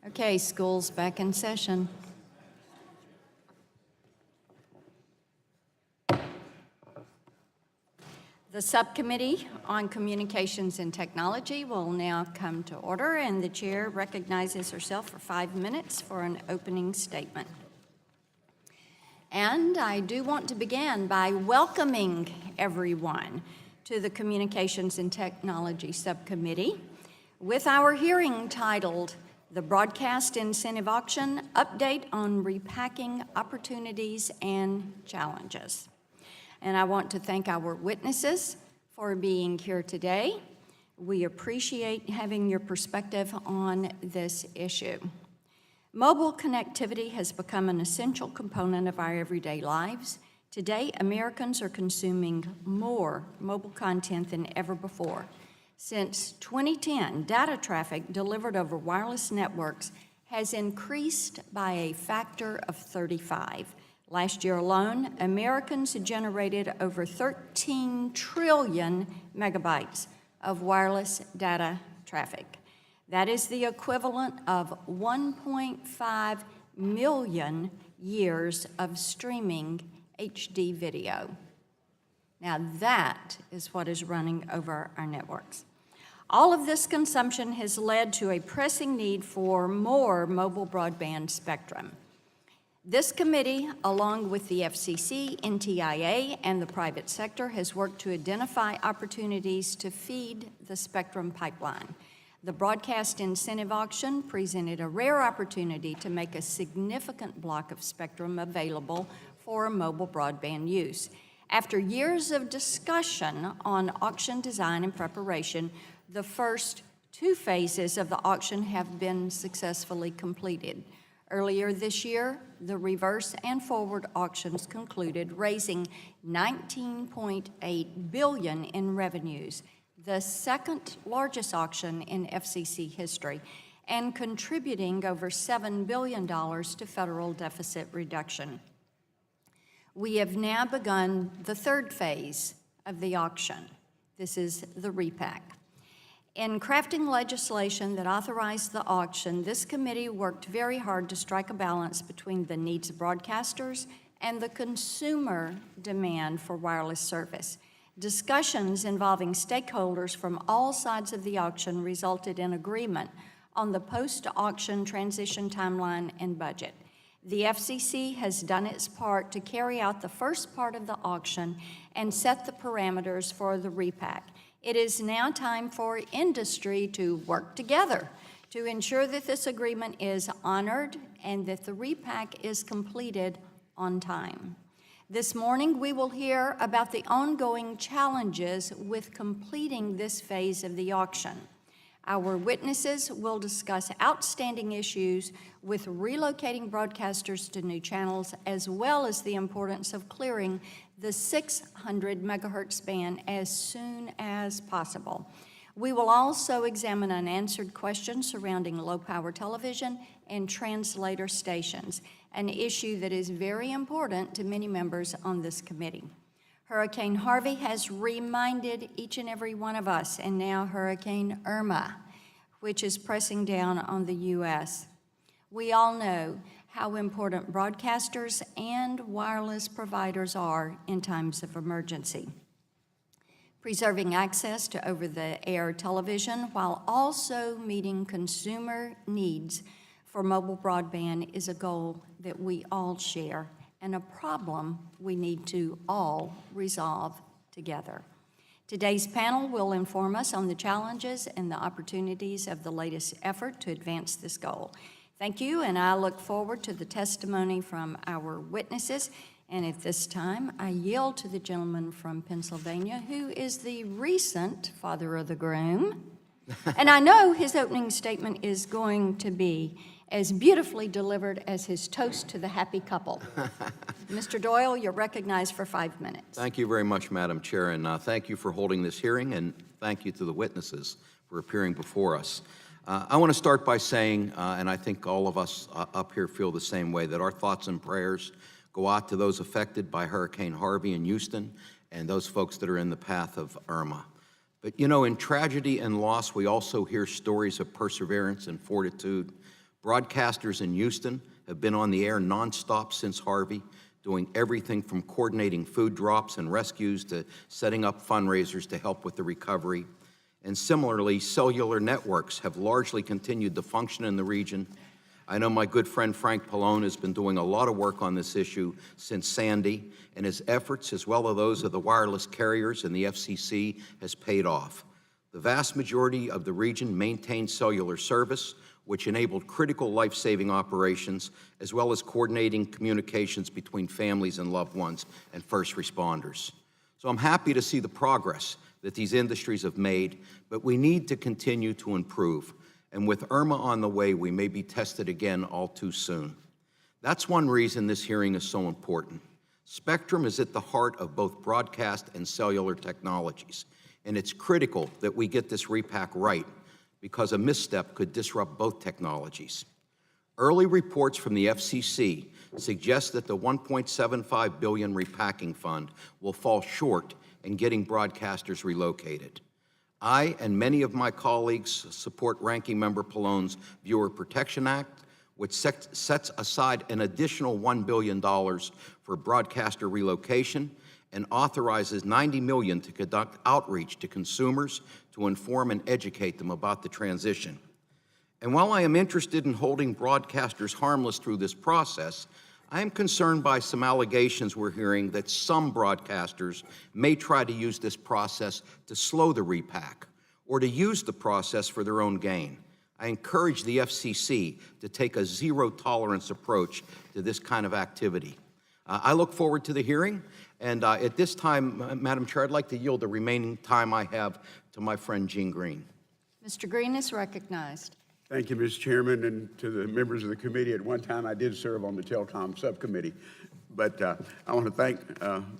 Okay, school's back in session. The Subcommittee on Communications and Technology will now come to order, and the chair recognizes herself for 5 minutes for an opening statement. And I do want to begin by welcoming everyone to the Communications and Technology Subcommittee with our hearing titled The Broadcast Incentive Auction, Update on Repacking Opportunities and Challenges. And I want to thank our witnesses for being here today. We appreciate having your perspective on this issue. Mobile connectivity has become an essential component of our everyday lives. Today, Americans are consuming more mobile content than ever before. Since 2010, data traffic delivered over wireless networks has increased by a factor of 35. Last year alone, Americans generated over 13 trillion megabytes of wireless data traffic. That is the equivalent of 1.5 million years of streaming HD video. Now that is what is running over our networks. All of this consumption has led to a pressing need for more mobile broadband spectrum. This committee, along with the FCC, NTIA, and the private sector, has worked to identify opportunities to feed the spectrum pipeline. The broadcast incentive auction presented a rare opportunity to make a significant block of spectrum available for mobile broadband use. After years of discussion on auction design and preparation, the first 2 phases of the auction have been successfully completed. Earlier this year, the reverse and forward auctions concluded, raising $19.8 billion in revenues, the second largest auction in FCC history, and contributing over $7 billion to federal deficit reduction. We have now begun the 3rd phase of the auction. This is the repack. In crafting legislation that authorized the auction, this committee worked very hard to strike a balance between the needs of broadcasters and the consumer demand for wireless service. Discussions involving stakeholders from all sides of the auction resulted in agreement on the post-auction transition timeline and budget. The FCC has done its part to carry out the first part of the auction and set the parameters for the repack. It is now time for industry to work together to ensure that this agreement is honored and that the repack is completed on time. This morning, we will hear about the ongoing challenges with completing this phase of the auction. Our witnesses will discuss outstanding issues with relocating broadcasters to new channels, as well as the importance of clearing the 600 megahertz band as soon as possible. We will also examine unanswered questions surrounding low-power television and translator stations, an issue that is very important to many members on this committee. Hurricane Harvey has reminded each and every one of us, and now Hurricane Irma, which is pressing down on the U.S. We all know how important broadcasters and wireless providers are in times of emergency. Preserving access to over-the-air television while also meeting consumer needs for mobile broadband is a goal that we all share and a problem we need to all resolve together. Today's panel will inform us on the challenges and the opportunities of the latest effort to advance this goal. Thank you, and I look forward to the testimony from our witnesses. And at this time, I yield to the gentleman from Pennsylvania, who is the recent father of the groom. And I know his opening statement is going to be as beautifully delivered as his toast to the happy couple. Mr. Doyle, you're recognized for 5 minutes. Thank you very much, Madam Chair, and thank you for holding this hearing, and thank you to the witnesses for appearing before us. I want to start by saying, and I think all of us up here feel the same way, that our thoughts and prayers go out to those affected by Hurricane Harvey in Houston and those folks that are in the path of Irma. But you know, in tragedy and loss, we also hear stories of perseverance and fortitude. Broadcasters in Houston have been on the air nonstop since Harvey, doing everything from coordinating food drops and rescues to setting up fundraisers to help with the recovery. And similarly, cellular networks have largely continued to function in the region. I know my good friend Frank Pallone has been doing a lot of work on this issue since Sandy, and his efforts, as well as those of the wireless carriers and the FCC, has paid off. The vast majority of the region maintained cellular service, which enabled critical life-saving operations, as well as coordinating communications between families and loved ones and first responders. So I'm happy to see the progress that these industries have made, but we need to continue to improve. And with Irma on the way, we may be tested again all too soon. That's one reason this hearing is so important. Spectrum is at the heart of both broadcast and cellular technologies, and it's critical that we get this repack right, because a misstep could disrupt both technologies. Early reports from the FCC suggest that the $1.75 billion repacking fund will fall short in getting broadcasters relocated. I and many of my colleagues support Ranking Member Pallone's Viewer Protection Act, which sets aside an additional $1 billion for broadcaster relocation and authorizes $90 million to conduct outreach to consumers to inform and educate them about the transition. And while I am interested in holding broadcasters harmless through this process, I am concerned by some allegations we're hearing that some broadcasters may try to use this process to slow the repack or to use the process for their own gain. I encourage the FCC to take a zero-tolerance approach to this kind of activity. I look forward to the hearing, and at this time, Madam Chair, I'd like to yield the remaining time I have to my friend Gene Green. Mr. Green is recognized. Thank you, Mr. Chairman, and to the members of the committee. At one time, I did serve on the telecom subcommittee, but I want to thank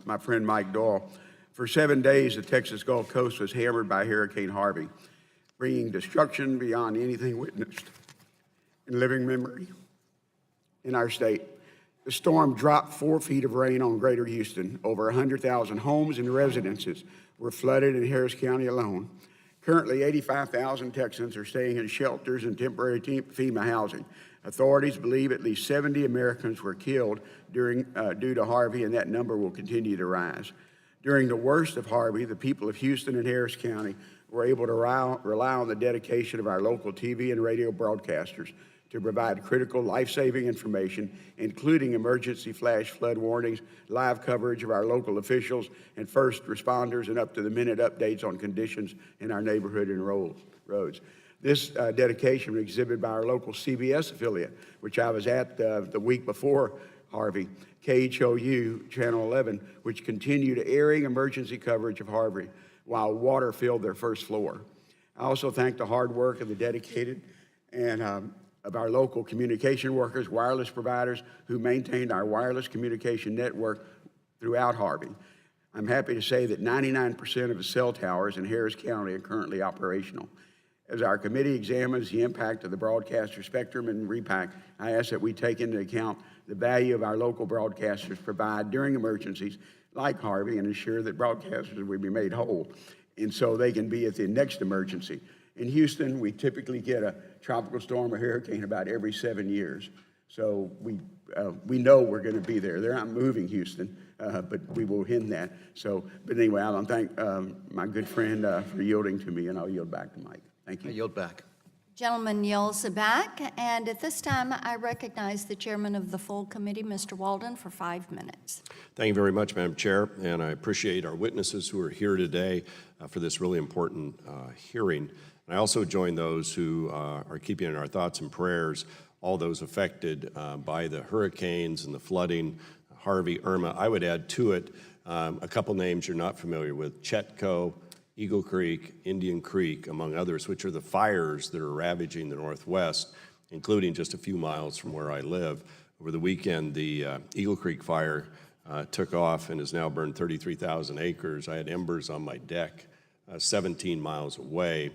my friend Mike Doyle. For 7 days, the Texas Gulf Coast was hammered by Hurricane Harvey, bringing destruction beyond anything witnessed in living memory in our state. The storm dropped 4 feet of rain on Greater Houston. Over 100,000 homes and residences were flooded in Harris County alone. Currently, 85,000 Texans are staying in shelters and temporary FEMA housing. Authorities believe at least 70 Americans were killed due to Harvey, and that number will continue to rise. During the worst of Harvey, the people of Houston and Harris County were able to rely on the dedication of our local TV and radio broadcasters to provide critical life-saving information, including emergency flash flood warnings, live coverage of our local officials and first responders, and up-to-the-minute updates on conditions in our neighborhood and roads. This dedication was exhibited by our local CBS affiliate, which I was at the week before Harvey, KHOU Channel 11, which continued airing emergency coverage of Harvey while water filled their first floor. I also thank the hard work of the dedicated and of our local communication workers, wireless providers who maintained our wireless communication network throughout Harvey. I'm happy to say that 99% of the cell towers in Harris County are currently operational. As our committee examines the impact of the broadcaster spectrum and repack, I ask that we take into account the value of our local broadcasters provide during emergencies like Harvey and ensure that broadcasters will be made whole, and so they can be at the next emergency. In Houston, we typically get a tropical storm or hurricane about every 7 years. So we know we're going to be there. They're not moving Houston, but we will hit that. But anyway, I want to thank my good friend for yielding to me, and I'll yield back to Mike. Thank you. I yield back. Gentleman yields back, and at this time, I recognize the chairman of the full committee, Mr. Walden, for 5 minutes. Thank you very much, Madam Chair, and I appreciate our witnesses who are here today for this really important hearing. And I also join those who are keeping in our thoughts and prayers all those affected by the hurricanes and the flooding, Harvey, Irma. I would add to it a couple names you're not familiar with: Chetco, Eagle Creek, Indian Creek, among others, which are the fires that are ravaging the Northwest, including just a few miles from where I live. Over the weekend, the Eagle Creek fire took off and has now burned 33,000 acres. I had embers on my deck 17 miles away.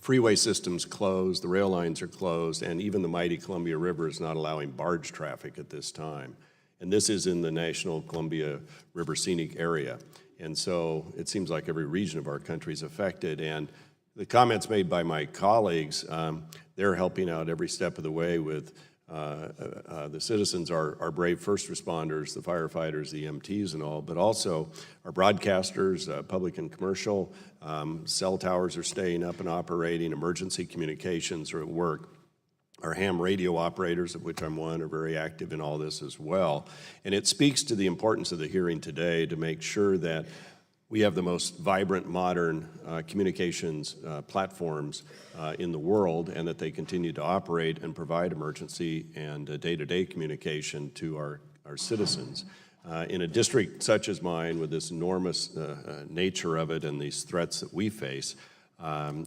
Freeway systems closed, the rail lines are closed, and even the mighty Columbia River is not allowing barge traffic at this time. And this is in the National Columbia River Scenic Area. And so it seems like every region of our country is affected. And the comments made by my colleagues, They're helping out every step of the way with the citizens, our brave first responders, the firefighters, the EMTs and all, but also our broadcasters, public and commercial. Cell towers are staying up and operating. Emergency communications are at work. Our ham radio operators, of which I'm one, are very active in all this as well. And it speaks to the importance of the hearing today to make sure that we have the most vibrant, modern communications platforms in the world, and that they continue to operate and provide emergency and day-to-day communication to our citizens. In a district such as mine, with this enormous nature of it and these threats that we face,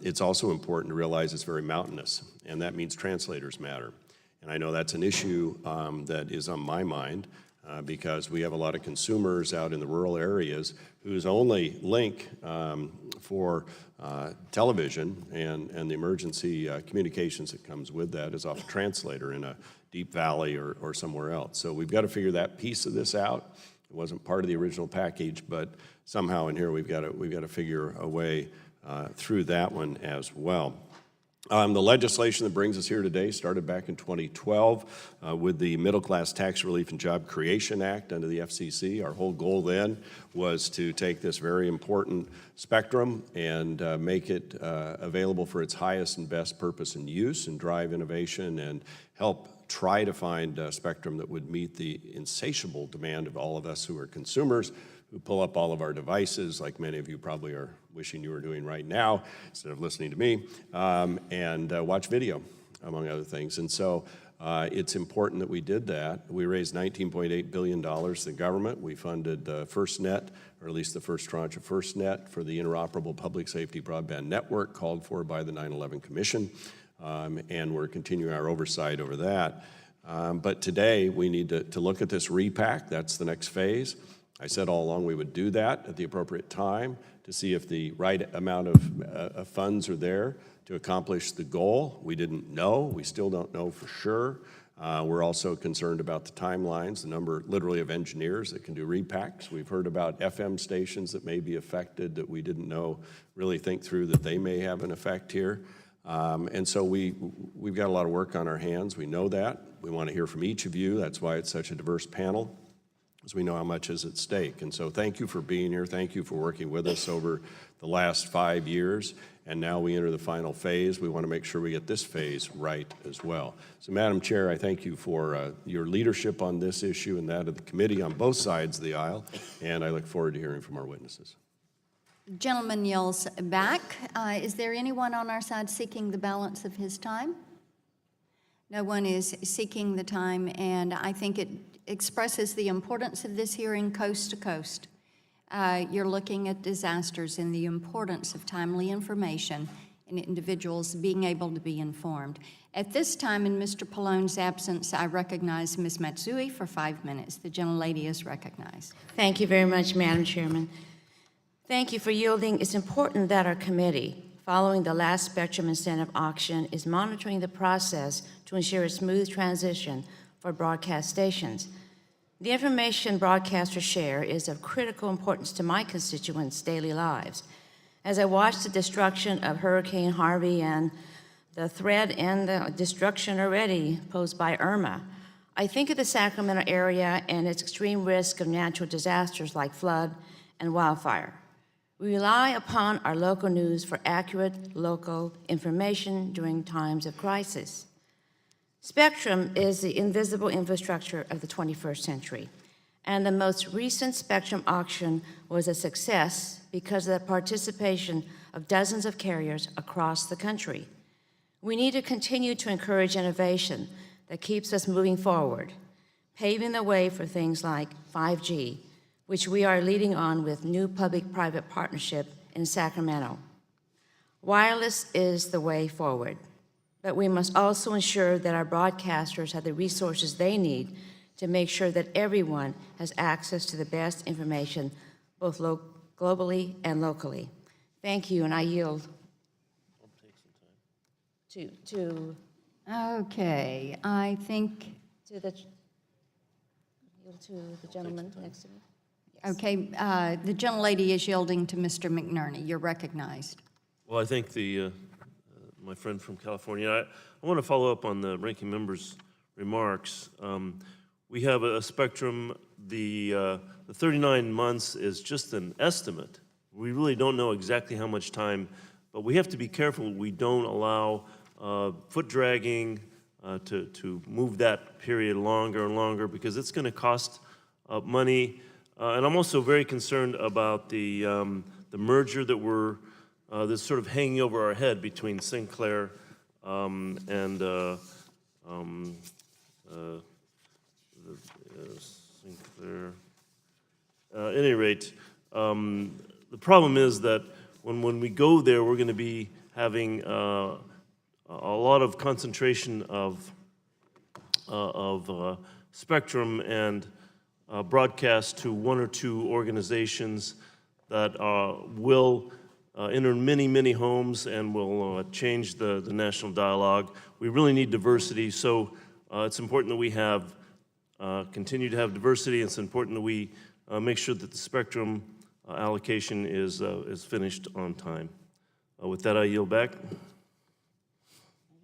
it's also important to realize it's very mountainous, and that means translators matter. And I know that's an issue that is on my mind because we have a lot of consumers out in the rural areas whose only link for television and the emergency communications that comes with that is off a translator in a deep valley or somewhere else. So we've got to figure that piece of this out. It wasn't part of the original package, but somehow in here we've got to figure a way through that one as well. The legislation that brings us here today started back in 2012 with the Middle Class Tax Relief and Job Creation Act under the FCC. Our whole goal then was to take this very important spectrum and make it available for its highest and best purpose and use, and drive innovation and help try to find a spectrum that would meet the insatiable demand of all of us who are consumers, who pull up all of our devices, like many of you probably are wishing you were doing right now, instead of listening to me, and watch video, among other things. And so it's important that we did that. We raised $19.8 billion to the government. We funded FirstNet, or at least the first tranche of FirstNet, for the interoperable public safety broadband network called for by the 9/11 Commission, and we're continuing our oversight over that. But today, we need to look at this repack. That's the next phase. I said all along we would do that at the appropriate time to see if the right amount of funds are there to accomplish the goal. We didn't know. We still don't know for sure. We're also concerned about the timelines, the number literally of engineers that can do repacks. We've heard about FM stations that may be affected that we didn't really think through that they may have an effect here. And so we've got a lot of work on our hands. We know that. We want to hear from each of you. That's why it's such a diverse panel, as we know how much is at stake. And so thank you for being here. Thank you for working with us over the last 5 years. And now we enter the final phase. We want to make sure we get this phase right as well. So, Madam Chair, I thank you for your leadership on this issue and that of the committee on both sides of the aisle. And I look forward to hearing from our witnesses. Gentleman yells back. Is there anyone on our side seeking the balance of his time? No one is seeking the time, and I think it expresses the importance of this hearing coast to coast. You're looking at disasters and the importance of timely information and individuals being able to be informed. At this time, in Mr. Pallone's absence, I recognize Ms. Matsui for 5 minutes. The gentlelady is recognized. Thank you very much, Madam Chairman. Thank you for yielding. It's important that our committee, following the last spectrum incentive auction, is monitoring the process to ensure a smooth transition for broadcast stations. The information broadcasters share is of critical importance to my constituents' daily lives. As I watch the destruction of Hurricane Harvey and the threat and the destruction already posed by Irma, I think of the Sacramento area and its extreme risk of natural disasters like flood and wildfire. We rely upon our local news for accurate local information during times of crisis. Spectrum is the invisible infrastructure of the 21st century, and the most recent spectrum auction was a success because of the participation of dozens of carriers across the country. We need to continue to encourage innovation that keeps us moving forward, paving the way for things like 5G, which we are leading on with new public-private partnership in Sacramento. Wireless is the way forward, but we must also ensure that our broadcasters have the resources they need to make sure that everyone has access to the best information, both globally and locally. Thank you, and I yield to Okay, I think, the gentleman next to me. okay, the gentlelady is yielding to Mr. McNerney. You're recognized. Well, I think the my friend from California. I want to follow up on the ranking member's remarks. We have a spectrum. The 39 months is just an estimate. We really don't know exactly how much time, but we have to be careful we don't allow foot dragging to move that period longer and longer, because it's going to cost money. And I'm also very concerned about the merger that that's sort of hanging over our head between Sinclair and Sinclair. At any rate, the problem is that when we go there, we're going to be having a lot of concentration of spectrum and broadcast to one or two organizations that will enter many, many homes and will change the national dialogue. We really need diversity, so it's important that we have continue to have diversity. It's important that we make sure that the spectrum allocation is finished on time. With that, I yield back.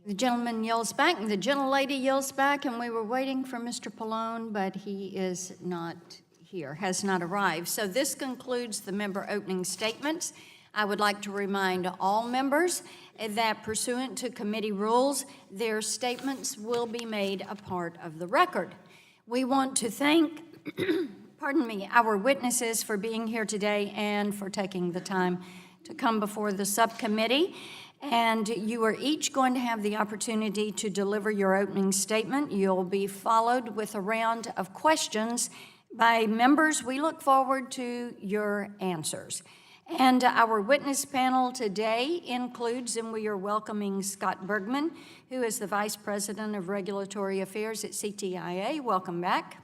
The gentleman yields back, and the gentlelady yields back, and we were waiting for Mr. Pallone, but he is not here, has not arrived. So this concludes the member opening statements. I would like to remind all members that pursuant to committee rules, their statements will be made a part of the record. We want to thank, pardon me, our witnesses for being here today and for taking the time to come before the subcommittee. And you are each going to have the opportunity to deliver your opening statement. You'll be followed with a round of questions by members. We look forward to your answers. And our witness panel today includes, and we are welcoming Scott Bergman, who is the Vice President of Regulatory Affairs at CTIA. Welcome back.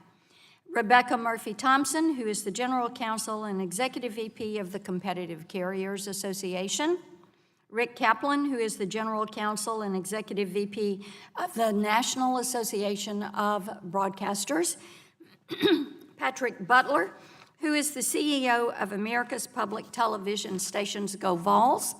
Rebecca Murphy-Thompson, who is the General Counsel and Executive VP of the Competitive Carriers Association. Rick Kaplan, who is the General Counsel and Executive VP of the National Association of Broadcasters. Patrick Butler, who is the CEO of America's Public Television Stations Go Vols.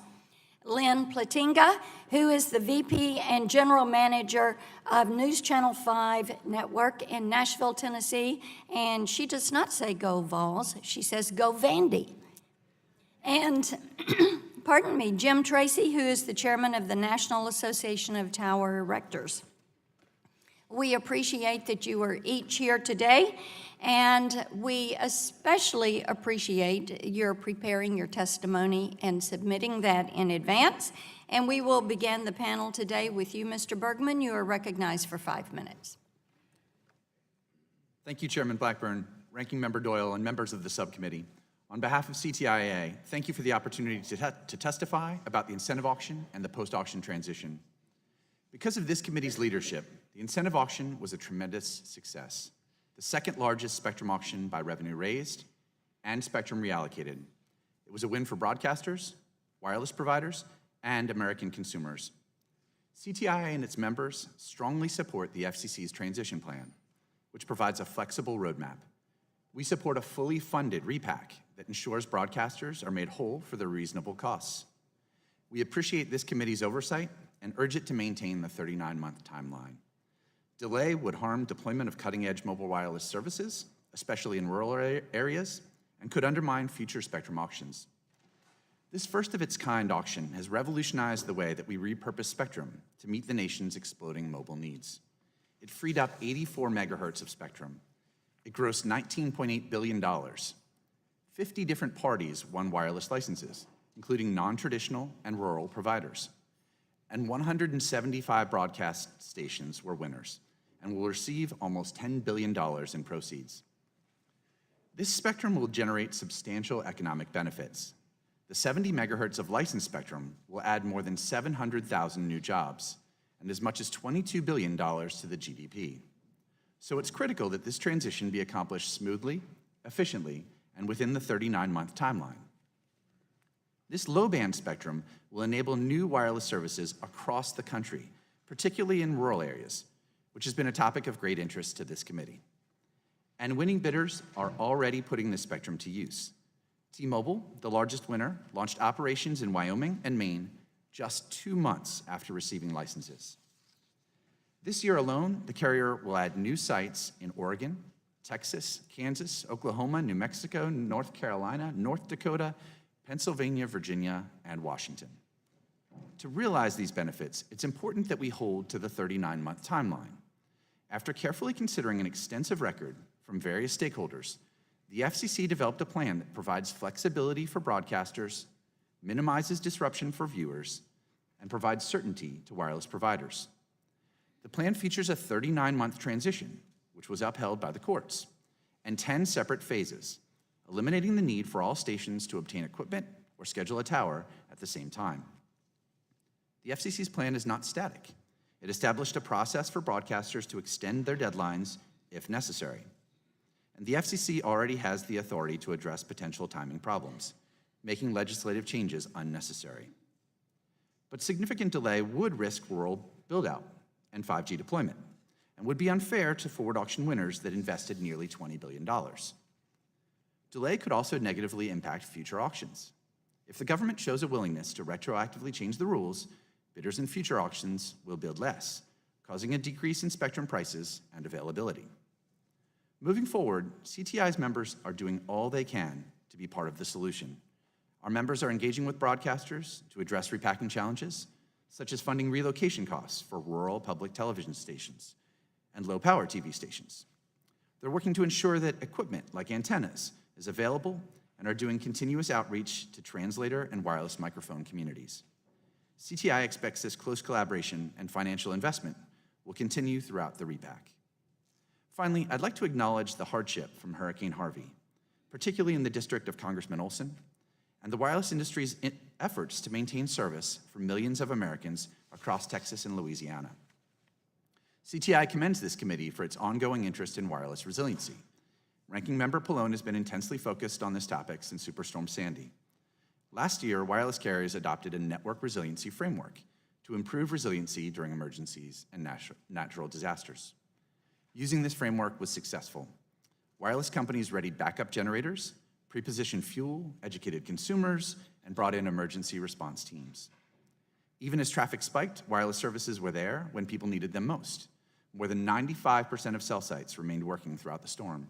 Lynn Platinga, who is the VP and General Manager of News Channel 5 Network in Nashville, Tennessee. And she does not say Go Vols, she says Go Vandy. And pardon me, Jim Tracy, who is the chairman of the National Association of Tower Erectors. We appreciate that you are each here today, and we especially appreciate your preparing your testimony and submitting that in advance. And we will begin the panel today with you, Mr. Bergman. You are recognized for 5 minutes. Thank you, Chairman Blackburn, Ranking Member Doyle, and members of the subcommittee. On behalf of CTIA, thank you for the opportunity to testify about the incentive auction and the post-auction transition. Because of this committee's leadership, the incentive auction was a tremendous success, the second largest spectrum auction by revenue raised and spectrum reallocated. It was a win for broadcasters, wireless providers, and American consumers. CTIA and its members strongly support the FCC's transition plan, which provides a flexible roadmap. We support a fully funded repack that ensures broadcasters are made whole for their reasonable costs. We appreciate this committee's oversight and urge it to maintain the 39-month timeline. Delay would harm deployment of cutting-edge mobile wireless services, especially in rural areas, and could undermine future spectrum auctions. This first-of-its-kind auction has revolutionized the way that we repurpose spectrum to meet the nation's exploding mobile needs. It freed up 84 megahertz of spectrum. It grossed $19.8 billion. 50 different parties won wireless licenses, including non-traditional and rural providers. And 175 broadcast stations were winners and will receive almost $10 billion in proceeds. This spectrum will generate substantial economic benefits. The 70 megahertz of licensed spectrum will add more than 700,000 new jobs and as much as $22 billion to the GDP. So it's critical that this transition be accomplished smoothly, efficiently, and within the 39-month timeline. This low-band spectrum will enable new wireless services across the country, particularly in rural areas, which has been a topic of great interest to this committee. And winning bidders are already putting this spectrum to use. T-Mobile, the largest winner, launched operations in Wyoming and Maine just 2 months after receiving licenses. This year alone, the carrier will add new sites in Oregon, Texas, Kansas, Oklahoma, New Mexico, North Carolina, North Dakota, Pennsylvania, Virginia, and Washington. To realize these benefits, it's important that we hold to the 39-month timeline. After carefully considering an extensive record from various stakeholders, the FCC developed a plan that provides flexibility for broadcasters, minimizes disruption for viewers, and provides certainty to wireless providers. The plan features a 39-month transition, which was upheld by the courts, and 10 separate phases, eliminating the need for all stations to obtain equipment or schedule a tower at the same time. The FCC's plan is not static. It established a process for broadcasters to extend their deadlines if necessary. And the FCC already has the authority to address potential timing problems, making legislative changes unnecessary. But significant delay would risk rural build-out and 5G deployment, and would be unfair to forward auction winners that invested nearly $20 billion. Delay could also negatively impact future auctions. If the government shows a willingness to retroactively change the rules, bidders in future auctions will bid less, causing a decrease in spectrum prices and availability. Moving forward, CTI's members are doing all they can to be part of the solution. Our members are engaging with broadcasters to address repacking challenges, such as funding relocation costs for rural public television stations and low-power TV stations. They're working to ensure that equipment like antennas is available and are doing continuous outreach to translator and wireless microphone communities. CTI expects this close collaboration and financial investment will continue throughout the repack. Finally, I'd like to acknowledge the hardship from Hurricane Harvey, particularly in the district of Congressman Olson, and the wireless industry's efforts to maintain service for millions of Americans across Texas and Louisiana. CTI commends this committee for its ongoing interest in wireless resiliency. Ranking Member Pallone has been intensely focused on this topic since Superstorm Sandy. Last year, wireless carriers adopted a network resiliency framework to improve resiliency during emergencies and natural disasters. Using this framework was successful. Wireless companies readied backup generators, pre-positioned fuel, educated consumers, and brought in emergency response teams. Even as traffic spiked, wireless services were there when people needed them most. More than 95% of cell sites remained working throughout the storm.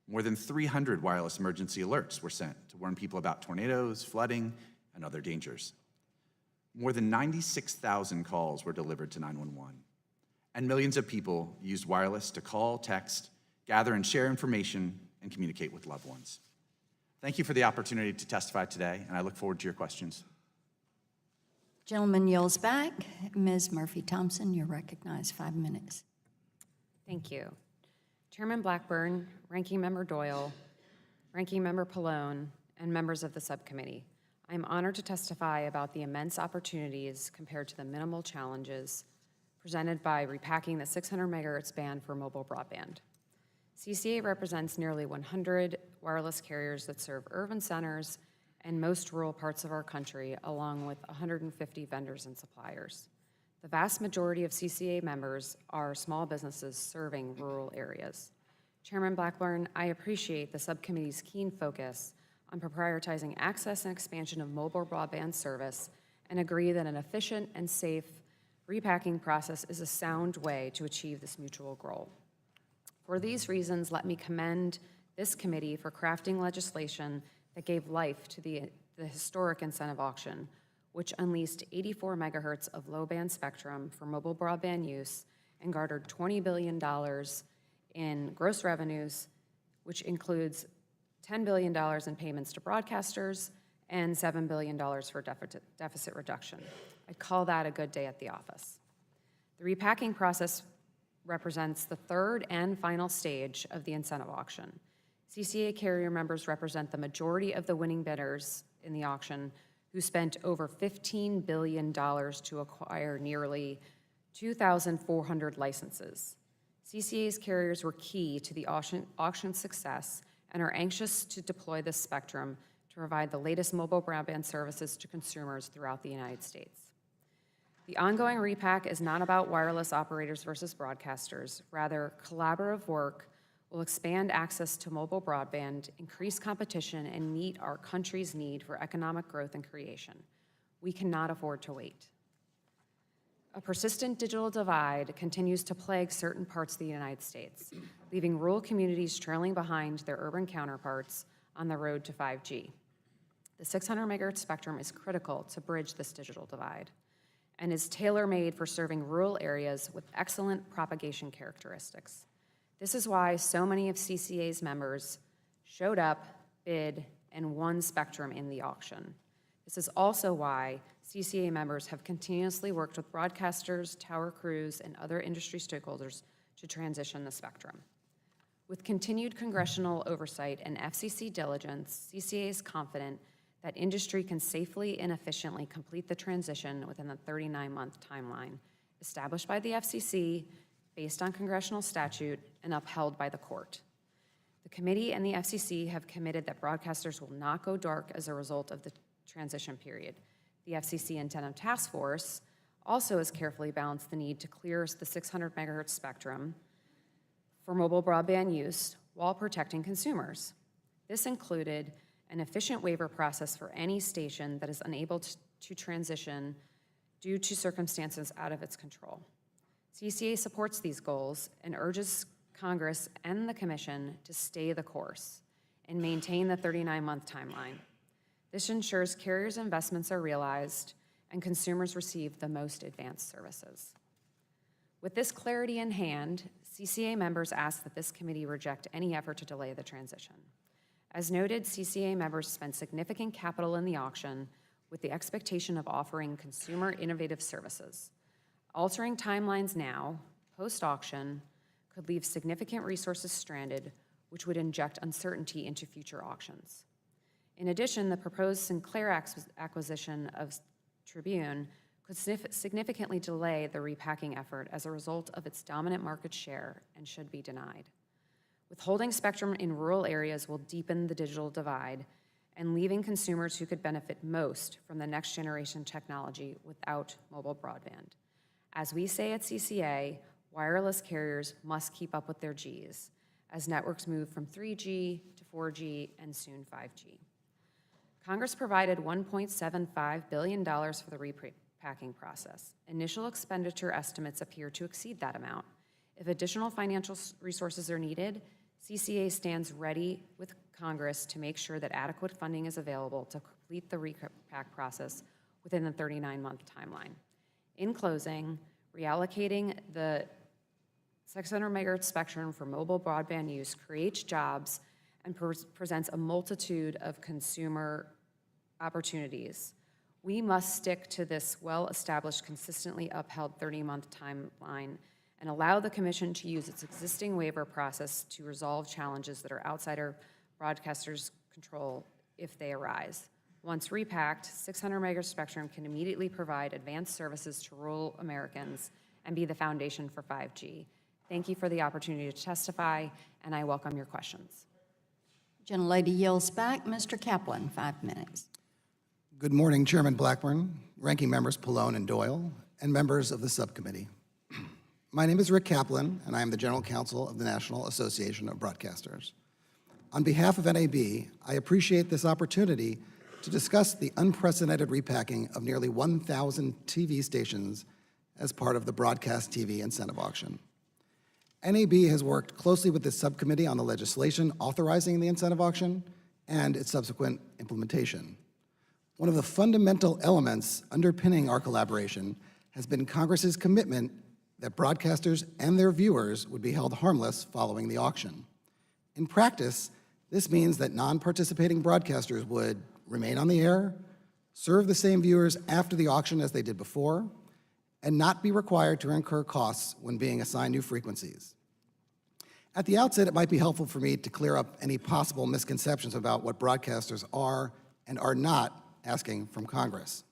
More than 300 wireless emergency alerts were sent to warn people about tornadoes, flooding, and other dangers. More than 96,000 calls were delivered to 911. And millions of people used wireless to call, text, gather and share information, and communicate with loved ones. Thank you for the opportunity to testify today, and I look forward to your questions. Gentleman yields back. Ms. Murphy-Thompson, you're recognized 5 minutes. Thank you. Chairman Blackburn, Ranking Member Doyle, Ranking Member Pallone, and members of the subcommittee. I am honored to testify about the immense opportunities compared to the minimal challenges presented by repacking the 600 megahertz band for mobile broadband. CCA represents nearly 100 wireless carriers that serve urban centers and most rural parts of our country, along with 150 vendors and suppliers. The vast majority of CCA members are small businesses serving rural areas. Chairman Blackburn, I appreciate the subcommittee's keen focus on prioritizing access and expansion of mobile broadband service and agree that an efficient and safe repacking process is a sound way to achieve this mutual goal. For these reasons, let me commend this committee for crafting legislation that gave life to the historic incentive auction, which unleashed 84 megahertz of low-band spectrum for mobile broadband use and garnered $20 billion in gross revenues, which includes $10 billion in payments to broadcasters and $7 billion for deficit reduction. I call that a good day at the office. The repacking process represents the third and final stage of the incentive auction. CCA carrier members represent the majority of the winning bidders in the auction, who spent over $15 billion to acquire nearly 2,400 licenses. CCA's carriers were key to the auction's success and are anxious to deploy this spectrum to provide the latest mobile broadband services to consumers throughout the United States. The ongoing repack is not about wireless operators versus broadcasters. Rather, collaborative work will expand access to mobile broadband, increase competition, and meet our country's need for economic growth and creation. We cannot afford to wait. A persistent digital divide continues to plague certain parts of the United States, leaving rural communities trailing behind their urban counterparts on the road to 5G. The 600 megahertz spectrum is critical to bridge this digital divide and is tailor-made for serving rural areas with excellent propagation characteristics. This is why so many of CCA's members showed up, bid, and won spectrum in the auction. This is also why CCA members have continuously worked with broadcasters, tower crews, and other industry stakeholders to transition the spectrum. With continued congressional oversight and FCC diligence, CCA is confident that industry can safely and efficiently complete the transition within the 39-month timeline established by the FCC, based on congressional statute, and upheld by the court. The committee and the FCC have committed that broadcasters will not go dark as a result of the transition period. The FCC Antenna Task Force also has carefully balanced the need to clear the 600 megahertz spectrum for mobile broadband use while protecting consumers. This included an efficient waiver process for any station that is unable to transition due to circumstances out of its control. CCA supports these goals and urges Congress and the Commission to stay the course and maintain the 39-month timeline. This ensures carriers' investments are realized and consumers receive the most advanced services. With this clarity in hand, CCA members ask that this committee reject any effort to delay the transition. As noted, CCA members spent significant capital in the auction with the expectation of offering consumer innovative services. Altering timelines now, post-auction, could leave significant resources stranded, which would inject uncertainty into future auctions. In addition, the proposed Sinclair acquisition of Tribune could significantly delay the repacking effort as a result of its dominant market share and should be denied. Withholding spectrum in rural areas will deepen the digital divide and leaving consumers who could benefit most from the next generation technology without mobile broadband. As we say at CCA, wireless carriers must keep up with their Gs as networks move from 3G to 4G and soon 5G. Congress provided $1.75 billion for the repacking process. Initial expenditure estimates appear to exceed that amount. If additional financial resources are needed, CCA stands ready with Congress to make sure that adequate funding is available to complete the repack process within the 39-month timeline. In closing, reallocating the 600 megahertz spectrum for mobile broadband use creates jobs and presents a multitude of consumer opportunities. We must stick to this well-established, consistently upheld 30-month timeline and allow the Commission to use its existing waiver process to resolve challenges that are outside our broadcasters' control if they arise. Once repacked, 600 megahertz spectrum can immediately provide advanced services to rural Americans and be the foundation for 5G. Thank you for the opportunity to testify, and I welcome your questions. Gentlelady yields back. Mr. Kaplan, 5 minutes. Good morning, Chairman Blackburn, Ranking Members Pallone and Doyle, and members of the subcommittee. My name is Rick Kaplan, and I am the General Counsel of the National Association of Broadcasters. On behalf of NAB, I appreciate this opportunity to discuss the unprecedented repacking of nearly 1,000 TV stations as part of the Broadcast TV Incentive Auction. NAB has worked closely with this subcommittee on the legislation authorizing the incentive auction and its subsequent implementation. One of the fundamental elements underpinning our collaboration has been Congress's commitment that broadcasters and their viewers would be held harmless following the auction. In practice, this means that non-participating broadcasters would remain on the air, serve the same viewers after the auction as they did before, and not be required to incur costs when being assigned new frequencies. At the outset, it might be helpful for me to clear up any possible misconceptions about what broadcasters are and are not asking from Congress.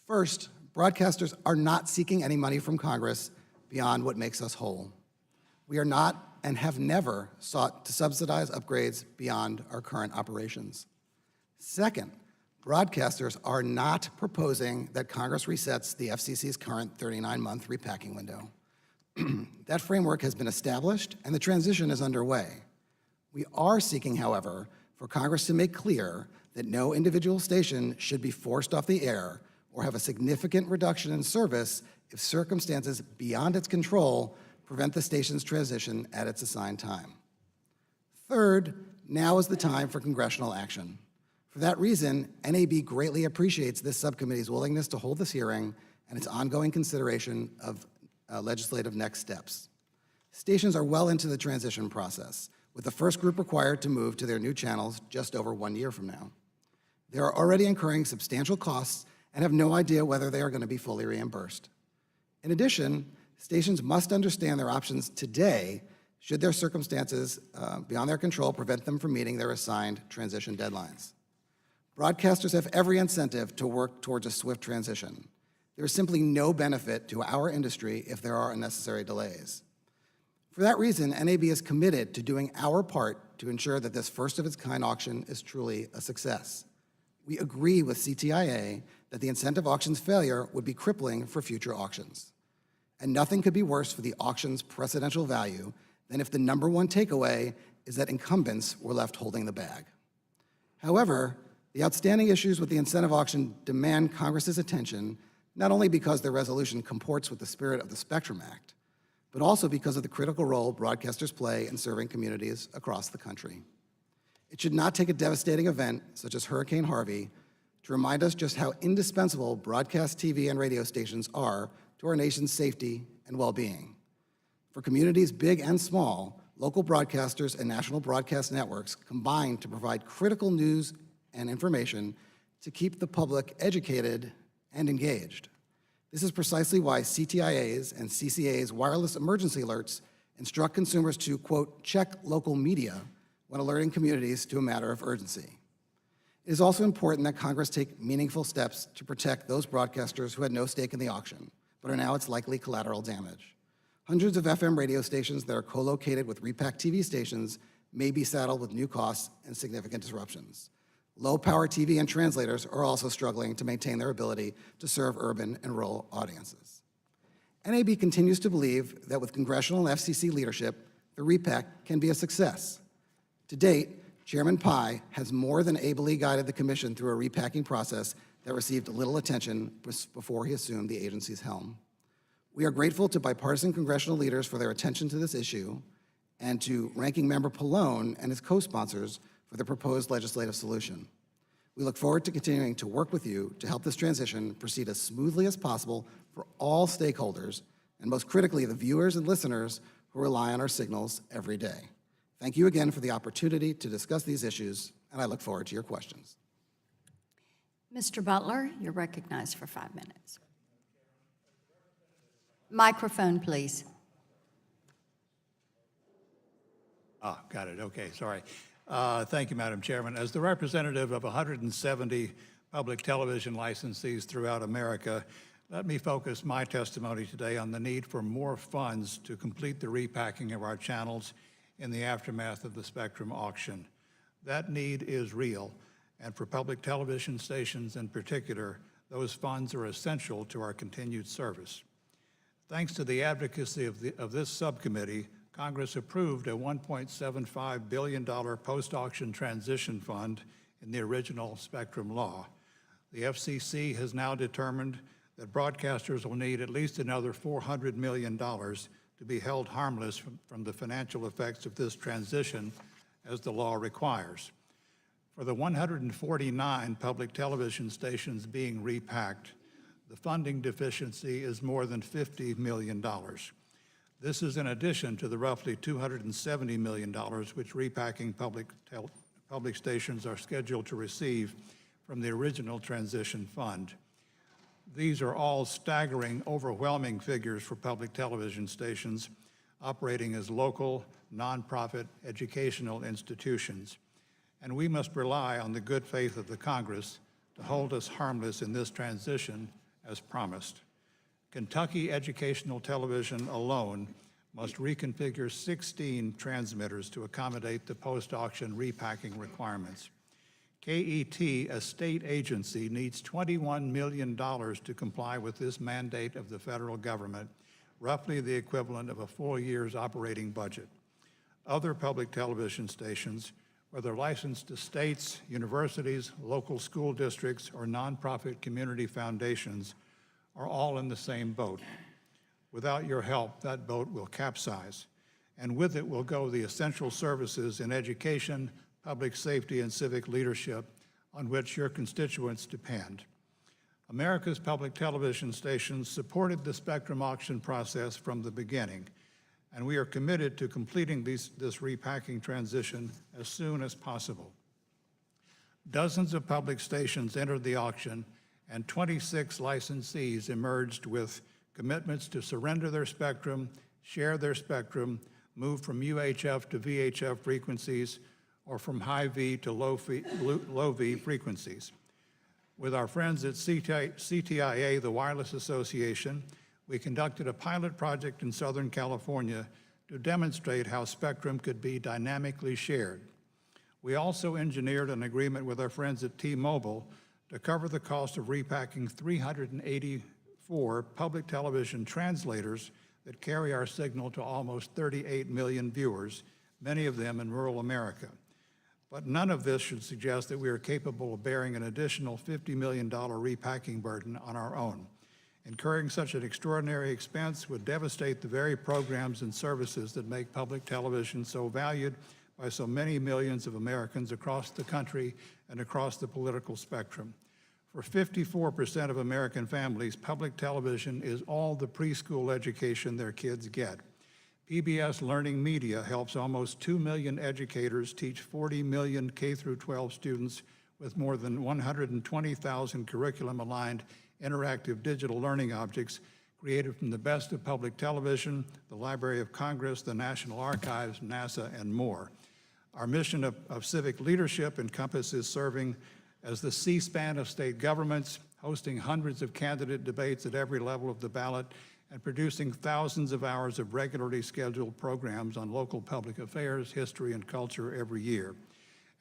First, broadcasters are not seeking any money from Congress beyond what makes us whole. We are not and have never sought to subsidize upgrades beyond our current operations. Second, broadcasters are not proposing that Congress resets the FCC's current 39-month repacking window. That framework has been established and the transition is underway. We are seeking, however, for Congress to make clear that no individual station should be forced off the air or have a significant reduction in service if circumstances beyond its control prevent the station's transition at its assigned time. Third, now is the time for congressional action. For that reason, NAB greatly appreciates this subcommittee's willingness to hold this hearing and its ongoing consideration of legislative next steps. Stations are well into the transition process, with the first group required to move to their new channels just over 1 year from now. They are already incurring substantial costs and have no idea whether they are going to be fully reimbursed. In addition, stations must understand their options today should their circumstances beyond their control prevent them from meeting their assigned transition deadlines. Broadcasters have every incentive to work towards a swift transition. There is simply no benefit to our industry if there are unnecessary delays. For that reason, NAB is committed to doing our part to ensure that this first-of-its-kind auction is truly a success. We agree with CTIA that the incentive auction's failure would be crippling for future auctions. And nothing could be worse for the auction's precedential value than if the number one takeaway is that incumbents were left holding the bag. However, the outstanding issues with the incentive auction demand Congress's attention, not only because their resolution comports with the spirit of the Spectrum Act, but also because of the critical role broadcasters play in serving communities across the country. It should not take a devastating event, such as Hurricane Harvey, to remind us just how indispensable broadcast TV and radio stations are to our nation's safety and well-being. For communities big and small, local broadcasters and national broadcast networks combine to provide critical news and information to keep the public educated and engaged. This is precisely why CTIA's and CCA's wireless emergency alerts instruct consumers to, quote, check local media when alerting communities to a matter of urgency. It is also important that Congress take meaningful steps to protect those broadcasters who had no stake in the auction, but are now its likely collateral damage. Hundreds of FM radio stations that are co-located with repack TV stations may be saddled with new costs and significant disruptions. Low-power TV and translators are also struggling to maintain their ability to serve urban and rural audiences. NAB continues to believe that with congressional and FCC leadership, the repack can be a success. To date, Chairman Pai has more than ably guided the Commission through a repacking process that received little attention before he assumed the agency's helm. We are grateful to bipartisan congressional leaders for their attention to this issue and to Ranking Member Pallone and his co-sponsors for the proposed legislative solution. We look forward to continuing to work with you to help this transition proceed as smoothly as possible for all stakeholders, and most critically, the viewers and listeners who rely on our signals every day. Thank you again for the opportunity to discuss these issues, and I look forward to your questions. Mr. Butler, you're recognized for 5 minutes. Microphone, please. Got it. Okay, sorry. Thank you, Madam Chairman. As the representative of 170 public television licensees throughout America, let me focus my testimony today on the need for more funds to complete the repacking of our channels in the aftermath of the Spectrum auction. That need is real, and for public television stations in particular, those funds are essential to our continued service. Thanks to the advocacy of this subcommittee, Congress approved a $1.75 billion post-auction transition fund in the original Spectrum law. The FCC has now determined that broadcasters will need at least another $400 million to be held harmless from the financial effects of this transition, as the law requires. For the 149 public television stations being repacked, the funding deficiency is more than $50 million. This is in addition to the roughly $270 million which repacking public stations are scheduled to receive from the original transition fund. These are all staggering, overwhelming figures for public television stations operating as local, nonprofit educational institutions. And we must rely on the good faith of the Congress to hold us harmless in this transition as promised. Kentucky Educational Television alone must reconfigure 16 transmitters to accommodate the post-auction repacking requirements. KET, a state agency, needs $21 million to comply with this mandate of the federal government, roughly the equivalent of a full year's operating budget. Other public television stations, whether licensed to states, universities, local school districts, or nonprofit community foundations, are all in the same boat. Without your help, that boat will capsize, and with it will go the essential services in education, public safety, and civic leadership on which your constituents depend. America's public television stations supported the spectrum auction process from the beginning, and we are committed to completing this repacking transition as soon as possible. Dozens of public stations entered the auction, and 26 licensees emerged with commitments to surrender their spectrum, share their spectrum, move from UHF to VHF frequencies, or from high V to low V frequencies. With our friends at CTIA, the Wireless Association, we conducted a pilot project in Southern California to demonstrate how spectrum could be dynamically shared. We also engineered an agreement with our friends at T-Mobile to cover the cost of repacking 384 public television translators that carry our signal to almost 38 million viewers, many of them in rural America. But none of this should suggest that we are capable of bearing an additional $50 million repacking burden on our own. Incurring such an extraordinary expense would devastate the very programs and services that make public television so valued by so many millions of Americans across the country and across the political spectrum. For 54% of American families, public television is all the preschool education their kids get. PBS Learning Media helps almost 2 million educators teach 40 million K-12 students with more than 120,000 curriculum-aligned interactive digital learning objects created from the best of public television, the Library of Congress, the National Archives, NASA, and more. Our mission of civic leadership encompasses serving as the C-SPAN of state governments, hosting hundreds of candidate debates at every level of the ballot, and producing thousands of hours of regularly scheduled programs on local public affairs, history, and culture every year.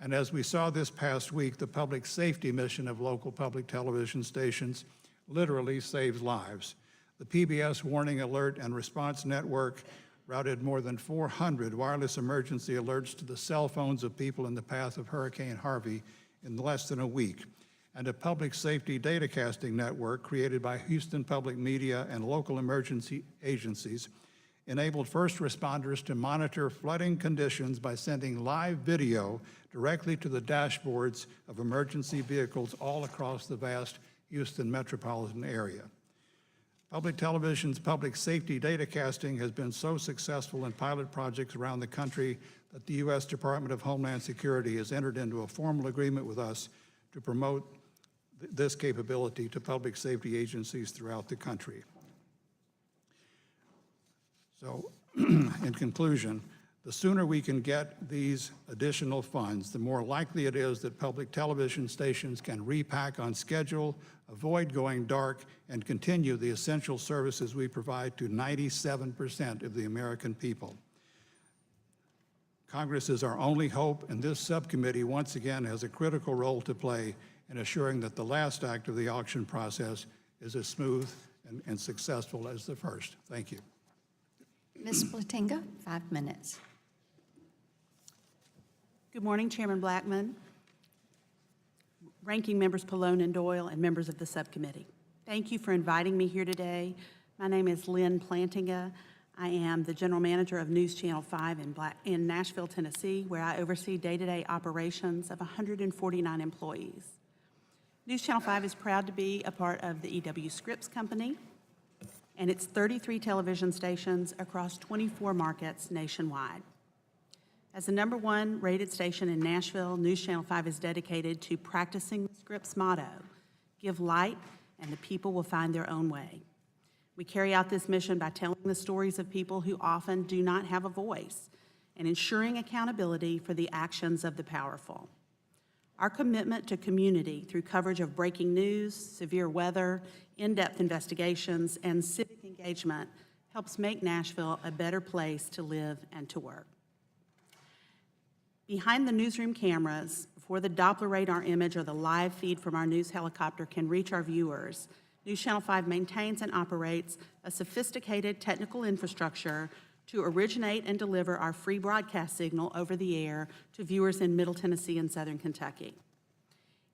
And as we saw this past week, the public safety mission of local public television stations literally saves lives. The PBS Warning Alert and Response Network routed more than 400 wireless emergency alerts to the cell phones of people in the path of Hurricane Harvey in less than a week. And a public safety datacasting network created by Houston Public Media and local emergency agencies enabled first responders to monitor flooding conditions by sending live video directly to the dashboards of emergency vehicles all across the vast Houston metropolitan area. Public television's public safety datacasting has been so successful in pilot projects around the country that the U.S. Department of Homeland Security has entered into a formal agreement with us to promote this capability to public safety agencies throughout the country. So, in conclusion, the sooner we can get these additional funds, the more likely it is that public television stations can repack on schedule, avoid going dark, and continue the essential services we provide to 97% of the American people. Congress is our only hope, and this subcommittee once again has a critical role to play in assuring that the last act of the auction process is as smooth and successful as the first. Thank you. Ms. Platinga, 5 minutes. Good morning, Chairman Blackman, Ranking Members Pallone and Doyle, and members of the subcommittee. Thank you for inviting me here today. My name is Lynn Plantinga. I am the General Manager of News Channel 5 in Nashville, Tennessee, where I oversee day-to-day operations of 149 employees. News Channel 5 is proud to be a part of the EW Scripps Company and its 33 television stations across 24 markets nationwide. As the #1 rated station in Nashville, News Channel 5 is dedicated to practicing the Scripps motto, give light and the people will find their own way. We carry out this mission by telling the stories of people who often do not have a voice and ensuring accountability for the actions of the powerful. Our commitment to community through coverage of breaking news, severe weather, in-depth investigations, and civic engagement helps make Nashville a better place to live and to work. Behind the newsroom cameras, before the Doppler radar image or the live feed from our news helicopter can reach our viewers, News Channel 5 maintains and operates a sophisticated technical infrastructure to originate and deliver our free broadcast signal over the air to viewers in Middle Tennessee and Southern Kentucky.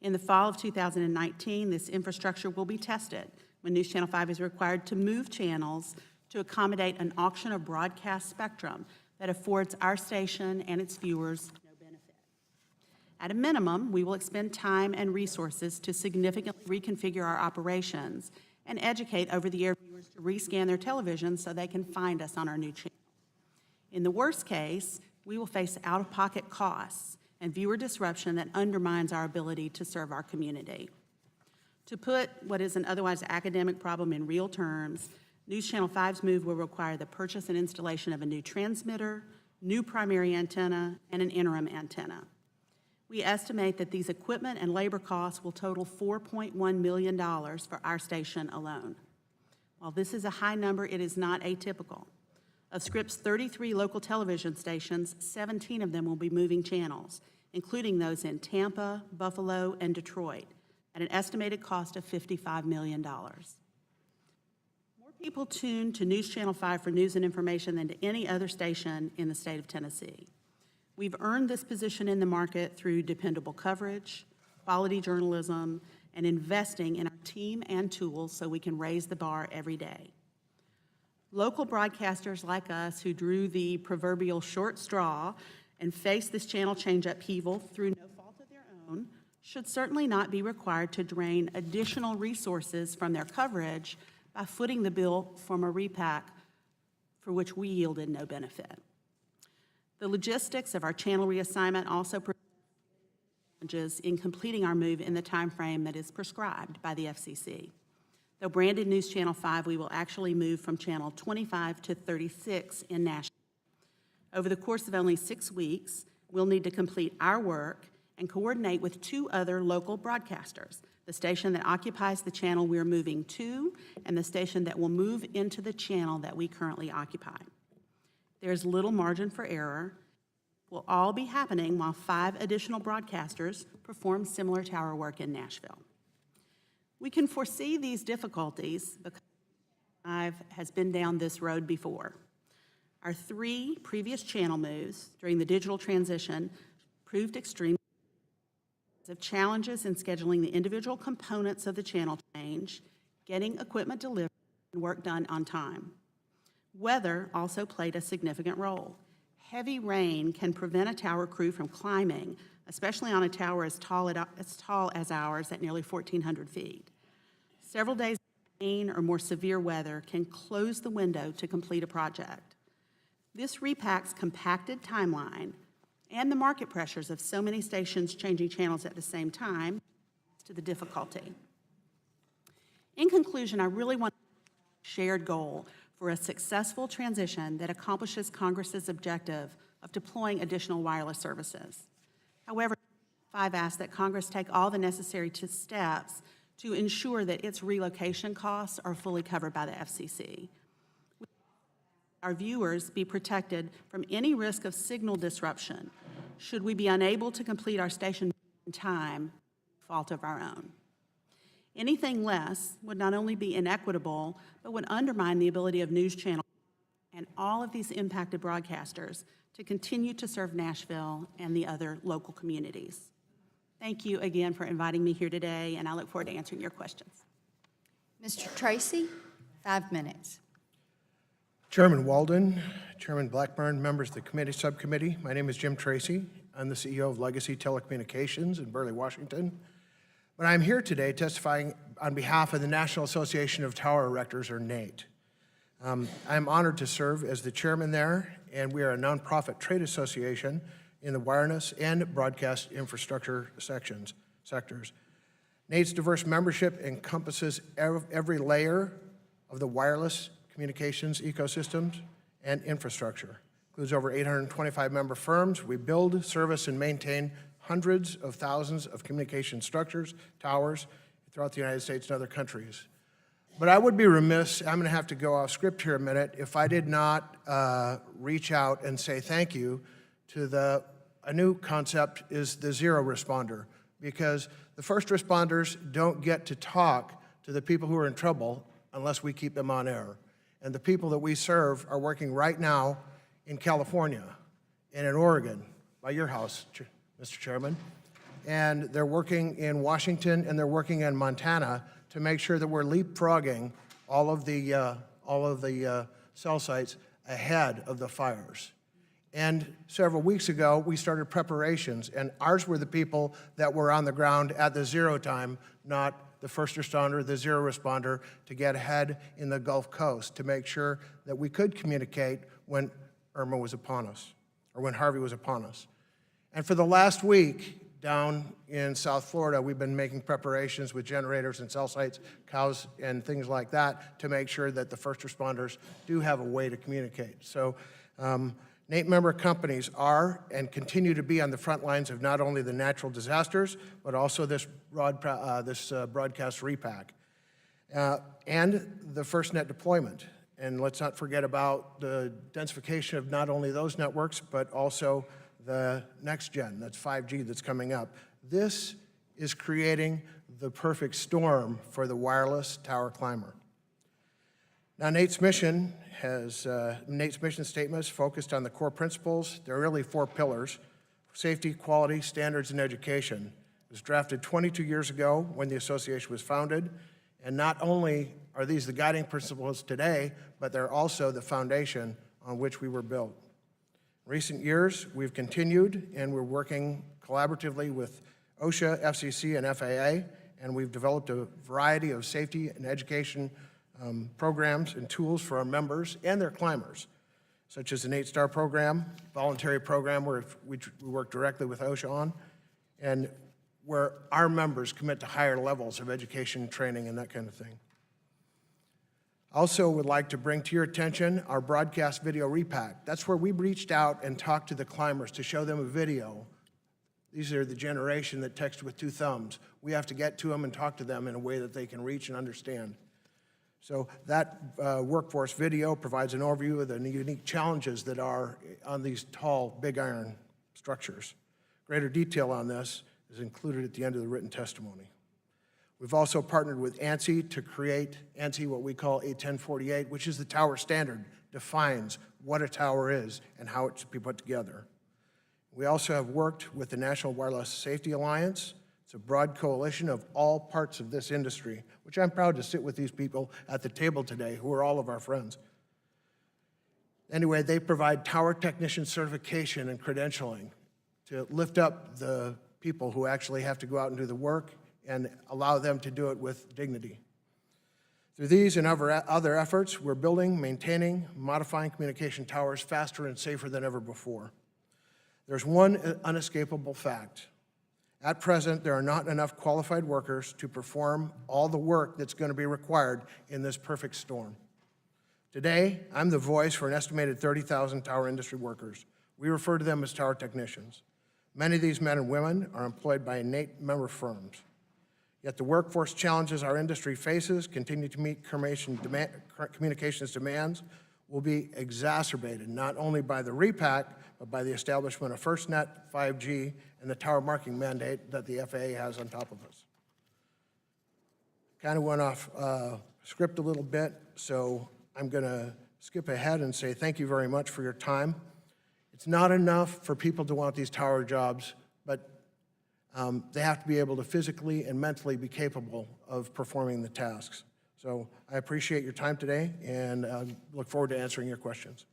In the fall of 2019, this infrastructure will be tested when News Channel 5 is required to move channels to accommodate an auction of broadcast spectrum that affords our station and its viewers no benefit. At a minimum, we will expend time and resources to significantly reconfigure our operations and educate over-the-air viewers to rescan their television so they can find us on our new channel. In the worst case, we will face out-of-pocket costs and viewer disruption that undermines our ability to serve our community. To put what is an otherwise academic problem in real terms, News Channel 5's move will require the purchase and installation of a new transmitter, new primary antenna, and an interim antenna. We estimate that these equipment and labor costs will total $4.1 million for our station alone. While this is a high number, it is not atypical. Of Scripps' 33 local television stations, 17 of them will be moving channels, including those in Tampa, Buffalo, and Detroit, at an estimated cost of $55 million. More people tune to News Channel 5 for news and information than to any other station in the state of Tennessee. We've earned this position in the market through dependable coverage, quality journalism, and investing in our team and tools so we can raise the bar every day. Local broadcasters like us who drew the proverbial short straw and faced this channel change upheaval through no fault of their own should certainly not be required to drain additional resources from their coverage by footing the bill from a repack for which we yielded no benefit. The logistics of our channel reassignment also present challenges in completing our move in the time frame that is prescribed by the FCC. Though branded News Channel 5, we will actually move from Channel 25 to 36 in Nashville. Over the course of only 6 weeks, we'll need to complete our work and coordinate with 2 other local broadcasters, the station that occupies the channel we're moving to and the station that will move into the channel that we currently occupy. There's little margin for error. It will all be happening while 5 additional broadcasters perform similar tower work in Nashville. We can foresee these difficulties because 5 has been down this road before. Our 3 previous channel moves during the digital transition proved extreme of challenges in scheduling the individual components of the channel change, getting equipment delivered, and work done on time. Weather also played a significant role. Heavy rain can prevent a tower crew from climbing, especially on a tower as tall as ours at nearly 1,400 feet. Several days of rain or more severe weather can close the window to complete a project. This repack's compacted timeline and the market pressures of so many stations changing channels at the same time to the difficulty. In conclusion, I really want a shared goal for a successful transition that accomplishes Congress's objective of deploying additional wireless services. However, 5 asks that Congress take all the necessary steps to ensure that its relocation costs are fully covered by the FCC. Our viewers be protected from any risk of signal disruption should we be unable to complete our station in time, fault of our own. Anything less would not only be inequitable, but would undermine the ability of News Channel and all of these impacted broadcasters to continue to serve Nashville and the other local communities. Thank you again for inviting me here today, and I look forward to answering your questions. Mr. Tracy, 5 minutes. Chairman Walden, Chairman Blackburn, members of the committee subcommittee, my name is Jim Tracy. I'm the CEO of Legacy Telecommunications in Burley, Washington. But I'm here today testifying on behalf of the National Association of Tower Erectors, or NATE. I'm honored to serve as the chairman there, and we are a nonprofit trade association in the wireless and broadcast infrastructure sectors. NATE's diverse membership encompasses every layer of the wireless communications ecosystems and infrastructure. Includes over 825 member firms. We build, service, and maintain hundreds of thousands of communication structures, towers, throughout the United States and other countries. But I would be remiss, I'm gonna have to go off script here a minute, if I did not reach out and say thank you to a new concept is the zero responder, because the first responders don't get to talk to the people who are in trouble unless we keep them on air. And the people that we serve are working right now in California and in Oregon, by your house, Mr. Chairman. And they're working in Washington and they're working in Montana to make sure that we're leapfrogging all of the cell sites ahead of the fires. And several weeks ago, we started preparations, and ours were the people that were on the ground at the zero time, not the first responder, the zero responder, to get ahead in the Gulf Coast to make sure that we could communicate when Irma was upon us, or when Harvey was upon us. And for the last week, down in South Florida, we've been making preparations with generators and cell sites, cows, and things like that to make sure that the first responders do have a way to communicate. So NATE member companies are and continue to be on the front lines of not only the natural disasters, but also this broadcast repack and the FirstNet deployment. And let's not forget about the densification of not only those networks, but also the next gen, that's 5G that's coming up. This is creating the perfect storm for the wireless tower climber. Now, NATE's mission statement is focused on the core principles. There are really 4 pillars: safety, quality, standards, and education. It was drafted 22 years ago when the association was founded. And not only are these the guiding principles today, but they're also the foundation on which we were built. In recent years, we've continued, and we're working collaboratively with OSHA, FCC, and FAA, and we've developed a variety of safety and education programs and tools for our members and their climbers, such as the NATE STAR program, voluntary program which we work directly with OSHA on, and where our members commit to higher levels of education, training, and that kind of thing. Also would like to bring to your attention our broadcast video repack. That's where we reached out and talked to the climbers to show them a video. These are the generation that text with 2 thumbs. We have to get to them and talk to them in a way that they can reach and understand. So that workforce video provides an overview of the unique challenges that are on these tall, big iron structures. Greater detail on this is included at the end of the written testimony. We've also partnered with ANSI to create ANSI, what we call A1048, which is the tower standard, defines what a tower is and how it should be put together. We also have worked with the National Wireless Safety Alliance. It's a broad coalition of all parts of this industry, which I'm proud to sit with these people at the table today, who are all of our friends. Anyway, they provide tower technician certification and credentialing to lift up the people who actually have to go out and do the work and allow them to do it with dignity. Through these and other efforts, we're building, maintaining, modifying communication towers faster and safer than ever before. There's one unescapable fact. At present, there are not enough qualified workers to perform all the work that's going to be required in this perfect storm. Today, I'm the voice for an estimated 30,000 tower industry workers. We refer to them as tower technicians. Many of these men and women are employed by NATE member firms. Yet the workforce challenges our industry faces continue to meet communications demands will be exacerbated not only by the repack, but by the establishment of FirstNet, 5G, and the tower marking mandate that the FAA has on top of us. Kind of went off script a little bit, so I'm going to skip ahead and say thank you very much for your time. It's not enough for people to want these tower jobs, but they have to be able to physically and mentally be capable of performing the tasks. So I appreciate your time today and look forward to answering your questions.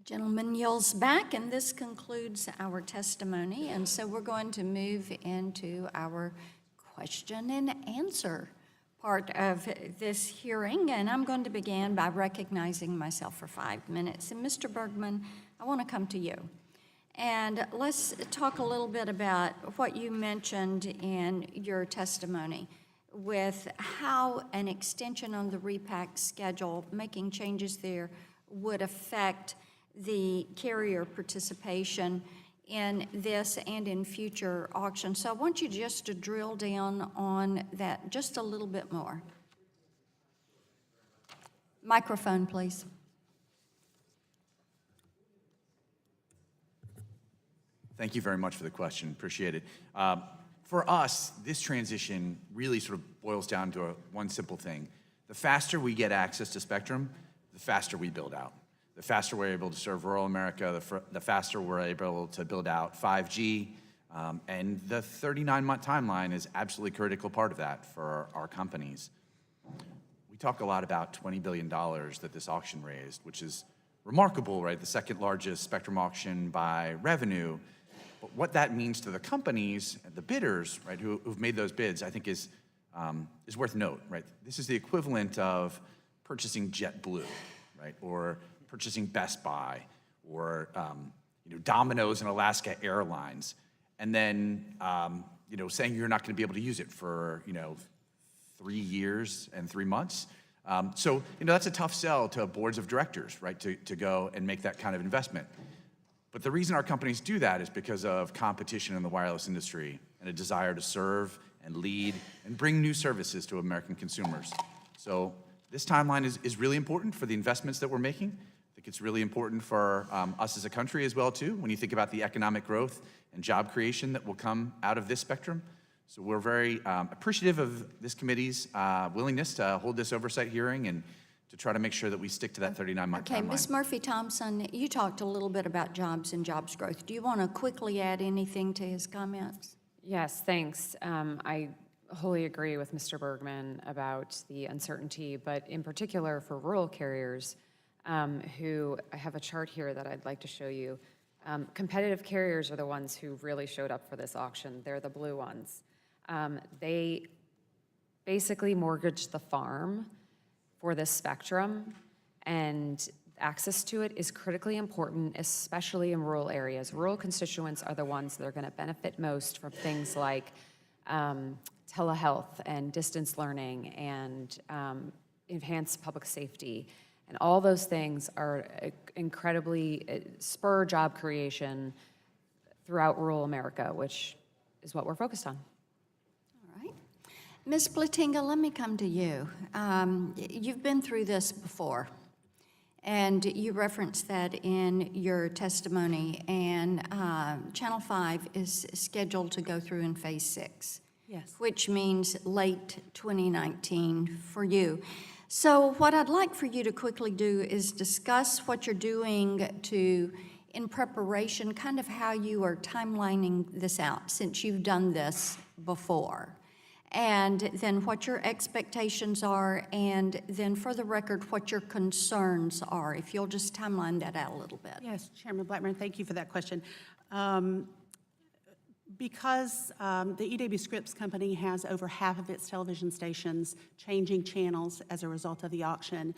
Gentleman yields back, and this concludes our testimony. And so we're going to move into our question and answer part of this hearing. And I'm going to begin by recognizing myself for 5 minutes. And Mr. Bergman, I want to come to you. And let's talk a little bit about what you mentioned in your testimony with how an extension on the repack schedule, making changes there, would affect the carrier participation in this and in future auctions. So I want you just to drill down on that just a little bit more. Microphone, please. Thank you very much for the question. Appreciate it. For us, this transition really sort of boils down to one simple thing. The faster we get access to spectrum, the faster we build out. The faster we're able to serve rural America, the faster we're able to build out 5G, and the 39-month timeline is absolutely critical part of that for our companies. We talk a lot about $20 billion that this auction raised, which is remarkable, right? The second largest spectrum auction by revenue. But what that means to the companies, the bidders, right, who've made those bids, I think is worth note, right? This is the equivalent of purchasing JetBlue, right, or purchasing Best Buy, or Domino's and Alaska Airlines, and then saying you're not going to be able to use it for 3 years and 3 months. So that's a tough sell to boards of directors, right, to go and make that kind of investment. But the reason our companies do that is because of competition in the wireless industry and a desire to serve and lead and bring new services to American consumers. So this timeline is really important for the investments that we're making. I think it's really important for us as a country as well, too, when you think about the economic growth and job creation that will come out of this spectrum. So we're very appreciative of this committee's willingness to hold this oversight hearing and to try to make sure that we stick to that 39-month timeline. Okay, Ms. Murphy-Thompson, you talked a little bit about jobs and jobs growth. Do you want to quickly add anything to his comments? Yes, thanks. I wholly agree with Mr. Bergman about the uncertainty, but in particular for rural carriers, who I have a chart here that I'd like to show you. Competitive carriers are the ones who really showed up for this auction. They're the blue ones. They basically mortgaged the farm for this spectrum, and access to it is critically important, especially in rural areas. Rural constituents are the ones that are going to benefit most from things like telehealth and distance learning and enhanced public safety. And all those things are incredibly spur job creation throughout rural America, which is what we're focused on. All right. Ms. Platinga, let me come to you. You've been through this before, and you referenced that in your testimony, and Channel 5 is scheduled to go through in Phase 6. Yes. Which means late 2019 for you. So what I'd like for you to quickly do is discuss what you're doing in preparation, kind of how you are timelining this out, since you've done this before. And then what your expectations are, and then for the record, what your concerns are, if you'll just timeline that out a little bit. Yes, Chairman Blackburn, thank you for that question. Because the E.W. Scripps Company has over half of its television stations changing channels as a result of the auction,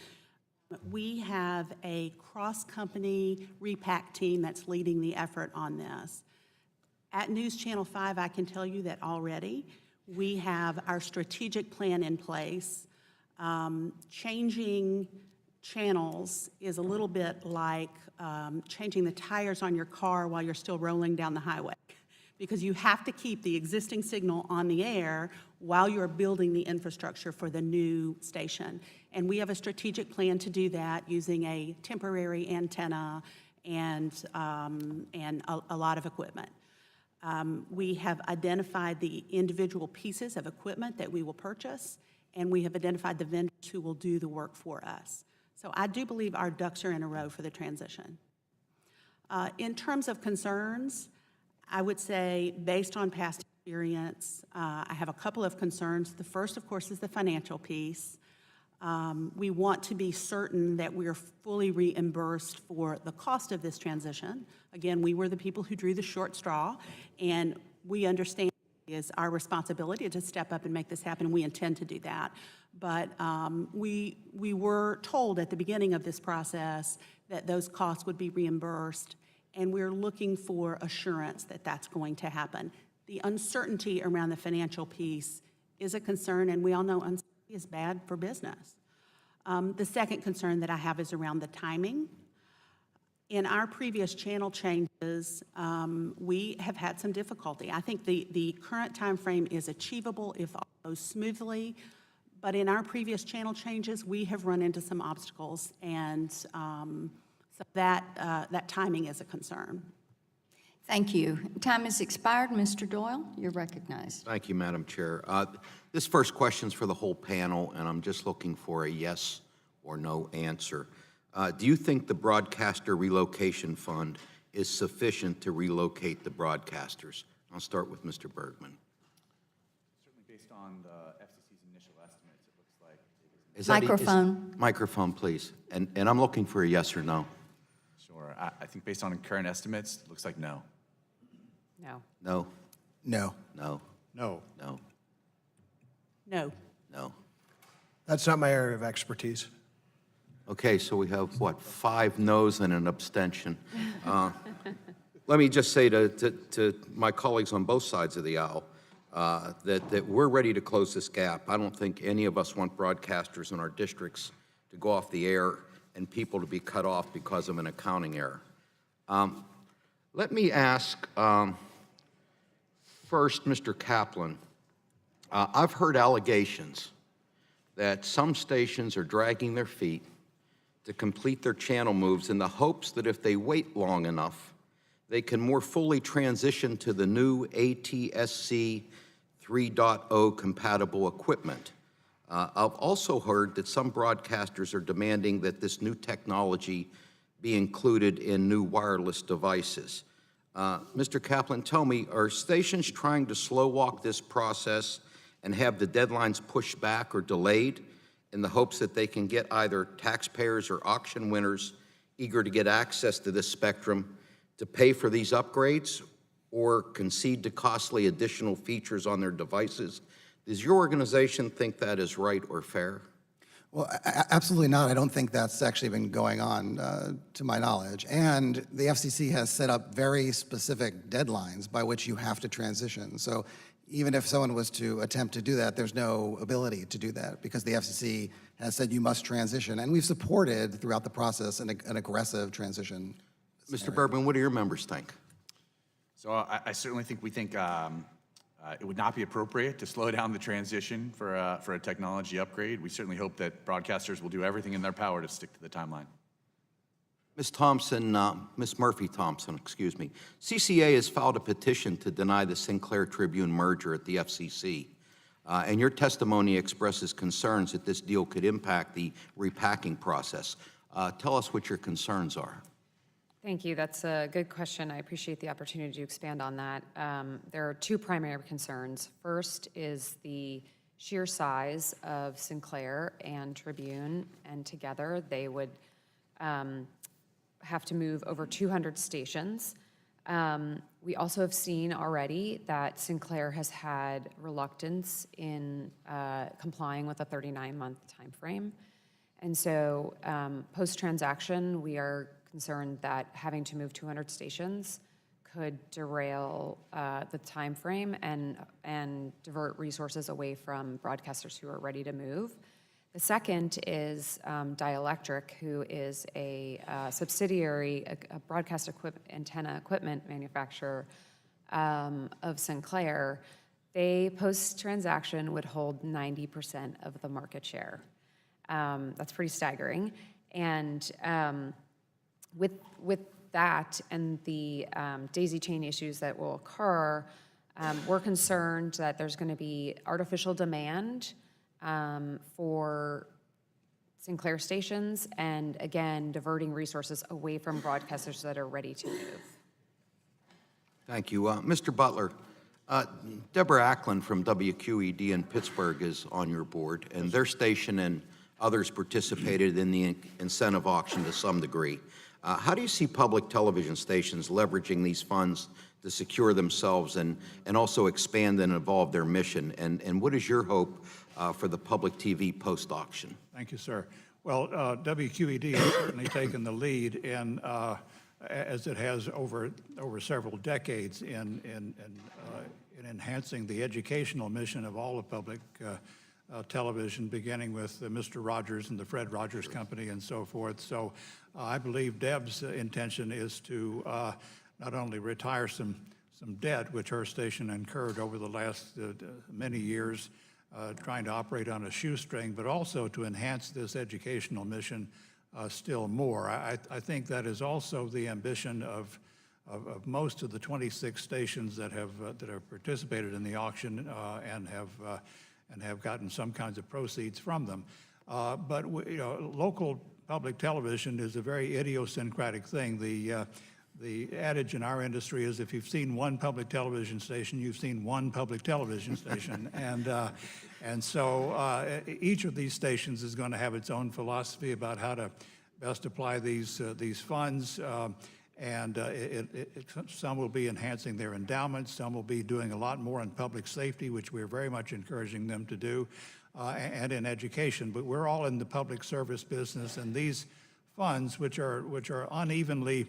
we have a cross-company repack team that's leading the effort on this. At News Channel 5, I can tell you that already we have our strategic plan in place. Changing channels is a little bit like changing the tires on your car while you're still rolling down the highway, because you have to keep the existing signal on the air while you're building the infrastructure for the new station. And we have a strategic plan to do that using a temporary antenna and a lot of equipment. We have identified the individual pieces of equipment that we will purchase, and we have identified the vendors who will do the work for us. So I do believe our ducks are in a row for the transition. In terms of concerns, I would say, based on past experience, I have a couple of concerns. The first, of course, is the financial piece. We want to be certain that we're fully reimbursed for the cost of this transition. Again, we were the people who drew the short straw, and we understand it is our responsibility to step up and make this happen, and we intend to do that. But we were told at the beginning of this process that those costs would be reimbursed, and we're looking for assurance that that's going to happen. The uncertainty around the financial piece is a concern, and we all know uncertainty is bad for business. The second concern that I have is around the timing. In our previous channel changes, we have had some difficulty. I think the current time frame is achievable if all goes smoothly, but in our previous channel changes, we have run into some obstacles, and so that timing is a concern. Thank you. Time has expired. Mr. Doyle, you're recognized. Thank you, Madam Chair. This first question's for the whole panel, and I'm just looking for a yes or no answer. Do you think the Broadcaster Relocation Fund is sufficient to relocate the broadcasters? I'll start with Mr. Bergman. Certainly based on the FCC's initial estimates, it looks like it is. Is that- Microphone. Microphone, please. And I'm looking for a yes or no. Sure. I think based on current estimates, it looks like no. No. No, No. no, No, no, No. no. That's not my area of expertise. Okay, so we have, what, 5 noes and an abstention. Let me just say to my colleagues on both sides of the aisle that we're ready to close this gap. I don't think any of us want broadcasters in our districts to go off the air and people to be cut off because of an accounting error. Let me ask first, Mr. Kaplan. I've heard allegations that some stations are dragging their feet to complete their channel moves in the hopes that if they wait long enough, they can more fully transition to the new ATSC 3.0 compatible equipment. I've also heard that some broadcasters are demanding that this new technology be included in new wireless devices. Mr. Kaplan, tell me, are stations trying to slow walk this process and have the deadlines pushed back or delayed in the hopes that they can get either taxpayers or auction winners eager to get access to this spectrum to pay for these upgrades or concede to costly additional features on their devices? Does your organization think that is right or fair? Well, absolutely not. I don't think that's actually been going on, to my knowledge. And the FCC has set up very specific deadlines by which you have to transition. So even if someone was to attempt to do that, there's no ability to do that because the FCC has said you must transition. And we've supported throughout the process an aggressive transition. Mr. Bergman, what do your members think? So I certainly think we think it would not be appropriate to slow down the transition for a technology upgrade. We certainly hope that broadcasters will do everything in their power to stick to the timeline. Ms. Thompson, Ms. Murphy Thompson, excuse me. CCA has filed a petition to deny the Sinclair Tribune merger at the FCC. And your testimony expresses concerns that this deal could impact the repacking process. Tell us what your concerns are. Thank you. That's a good question. I appreciate the opportunity to expand on that. There are 2 primary concerns. First is the sheer size of Sinclair and Tribune, and together they would have to move over 200 stations. We also have seen already that Sinclair has had reluctance in complying with a 39-month timeframe. And so post-transaction, we are concerned that having to move 200 stations could derail the timeframe and divert resources away from broadcasters who are ready to move. The second is Dielectric, who is a subsidiary, a broadcast antenna equipment manufacturer of Sinclair. They, post-transaction, would hold 90% of the market share. That's pretty staggering. And with that and the daisy chain issues that will occur, we're concerned that there's going to be artificial demand for Sinclair stations, and again, diverting resources away from broadcasters that are ready to move. Thank you. Mr. Butler, Deborah Ackland from WQED in Pittsburgh is on your board, and their station and others participated in the incentive auction to some degree. How do you see public television stations leveraging these funds to secure themselves and also expand and evolve their mission? And what is your hope for the public TV post-auction? thank you, sir. Well, WQED has certainly taken the lead in, as it has over several decades in enhancing the educational mission of all of public television, beginning with Mr. Rogers and the Fred Rogers Company and so forth. So I believe Deb's intention is to not only retire some debt, which her station incurred over the last many years, trying to operate on a shoestring, but also to enhance this educational mission still more. I think that is also the ambition of of most of the 26 stations that have participated in the auction and have gotten some kinds of proceeds from them. But local public television is a very idiosyncratic thing. The adage in our industry is if you've seen one public television station, you've seen one public television station. And so each of these stations is going to have its own philosophy about how to best apply these funds. Some will be enhancing their endowments. Some will be doing a lot more in public safety, which we're very much encouraging them to do, and in education. But we're all in the public service business, and these funds, which are unevenly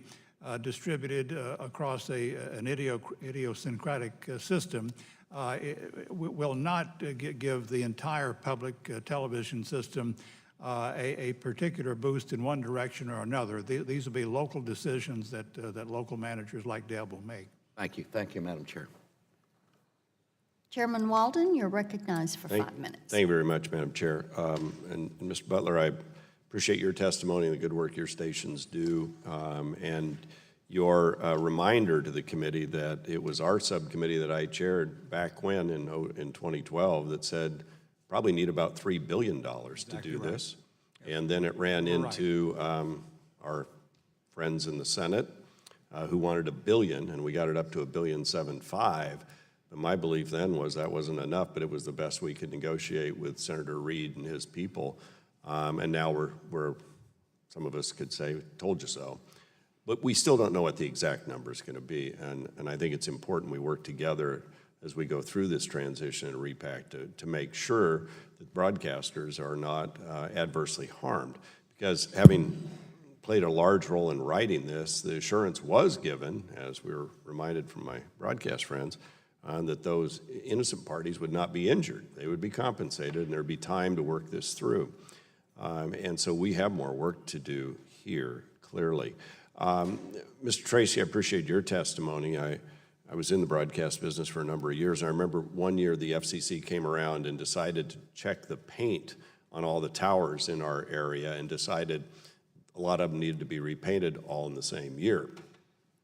distributed across an idiosyncratic system, will not give the entire public television system a particular boost in one direction or another. These will be local decisions that local managers like Deb will make. Thank you. Thank you, Madam Chair. Chairman Walden, you're recognized for 5 minutes. Thank you very much, Madam Chair. And Mr. Butler, I appreciate your testimony and the good work your stations do, and your reminder to the committee that it was our subcommittee that I chaired back when in 2012 that said probably need about $3 billion to do this. And then it ran into our friends in the Senate who wanted $1 billion, and we got it up to $1.75 billion. But my belief then was that wasn't enough, but it was the best we could negotiate with Senator Reid and his people. And now we're, some of us could say, told you so. But we still don't know what the exact number is going to be. And I think it's important we work together as we go through this transition in Repack to make sure that broadcasters are not adversely harmed. Because having played a large role in writing this, the assurance was given, as we were reminded from my broadcast friends, that those innocent parties would not be injured. They would be compensated, and there would be time to work this through. And so we have more work to do here, clearly. Mr. Tracy, I appreciate your testimony. I was in the broadcast business for a number of years. I remember one year the FCC came around and decided to check the paint on all the towers in our area and decided a lot of them needed to be repainted all in the same year,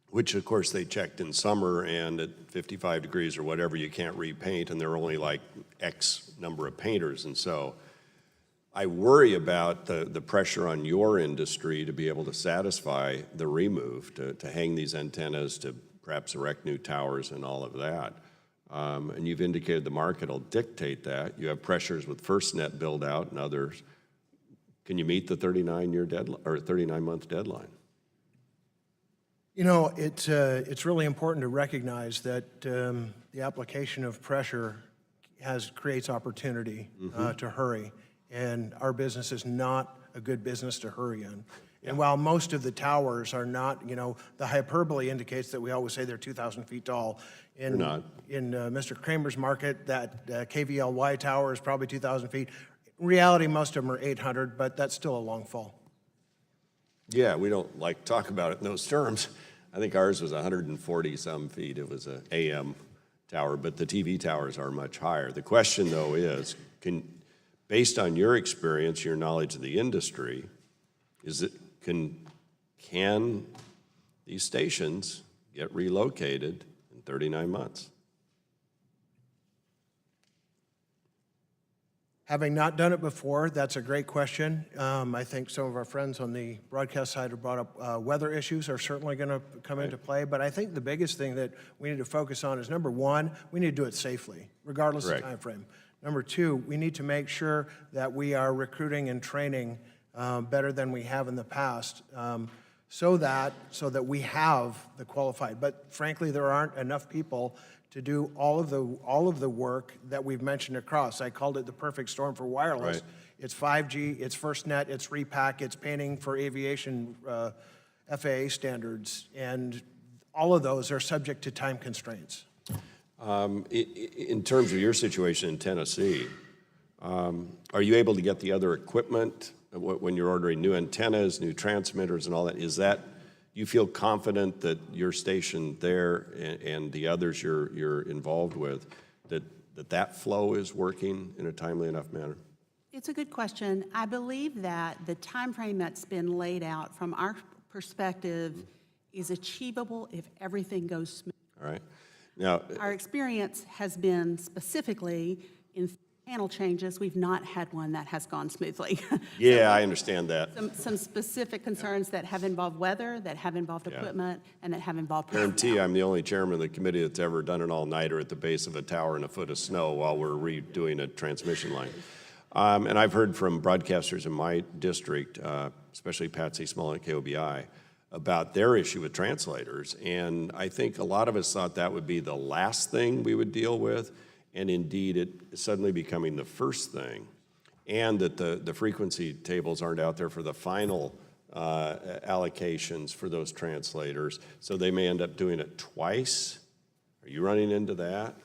which of course they checked in summer, and at 55 degrees or whatever, you can't repaint, and there are only like X number of painters. And so I worry about the pressure on your industry to be able to satisfy the remove, to hang these antennas, to perhaps erect new towers and all of that. And you've indicated the market will dictate that. You have pressures with FirstNet build out and others. Can you meet the 39-year deadline or 39-month deadline? You know, it's really important to recognize that the application of pressure creates opportunity to hurry, and our business is not a good business to hurry in. Yeah. And while most of the towers are not, the hyperbole indicates that we always say they're 2,000 feet tall. In Mr. Kramer's market, that KVLY tower is probably 2,000 feet. In reality, most of them are 800, but that's still a long fall. Yeah, we don't like to talk about it in those terms. I think ours was 140-some feet. It was an AM tower, but the TV towers are much higher. The question, though, is, based on your experience, your knowledge of the industry, can these stations get relocated in 39 months? Having not done it before, that's a great question. I think some of our friends on the broadcast side have brought up weather issues are certainly going to come into play. But I think the biggest thing that we need to focus on is, number one, we need to do it safely, regardless of time frame. Number two, we need to make sure that we are recruiting and training better than we have in the past, so that we have the qualified. But frankly, there aren't enough people to do all of the work that we've mentioned across. I called it the perfect storm for wireless. Right. It's 5G, it's FirstNet, it's Repack, it's painting for aviation FAA standards, and all of those are subject to time constraints. In terms of your situation in Tennessee, are you able to get the other equipment when you're ordering new antennas, new transmitters and all that? Is that, you feel confident that your station there and the others you're involved with, that flow is working in a timely enough manner? It's a good question. I believe that the time frame that's been laid out from our perspective is achievable if everything goes smoothly. All right. Now, Our experience has been specifically in panel changes, we've not had one that has gone smoothly. yeah, I understand that. Some specific concerns that have involved weather, that have involved equipment, and that have involved personnel. Guarantee I'm the only chairman of the committee that's ever done an all-nighter at the base of a tower in a foot of snow while we're redoing a transmission line. And I've heard from broadcasters in my district, especially Patsy Small at KOBI, about their issue with translators. And I think a lot of us thought that would be the last thing we would deal with. And indeed, it is suddenly becoming the first thing. And that the frequency tables aren't out there for the final allocations for those translators. So they may end up doing it twice. Are you running into that?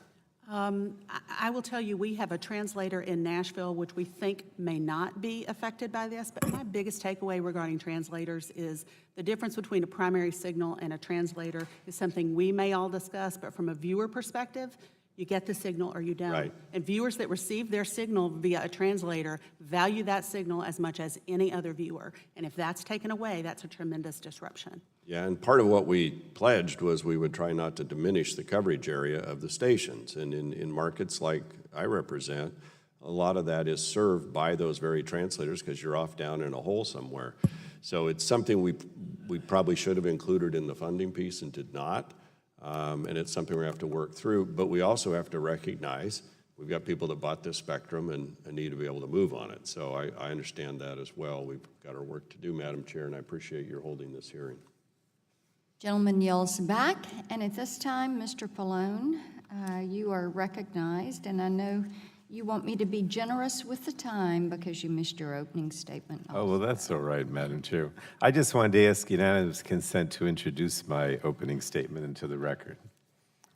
I will tell you, we have a translator in Nashville, which we think may not be affected by this, but my biggest takeaway regarding translators is the difference between a primary signal and a translator is something we may all discuss, but from a viewer perspective, you get the signal or you don't. Right. And viewers that receive their signal via a translator value that signal as much as any other viewer. And if that's taken away, that's a tremendous disruption. Yeah, and part of what we pledged was we would try not to diminish the coverage area of the stations. And in markets like I represent, a lot of that is served by those very translators because you're off down in a hole somewhere. So it's something we probably should have included in the funding piece and did not. And it's something we have to work through. But we also have to recognize we've got people that bought this spectrum and need to be able to move on it. So I understand that as well. We've got our work to do, Madam Chair, and I appreciate your holding this hearing. Gentleman yields back, and at this time, Mr. Pallone, you are recognized, and I know you want me to be generous with the time because you missed your opening statement. Oh, well, that's all right, Madam Chair. I just wanted to ask unanimous consent to introduce my opening statement into the record.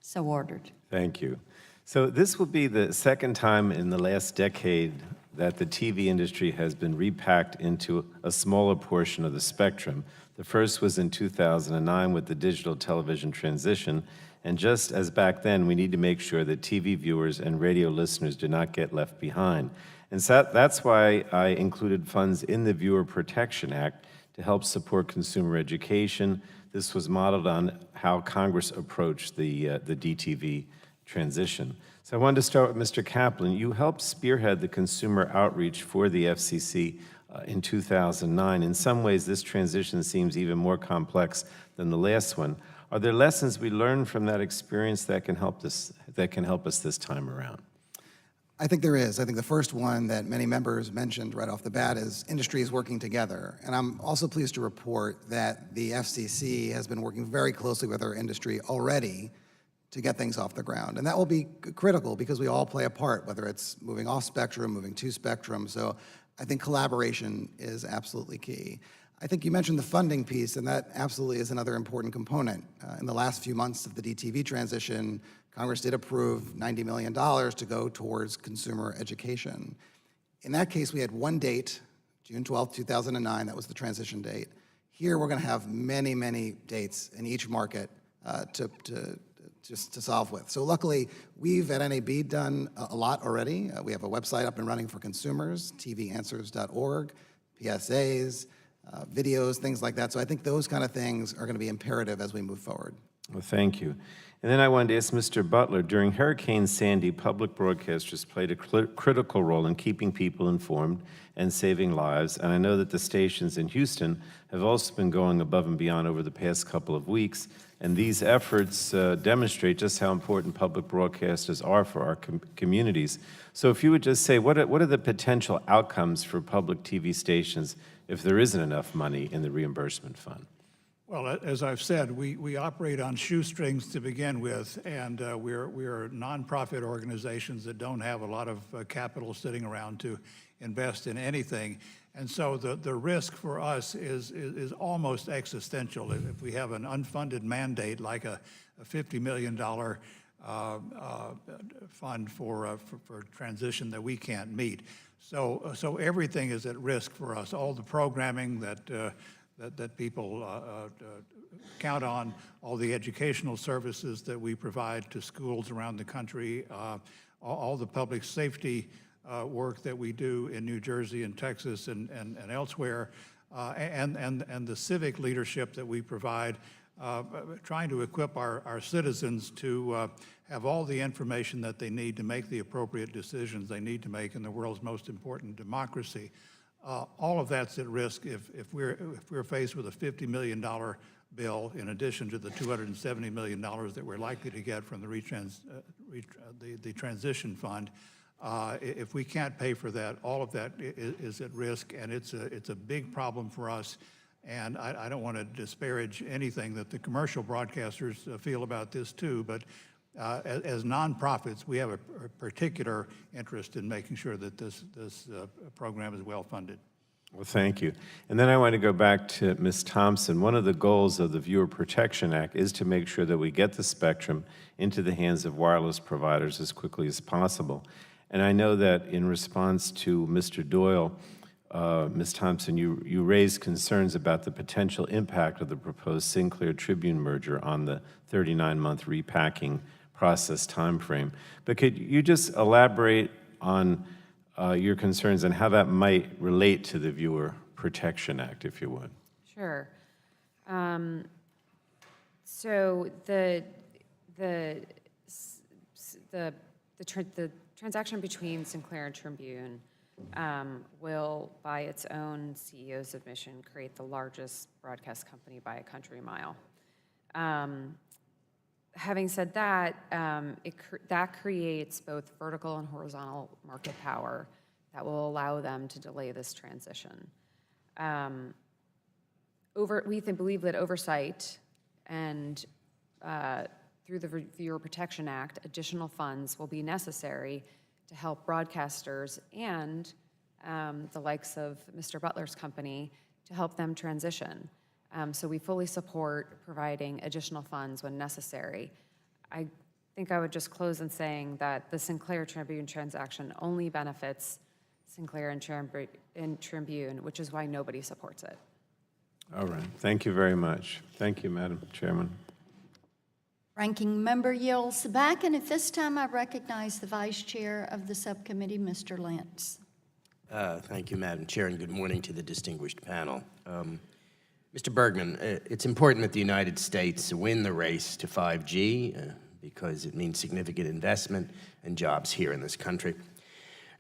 So ordered. Thank you. So this will be the second time in the last decade that the TV industry has been repacked into a smaller portion of the spectrum. The first was in 2009 with the digital television transition, and just as back then, we need to make sure that TV viewers and radio listeners do not get left behind. And so that's why I included funds in the Viewer Protection Act to help support consumer education. This was modeled on how Congress approached the DTV transition. So I wanted to start with Mr. Kaplan. You helped spearhead the consumer outreach for the FCC in 2009. In some ways, this transition seems even more complex than the last one. Are there lessons we learned from that experience that can help us this time around? I think there is. I think the first one that many members mentioned right off the bat is industry is working together. And I'm also pleased to report that the FCC has been working very closely with our industry already to get things off the ground. And that will be critical because we all play a part, whether it's moving off spectrum, moving to spectrum. So I think collaboration is absolutely key. I think you mentioned the funding piece, and that absolutely is another important component. In the last few months of the DTV transition, Congress did approve $90 million to go towards consumer education. In that case, we had one date, June 12, 2009, that was the transition date. Here, we're gonna have many, many dates in each market to solve with. So luckily, we've at NAB done a lot already. We have a website up and running for consumers, tvanswers.org, PSAs, videos, things like that. So I think those kind of things are going to be imperative as we move forward. Well, thank you. And then I wanted to ask Mr. Butler, during Hurricane Sandy, public broadcasters played a critical role in keeping people informed and saving lives. And I know that the stations in Houston have also been going above and beyond over the past couple of weeks. And these efforts demonstrate just how important public broadcasters are for our communities. So if you would just say, what are the potential outcomes for public TV stations if there isn't enough money in the reimbursement fund? Well, as I've said, we operate on shoestrings to begin with, and we're nonprofit organizations that don't have a lot of capital sitting around to invest in anything. And so the risk for us is almost existential. If we have an unfunded mandate like a $50 million fund for transition that we can't meet. So everything is at risk for us. All the programming that people count on, all the educational services that we provide to schools around the country, all the public safety work that we do in New Jersey and Texas and elsewhere, and the civic leadership that we provide trying to equip our citizens to have all the information that they need to make the appropriate decisions they need to make in the world's most important democracy. All of that's at risk if we're faced with a $50 million bill in addition to the $270 million that we're likely to get from the transition fund. If we can't pay for that, all of that is at risk, and it's a big problem for us. And I don't want to disparage anything that the commercial broadcasters feel about this too, but as nonprofits, we have a particular interest in making sure that this program is well funded. Well, thank you. And then I want to go back to Ms. Thompson. One of the goals of the Viewer Protection Act is to make sure that we get the spectrum into the hands of wireless providers as quickly as possible. And I know that in response to Mr. Doyle, Ms. Thompson, you raised concerns about the potential impact of the proposed Sinclair Tribune merger on the 39-month repacking process timeframe. But could you just elaborate on your concerns and how that might relate to the Viewer Protection Act, if you would? Sure. So the transaction between Sinclair and Tribune will, by its own CEO's admission, create the largest broadcast company by a country mile. Having said that, that creates both vertical and horizontal market power that will allow them to delay this transition. We believe that oversight and through the Viewer Protection Act, additional funds will be necessary to help broadcasters and the likes of Mr. Butler's company to help them transition. So we fully support providing additional funds when necessary. I think I would just close in saying that the Sinclair Tribune transaction only benefits Sinclair and Tribune, which is why nobody supports it. All right. Thank you very much. Thank you, Madam Chairman. Ranking member yields back, and at this time I recognize the Vice Chair of the subcommittee, Mr. Lentz. Thank you, Madam Chair, and good morning to the distinguished panel. Mr. Bergman, it's important that the United States win the race to 5G because it means significant investment and jobs here in this country.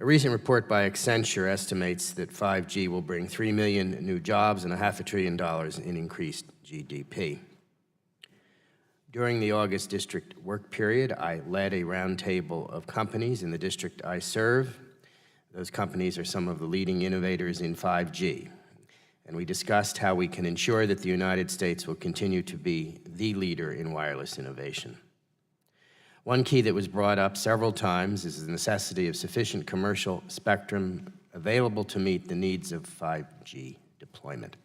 A recent report by Accenture estimates that 5G will bring 3 million new jobs and $500 billion in increased GDP. During the August district work period, I led a roundtable of companies in the district I serve. Those companies are some of the leading innovators in 5G. And we discussed how we can ensure that the United States will continue to be the leader in wireless innovation. One key that was brought up several times is the necessity of sufficient commercial spectrum available to meet the needs of 5G deployment.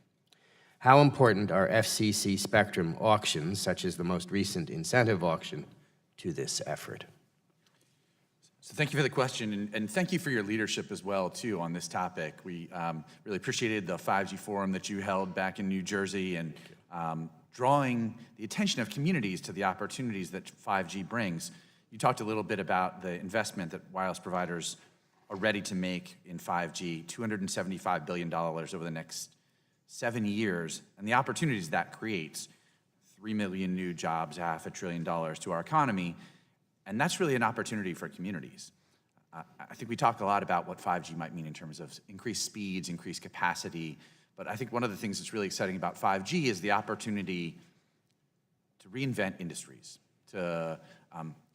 How important are FCC spectrum auctions, such as the most recent incentive auction, to this effort? So thank you for the question, and thank you for your leadership as well, too, on this topic. We really appreciated the 5G forum that you held back in New Jersey and drawing the attention of communities to the opportunities that 5G brings. You talked a little bit about the investment that wireless providers are ready to make in 5G, $275 billion over the next 7 years, and the opportunities that creates, 3 million new jobs, $500 billion to our economy, and that's really an opportunity for communities. I think we talk a lot about what 5G might mean in terms of increased speeds, increased capacity, but I think one of the things that's really exciting about 5G is the opportunity to reinvent industries, to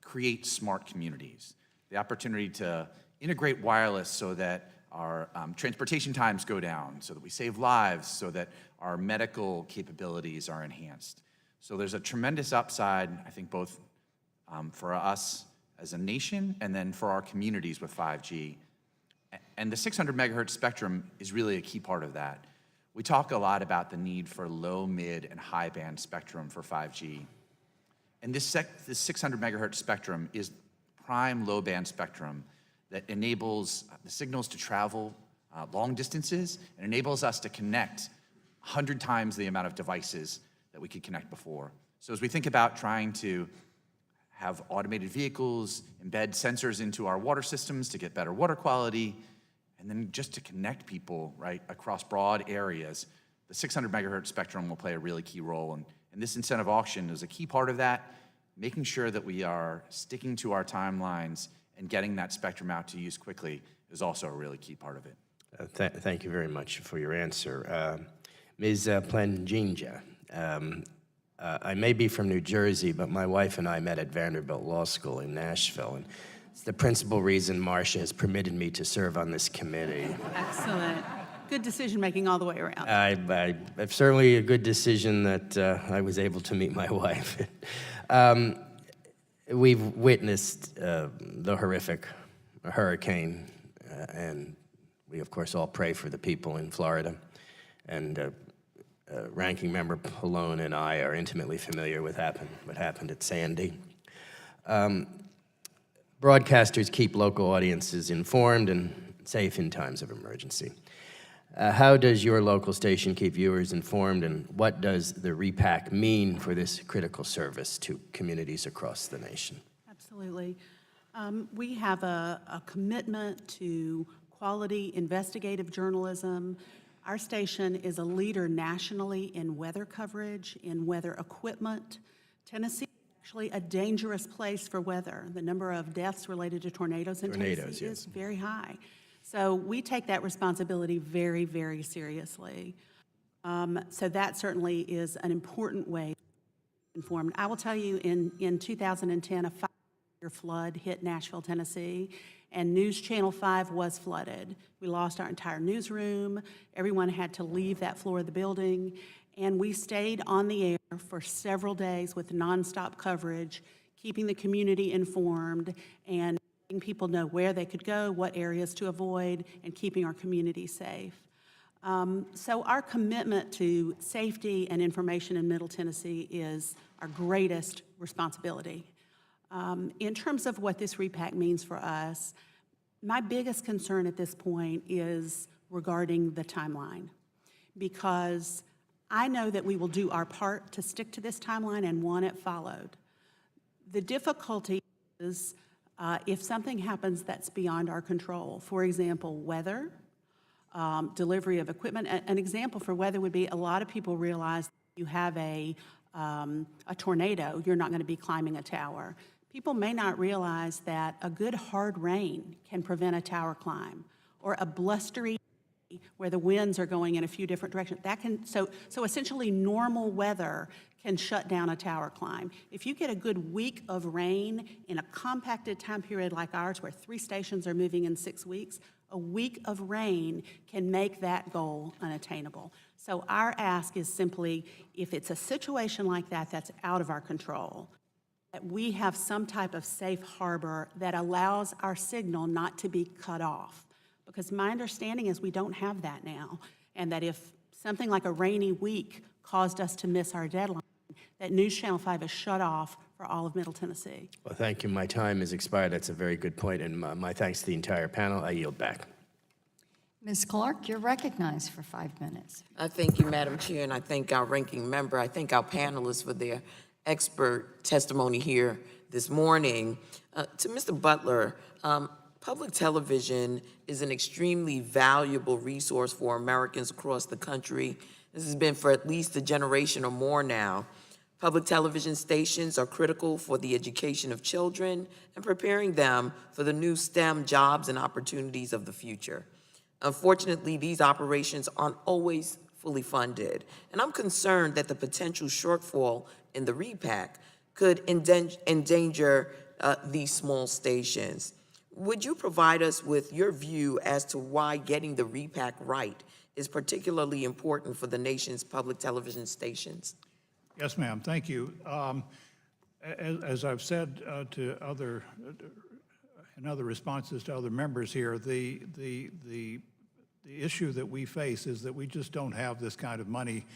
create smart communities, the opportunity to integrate wireless so that our transportation times go down, so that we save lives, so that our medical capabilities are enhanced. So there's a tremendous upside, I think, both for us as a nation and then for our communities with 5G. And the 600 megahertz spectrum is really a key part of that. We talk a lot about the need for low, mid, and high band spectrum for 5G. And this 600 megahertz spectrum is prime low band spectrum that enables the signals to travel long distances and enables us to connect 100 times the amount of devices that we could connect before. So as we think about trying to have automated vehicles, embed sensors into our water systems to get better water quality, and then just to connect people right across broad areas, the 600 megahertz spectrum will play a really key role And this incentive auction is a key part of that. Making sure that we are sticking to our timelines and getting that spectrum out to use quickly is also a really key part of it. Thank you very much for your answer. Ms. Planginja, I may be from New Jersey, but my wife and I met at Vanderbilt Law School in Nashville, and it's the principal reason Marcia has permitted me to serve on this committee. Excellent. Good decision-making all the way around. It's certainly a good decision that I was able to meet my wife. We've witnessed the horrific hurricane, and we, of course, all pray for the people in Florida. And Ranking Member Pallone and I are intimately familiar with what happened at Sandy. Broadcasters keep local audiences informed and safe in times of emergency. How does your local station keep viewers informed, and what does the repack mean for this critical service to communities across the nation? Absolutely. We have a commitment to quality investigative journalism. Our station is a leader nationally in weather coverage, in weather equipment. Tennessee is actually a dangerous place for weather. The number of deaths related to tornadoes in Tennessee is very high. So we take that responsibility very, very seriously. So that certainly is an important way to be informed. I will tell you, in 2010, a 5-year flood hit Nashville, Tennessee, and News Channel 5 was flooded. We lost our entire newsroom. Everyone had to leave that floor of the building, and we stayed on the air for several days with nonstop coverage, keeping the community informed and letting people know where they could go, what areas to avoid, and keeping our community safe. So our commitment to safety and information in Middle Tennessee is our greatest responsibility. In terms of what this repack means for us, my biggest concern at this point is regarding the timeline, because I know that we will do our part to stick to this timeline and want it followed. The difficulty is if something happens that's beyond our control. For example, weather, delivery of equipment. An example for weather would be a lot of people realize you have a tornado, you're not going to be climbing a tower. People may not realize that a good hard rain can prevent a tower climb, or a blustery day where the winds are going in a few different directions. That can, so essentially normal weather can shut down a tower climb. If you get a good week of rain in a compacted time period like ours, where 3 stations are moving in 6 weeks, a week of rain can make that goal unattainable. So our ask is simply, if it's a situation like that that's out of our control, that we have some type of safe harbor that allows our signal not to be cut off. Because my understanding is we don't have that now, and that if something like a rainy week caused us to miss our deadline, that News Channel 5 is shut off for all of Middle Tennessee. Well, thank you. My time has expired. That's a very good point, and my thanks to the entire panel. I yield back. Ms. Clark, you're recognized for 5 minutes. I thank you, Madam Chair, and I thank our ranking member. I thank our panelists for their expert testimony here this morning. To Mr. Butler, public television is an extremely valuable resource for Americans across the country. This has been for at least a generation or more now. Public television stations are critical for the education of children and preparing them for the new STEM jobs and opportunities of the future. Unfortunately, these operations aren't always fully funded, and I'm concerned that the potential shortfall in the repack could endanger these small stations. Would you provide us with your view as to why getting the repack right is particularly important for the nation's public television stations? Yes, ma'am. Thank you. As I've said to in other responses to other members here, the issue that we face is that we just don't have this kind of money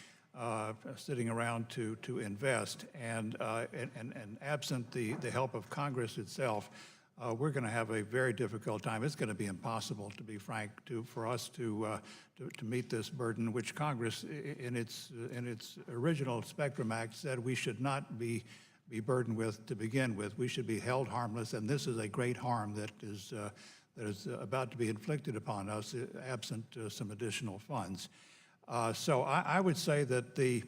sitting around to invest, and absent the help of Congress itself, we're going to have a very difficult time. It's going to be impossible, to be frank, for us to meet this burden, which Congress, in its original Spectrum Act, said we should not be burdened with to begin with. We should be held harmless, and this is a great harm that is about to be inflicted upon us, absent some additional funds. So I would say that the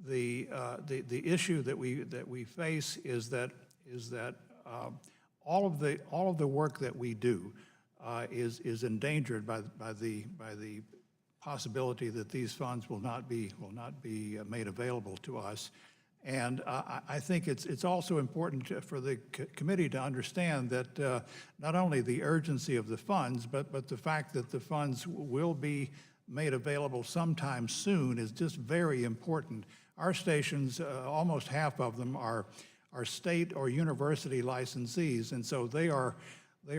the issue that we face is that all of the work that we do is endangered by the possibility that these funds will not be made available to us. And I think it's also important for the committee to understand that not only the urgency of the funds, but the fact that the funds will be made available sometime soon is just very important. Our stations, almost half of them are state or university licensees, and so they are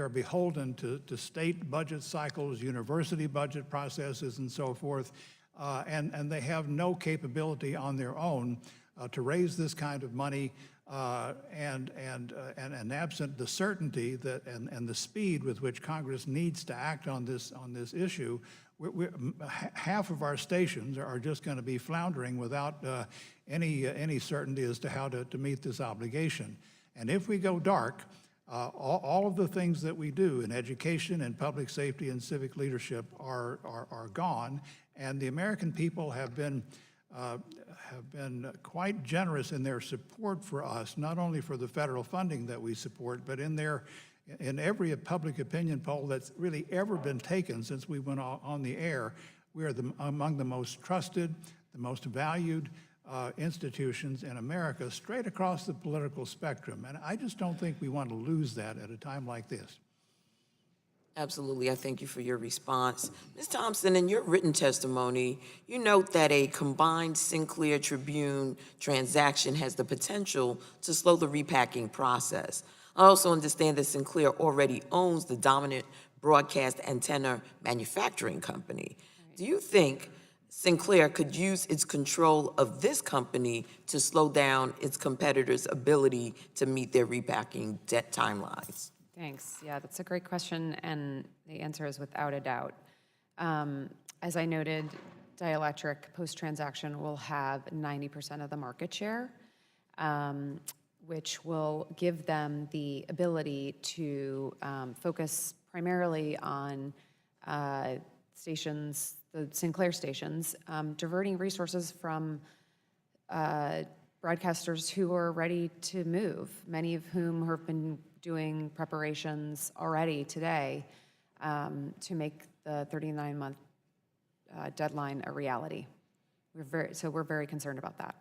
beholden to state budget cycles, university budget processes, and so forth, and they have no capability on their own to raise this kind of money, and absent the certainty that and the speed with which Congress needs to act on this issue, half of our stations are just going to be floundering without any certainty as to how to meet this obligation. And if we go dark, all of the things that we do in education and public safety and civic leadership are gone, and the American people have been quite generous in their support for us, not only for the federal funding that we support, but in every public opinion poll that's really ever been taken since we went on the air. We are among the most trusted, the most valued institutions in America, straight across the political spectrum. And I just don't think we want to lose that at a time like this. Absolutely. I thank you for your response. Ms. Thompson, in your written testimony, you note that a combined Sinclair Tribune transaction has the potential to slow the repacking process. I also understand that Sinclair already owns the dominant broadcast antenna manufacturing company. Do you think Sinclair could use its control of this company to slow down its competitors' ability to meet their repacking debt timelines? Thanks. Yeah, that's a great question, and the answer is without a doubt. As I noted, Dielectric post-transaction will have 90% of the market share, which will give them the ability to focus primarily on stations, the Sinclair stations, diverting resources from broadcasters who are ready to move, many of whom have been doing preparations already today to make the 39-month deadline a reality. We're very concerned about that.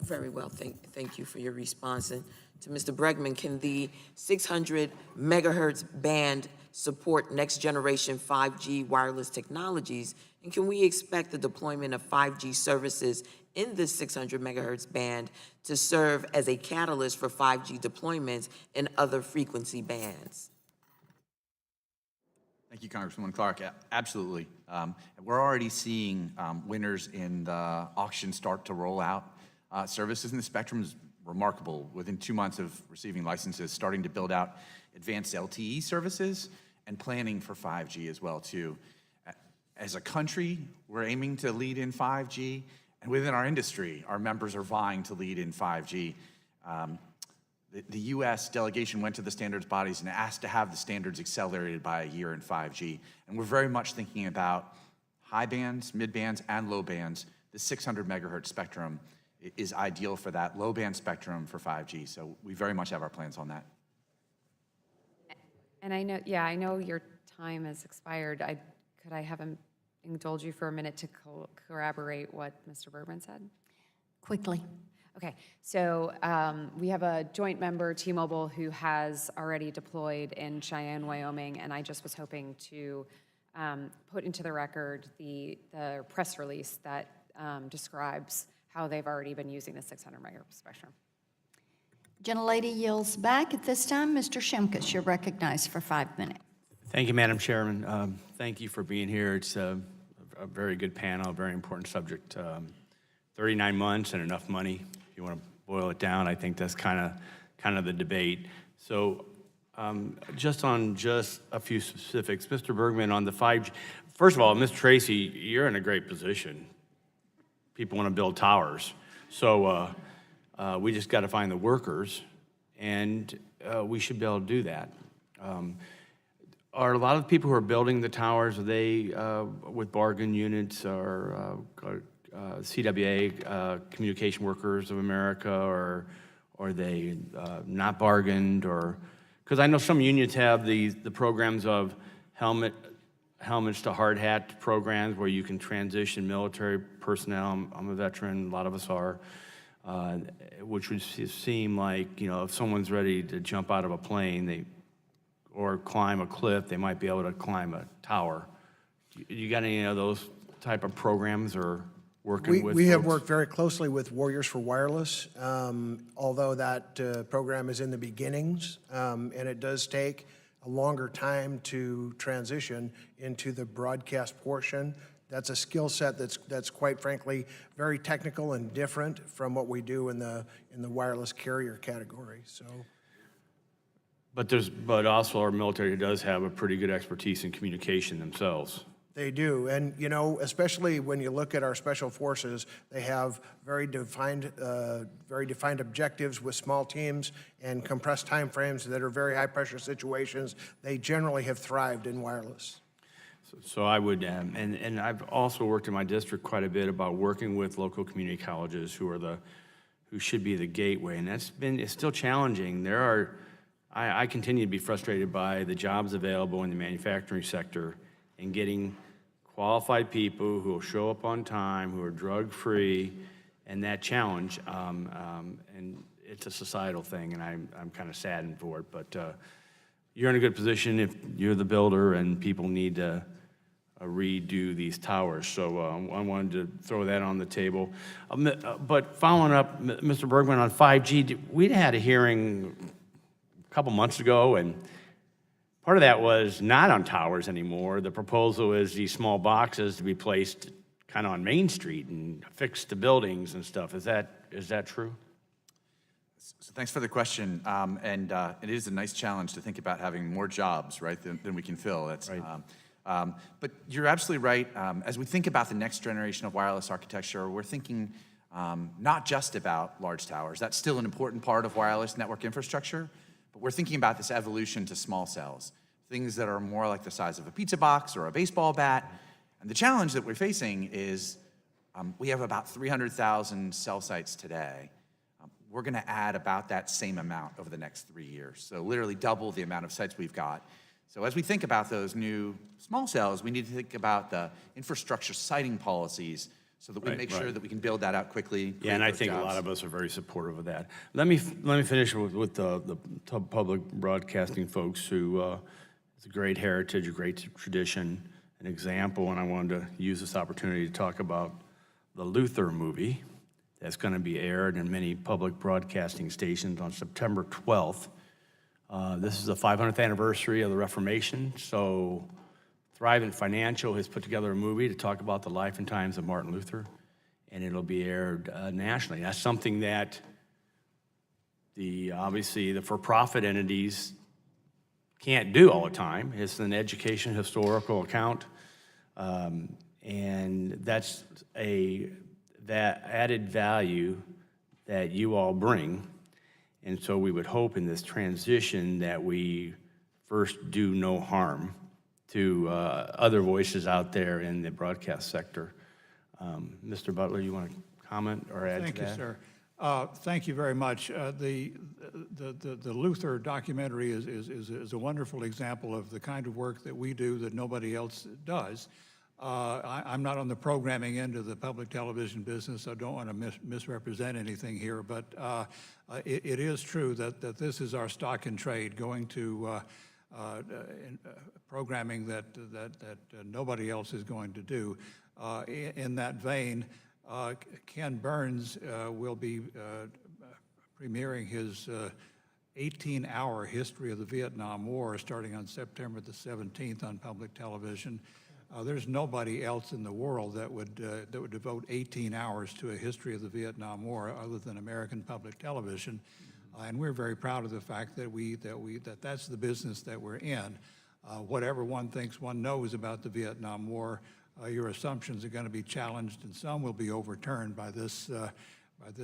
Very well. Thank you for your response. And to Mr. Bregman, can the 600 megahertz band support next generation 5G wireless technologies? And can we expect the deployment of 5G services in this 600 megahertz band to serve as a catalyst for 5G deployments in other frequency bands? Thank you, Congresswoman Clark. Absolutely. We're already seeing winners in the auction start to roll out services, and the spectrum is remarkable. Within 2 months of receiving licenses, starting to build out advanced LTE services and planning for 5G as well, too. As a country, we're aiming to lead in 5G, and within our industry, our members are vying to lead in 5G. The U.S. delegation went to the standards bodies and asked to have the standards accelerated by a year in 5G. And we're very much thinking about high bands, mid bands, and low bands. The 600 megahertz spectrum is ideal for that, low band spectrum for 5G. So we very much have our plans on that. And I know your time has expired. Could I have indulge you for a minute to corroborate what Mr. Bergman said? Quickly. Okay, so we have a joint member, T-Mobile, who has already deployed in Cheyenne, Wyoming, and I just was hoping to put into the record the press release that describes how they've already been using the 600 megahertz spectrum. Gentlelady yields back. At this time, Mr. Shimkus, you're recognized for 5 minutes. Thank you, Madam Chairman. Thank you for being here. It's a very good panel, a very important subject. 39 months and enough money. If you want to boil it down, I think that's kind of the debate. So just a few specifics. Mr. Bergman, on the 5G, first of all, Mr. Tracy, you're in a great position. People want to build towers. So we just got to find the workers, and we should be able to do that. Are a lot of the people who are building the towers, are they with bargain units, or CWA, Communication Workers of America, or are they not bargained, or, because I know some unions have the programs of helmets to hard hat programs where you can transition military personnel. I'm a veteran, a lot of us are, which would seem like, if someone's ready to jump out of a plane, or climb a cliff, they might be able to climb a tower. You got any of those type of programs or working with We have folks? worked very closely with Warriors for Wireless, although that program is in the beginnings, and it does take a longer time to transition into the broadcast portion. That's a skill set that's quite frankly very technical and different from what we do in the wireless carrier category. So. But also our military does have a pretty good expertise in communication themselves. They do, and especially when you look at our special forces, they have very defined objectives with small teams and compressed timeframes that are very high-pressure situations. They generally have thrived in wireless. So I would, and I've also worked in my district quite a bit about working with local community colleges who should be the gateway, and it's still challenging. I continue to be frustrated by the jobs available in the manufacturing sector and getting qualified people who will show up on time, who are drug-free, and that challenge. And it's a societal thing, and I'm kind of saddened for it. But you're in a good position if you're the builder and people need to redo these towers. So I wanted to throw that on the table. But following up, Mr. Bergman, on 5G, we'd had a hearing a couple months ago, and part of that was not on towers anymore. The proposal is these small boxes to be placed kind of on Main Street and affixed to buildings and stuff. Is that true? So thanks for the question. And it is a nice challenge to think about having more jobs, right, than we can fill. That's right. But you're absolutely right. As we think about the next generation of wireless architecture, we're thinking not just about large towers. That's still an important part of wireless network infrastructure. But we're thinking about this evolution to small cells, things that are more like the size of a pizza box or a baseball bat. And the challenge that we're facing is we have about 300,000 cell sites today. We're going to add about that same amount over the next 3 years. So literally double the amount of sites we've got. So as we think about those new small cells, we need to think about the infrastructure siting policies so that we make sure that we can build that out quickly. Yeah, and I think a lot of us are very supportive of that. Let me finish with the public broadcasting folks who it's a great heritage, a great tradition, an example, and I wanted to use this opportunity to talk about the Luther movie that's going to be aired in many public broadcasting stations on September 12th. This is the 500th anniversary of the Reformation, so Thrivent Financial has put together a movie to talk about the life and times of Martin Luther, and it'll be aired nationally. That's something that obviously the for-profit entities can't do all the time. It's an education historical account, and that's that added value that you all bring. And so we would hope in this transition that we first do no harm to other voices out there in the broadcast sector. Mr. Butler, you want to comment or add to that? Thank you, sir. Thank you very much. The Luther documentary is a wonderful example of the kind of work that we do that nobody else does. I'm not on the programming end of the public television business, so I don't want to misrepresent anything here, but it is true that this is our stock in trade, going to programming that nobody else is going to do. In that vein, Ken Burns will be premiering his 18-hour history of the Vietnam War starting on September the 17th on public television. There's nobody else in the world that would devote 18 hours to a history of the Vietnam War other than American public television, and we're very proud of the fact that that's the business that we're in. Whatever one thinks one knows about the Vietnam War, your assumptions are going to be challenged, and some will be overturned by this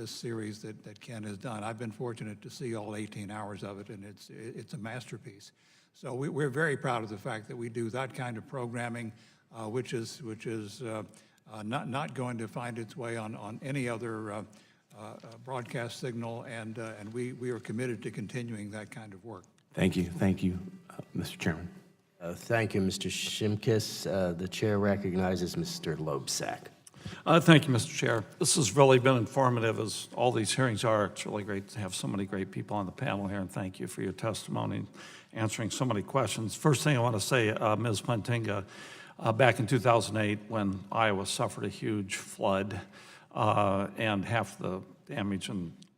series that Ken has done. I've been fortunate to see all 18 hours of it, and it's a masterpiece. So we're very proud of the fact that we do that kind of programming, which is not going to find its way on any other broadcast signal, and we are committed to continuing that kind of work. Thank you, Mr. Chairman. Thank you, Mr. Shimkus. The chair recognizes Mr. Loebsack. Thank you, Mr. Chair. This has really been informative, as all these hearings are. It's really great to have so many great people on the panel here, and thank you for your testimony, answering so many questions. First thing I want to say, Ms. Plantinga, back in 2008, when Iowa suffered a huge flood, and half the damage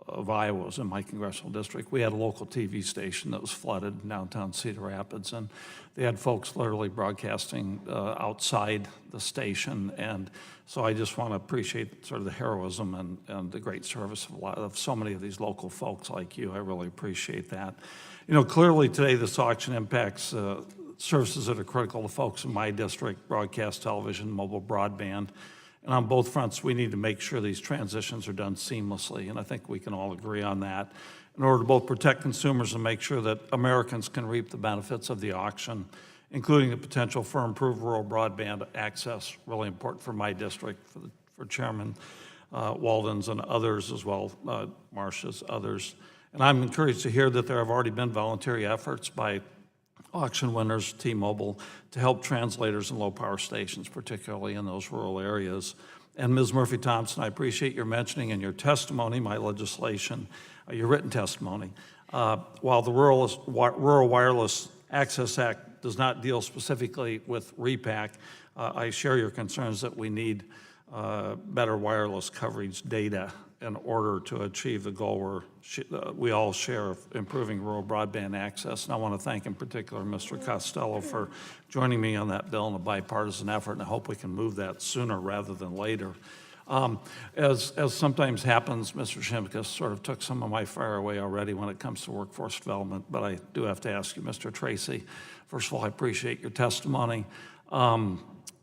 of Iowa was in my congressional district, we had a local TV station that was flooded in downtown Cedar Rapids, and they had folks literally broadcasting outside the station. And so I just want to appreciate sort of the heroism and the great service of so many of these local folks like you. I really appreciate that. You know, clearly today this auction impacts services that are critical to folks in my district: broadcast television, mobile broadband. And on both fronts, we need to make sure these transitions are done seamlessly, and I think we can all agree on that, in order to both protect consumers and make sure that Americans can reap the benefits of the auction, including the potential for improved rural broadband access, really important for my district, for Chairman Walden's and others as well, Marcia's, others. And I'm encouraged to hear that there have already been voluntary efforts by auction winners, T-Mobile, to help translators in low-power stations, particularly in those rural areas. And Ms. Murphy-Thompson, I appreciate your mentioning in your testimony, my legislation, your written testimony. While the Rural Wireless Access Act does not deal specifically with Repack, I share your concerns that we need better wireless coverage data in order to achieve the goal we all share of improving rural broadband access. And I want to thank in particular Mr. Costello for joining me on that bill in a bipartisan effort, and I hope we can move that sooner rather than later. As sometimes happens, Mr. Shimkus sort of took some of my fire away already when it comes to workforce development, but I do have to ask you, Mr. Tracy, first of all, I appreciate your testimony.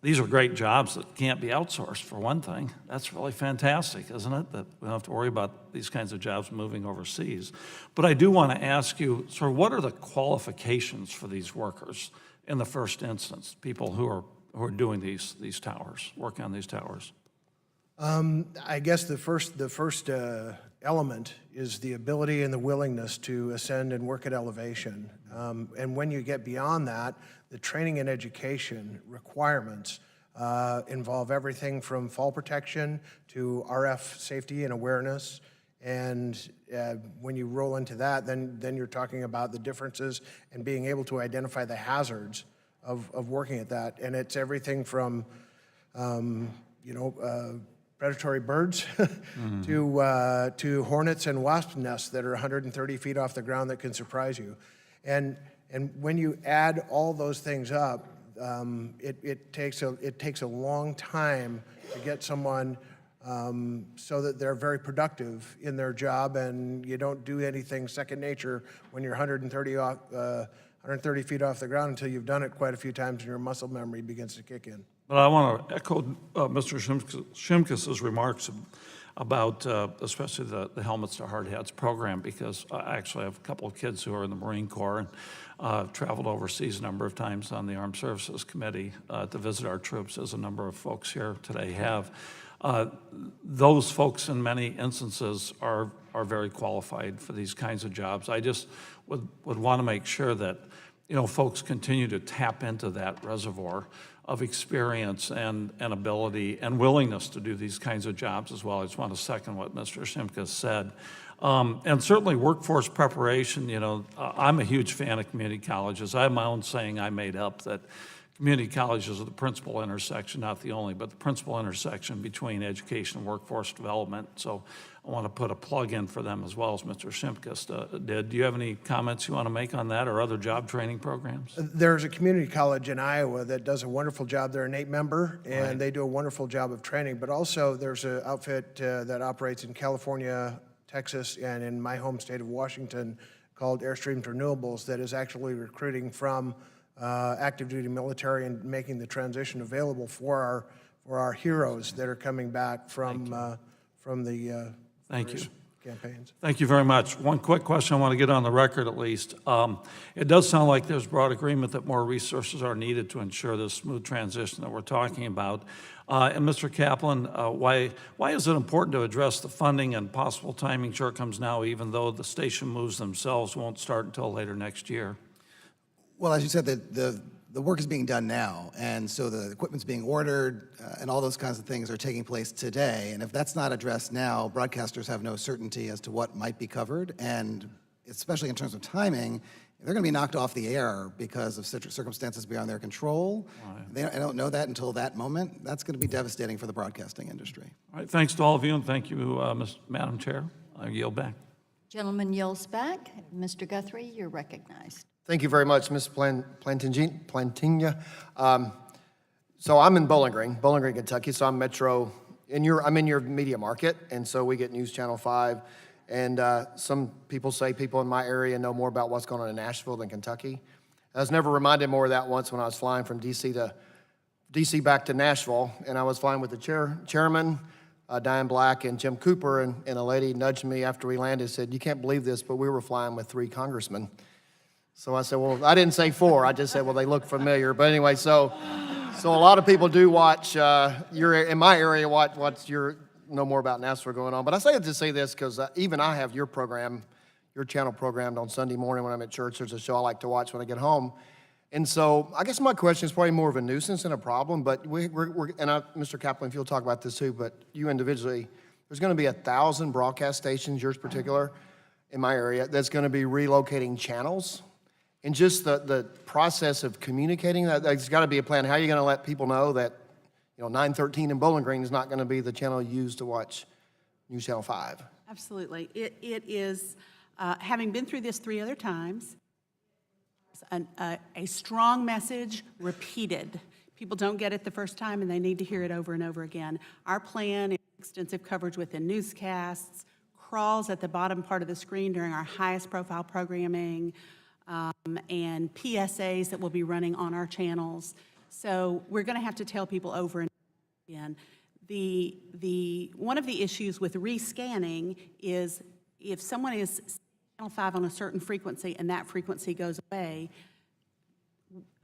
These are great jobs that can't be outsourced, for one thing. That's really fantastic, isn't it? That we don't have to worry about these kinds of jobs moving overseas. But I do want to ask you, sort of, what are the qualifications for these workers in the first instance, people who are doing these towers, working on these towers? I guess the first element is the ability and the willingness to ascend and work at elevation. And when you get beyond that, the training and education requirements involve everything from fall protection to RF safety and awareness. And when you roll into that, then you're talking about the differences and being able to identify the hazards of working at that. And it's everything from, predatory birds to hornets and wasp nests that are 130 feet off the ground that can surprise you. And when you add all those things up, it takes a long time to get someone so that they're very productive in their job, and you don't do anything second nature when you're 130 feet off the ground until you've done it quite a few times and your muscle memory begins to kick in. But I want to echo Mr. Shimkus's remarks about especially the Helmets to Hard Hats program, because I actually have a couple of kids who are in the Marine Corps and traveled overseas a number of times on the Armed Services Committee to visit our troops, as a number of folks here today have. Those folks in many instances are very qualified for these kinds of jobs. I just would want to make sure that folks continue to tap into that reservoir of experience and ability and willingness to do these kinds of jobs as well. I just want to second what Mr. Shimkus said. And certainly workforce preparation, I'm a huge fan of community colleges. I have my own saying I made up that community colleges are the principal intersection, not the only, but the principal intersection between education and workforce development. So I want to put a plug in for them as well, as Mr. Shimkus did. Do you have any comments you want to make on that, or other job training programs? There's a community college in Iowa that does a wonderful job. They're an 8-member, and they do a wonderful job of training. But also there's an outfit that operates in California, Texas, and in my home state of Washington called Airstreams Renewables that is actually recruiting from active duty military and making the transition available for our heroes that are coming back from the campaigns. Thank you very much. One quick question I want to get on the record at least. It does sound like there's broad agreement that more resources are needed to ensure this smooth transition that we're talking about. And Mr. Kaplan, why is it important to address the funding and possible timing shortcomings now, even though the station moves themselves won't start until later next year? Well, as you said, the work is being done now, and so the equipment's being ordered, and all those kinds of things are taking place today. And if that's not addressed now, broadcasters have no certainty as to what might be covered, and especially in terms of timing, they're going to be knocked off the air because of circumstances beyond their control. They don't know that until that moment. That's going to be devastating for the broadcasting industry. All right, thanks to all of you, and thank you, Madam Chair. I yield back. Gentleman yields back. Mr. Guthrie, you're recognized. Thank you very much, Ms. Plantinga. So I'm in Bowling Green, Kentucky, so I'm metro, I'm in your media market, and so we get News Channel 5, and some people say people in my area know more about what's going on in Nashville than Kentucky. I was never reminded more of that once when I was flying from DC back to Nashville, and I was flying with the chairman, Diane Black, and Jim Cooper, and a lady nudged me after we landed and said, "You can't believe this, but we were flying with 3 congressmen." So I said, well, I didn't say 4. I just said, well, they look familiar. But anyway, so a lot of people do watch, in my area, know more about Nashville going on. But I say it to say this because even I have your channel programmed on Sunday morning when I'm at church. There's a show I like to watch when I get home. And so I guess my question is probably more of a nuisance than a problem. But Mr. Kaplan, if you'll talk about this too, but you individually, there's going to be 1,000 broadcast stations, yours particular, in my area, that's going to be relocating channels. And just the process of communicating that, there's got to be a plan. How are you going to let people know that, 913 in Bowling Green is not going to be the channel used to watch News Channel 5? Absolutely. It is, having been through this 3 other times, a strong message repeated. People don't get it the first time, and they need to hear it over and over again. Our plan is extensive coverage within newscasts, crawls at the bottom part of the screen during our highest profile programming, and PSAs that will be running on our channels. So we're going to have to tell people over and over again. One of the issues with rescanning is if someone is Channel 5 on a certain frequency and that frequency goes away,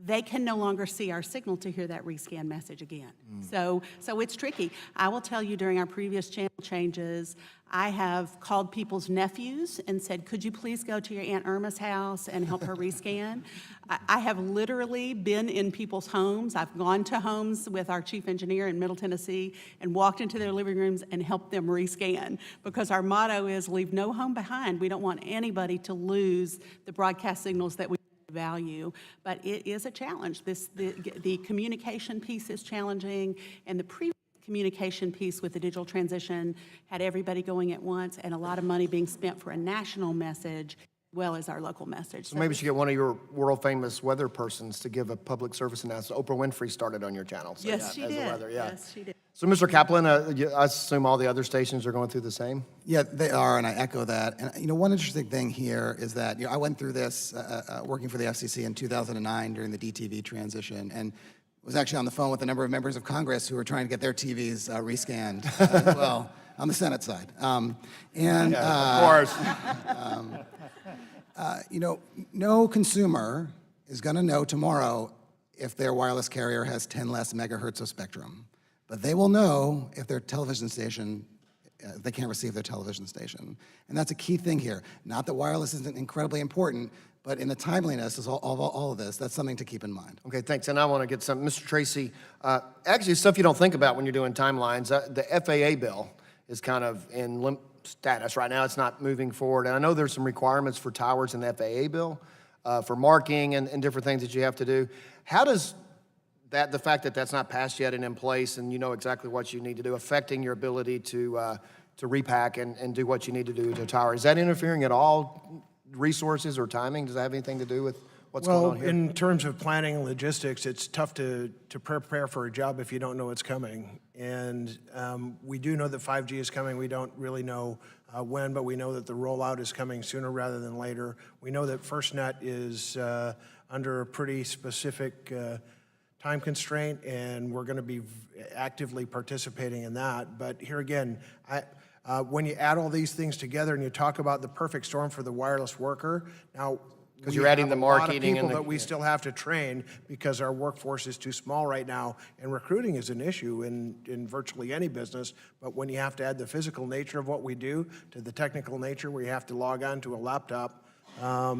they can no longer see our signal to hear that rescan message again. So it's tricky. I will tell you, during our previous channel changes, I have called people's nephews and said, could you please go to your Aunt Irma's house and help her rescan? I have literally been in people's homes. I've gone to homes with our chief engineer in Middle Tennessee and walked into their living rooms and helped them rescan, because our motto is leave no home behind. We don't want anybody to lose the broadcast signals that we value, but it is a challenge. The communication piece is challenging, and the previous communication piece with the digital transition had everybody going at once and a lot of money being spent for a national message as well as our local message. So maybe you should get one of your world-famous weather persons to give a public service announcement. Oprah Winfrey started on your channel. So yes, she did. Yes, she did. So, Mr. Kaplan, I assume all the other stations are going through the same? Yeah, they are, and I echo that. And one interesting thing here is that I went through this working for the FCC in 2009 during the DTV transition, and was actually on the phone with a number of members of Congress who were trying to get their TVs rescanned as well, on the Senate side. Of course. No consumer is going to know tomorrow if their wireless carrier has 10 less megahertz of spectrum. But they will know if their television station, they can't receive their television station. And that's a key thing here. Not that wireless isn't incredibly important, but in the timeliness of all of this, that's something to keep in mind. Okay, thanks. And I want to get some, Mr. Tracy, actually stuff you don't think about when you're doing timelines. The FAA bill is kind of in limp status right now. It's not moving forward. And I know there's some requirements for towers in the FAA bill for marking and different things that you have to do. How does the fact that that's not passed yet and in place, and you know exactly what you need to do, affecting your ability to repack and do what you need to do to a tower? Is that interfering at all, resources or timing? Does that have anything to do with what's going on here? Well, in terms of planning and logistics, it's tough to prepare for a job if you don't know it's coming. And we do know that 5G is coming. We don't really know when, but we know that the rollout is coming sooner rather than later. We know that FirstNet is under a pretty specific time constraint, and we're going to be actively participating in that. But here again, when you add all these things together and you talk about the perfect storm for the wireless worker, now Because you're adding the marketing We have a lot and of the. people that we still have to train because our workforce is too small right now, and recruiting is an issue in virtually any business. But when you have to add the physical nature of what we do to the technical nature, where you have to log on to a laptop,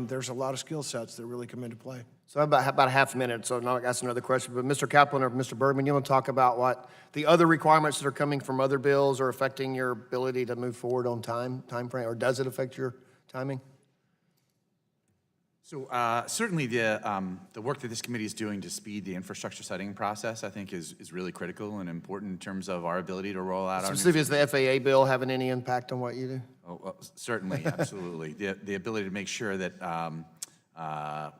there's a lot of skill sets that really come into play. So about a half a minute, so now I got another question. But Mr. Kaplan or Mr. Bergman, you want to talk about what the other requirements that are coming from other bills are affecting your ability to move forward on time frame, or does it affect your timing? So certainly the work that this committee is doing to speed the infrastructure setting process, I think, is really critical and important in terms of our ability to roll out our new. Specifically, is the FAA bill having any impact on what you do? Oh, well, certainly, absolutely. The ability to make sure that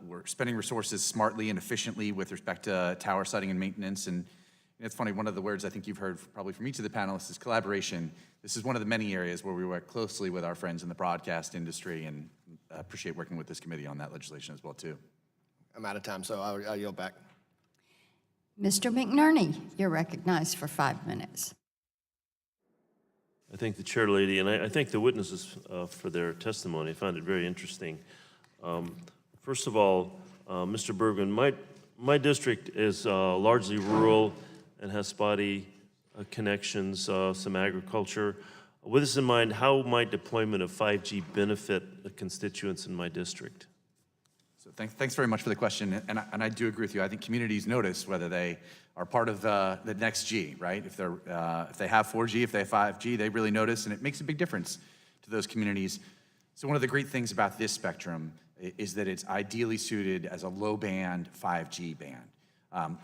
we're spending resources smartly and efficiently with respect to tower siting and maintenance. And it's funny, one of the words I think you've heard probably from each of the panelists is collaboration. This is one of the many areas where we work closely with our friends in the broadcast industry, and appreciate working with this committee on that legislation as well, too. I'm out of time, so I'll yield back. Mr. McNerney, you're recognized for 5 minutes. I thank the chair lady, and I thank the witnesses for their testimony. I found it very interesting. First of all, Mr. Bergman, my district is largely rural and has spotty connections, some agriculture. With this in mind, how might deployment of 5G benefit the constituents in my district? So thanks very much for the question, and I do agree with you. I think communities notice whether they are part of the next G, right? If they have 4G, if they have 5G, they really notice, and it makes a big difference to those communities. So one of the great things about this spectrum is that it's ideally suited as a low-band 5G band.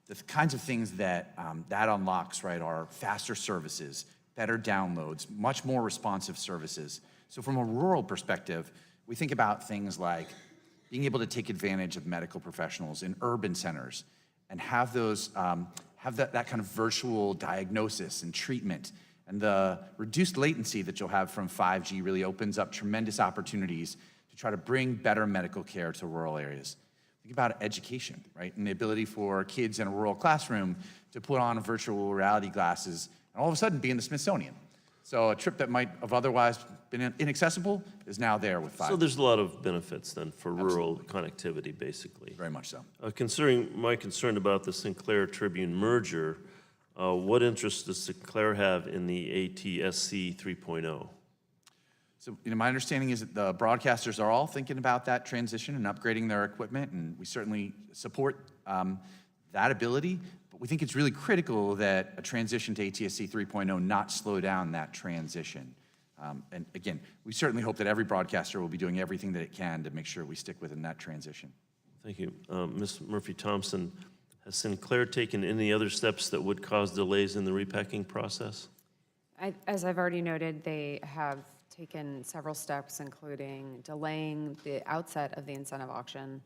The kinds of things that that unlocks, right, are faster services, better downloads, much more responsive services. So from a rural perspective, we think about things like being able to take advantage of medical professionals in urban centers and have those, that kind of virtual diagnosis and treatment. And the reduced latency that you'll have from 5G really opens up tremendous opportunities to try to bring better medical care to rural areas. Think about education, right? And the ability for kids in a rural classroom to put on virtual reality glasses and all of a sudden be in the Smithsonian. So a trip that might have otherwise been inaccessible is now there with 5G. So there's a lot of benefits then for rural connectivity, basically. Very much so. Considering my concern about the Sinclair Tribune merger, what interest does Sinclair have in the ATSC 3.0? So, my understanding is that the broadcasters are all thinking about that transition and upgrading their equipment, and we certainly support that ability. But we think it's really critical that a transition to ATSC 3.0 not slow down that transition. And again, we certainly hope that every broadcaster will be doing everything that it can to make sure we stick within that transition. Thank you. Ms. Murphy-Thompson, has Sinclair taken any other steps that would cause delays in the repacking process? As I've already noted, they have taken several steps, including delaying the outset of the incentive auction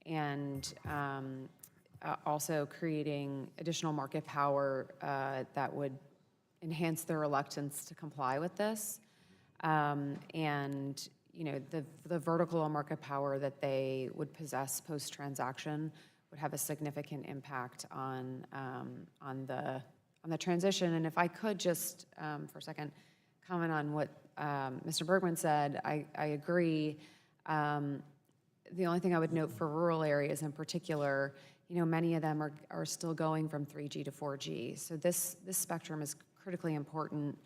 and also creating additional market power that would enhance their reluctance to comply with this. And the vertical market power that they would possess post-transaction would have a significant impact on the transition. And if I could just for a second comment on what Mr. Bergman said, I agree. The only thing I would note for rural areas in particular, many of them are still going from 3G to 4G. So this spectrum is critically important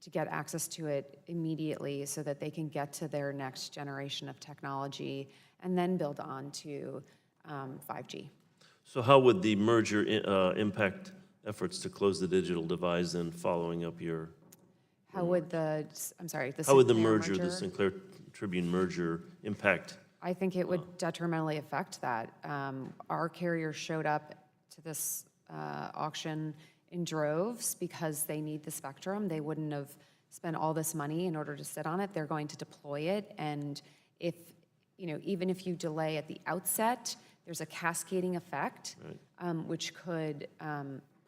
to get access to it immediately so that they can get to their next generation of technology and then build on to 5G. So how would the merger impact efforts to close the digital divide then, following up your... How would the merger, the Sinclair Tribune merger, impact? I think it would detrimentally affect that. Our carriers showed up to this auction in droves because they need the spectrum. They wouldn't have spent all this money in order to sit on it. They're going to deploy it, and even if you delay at the outset, there's a cascading effect, right, which could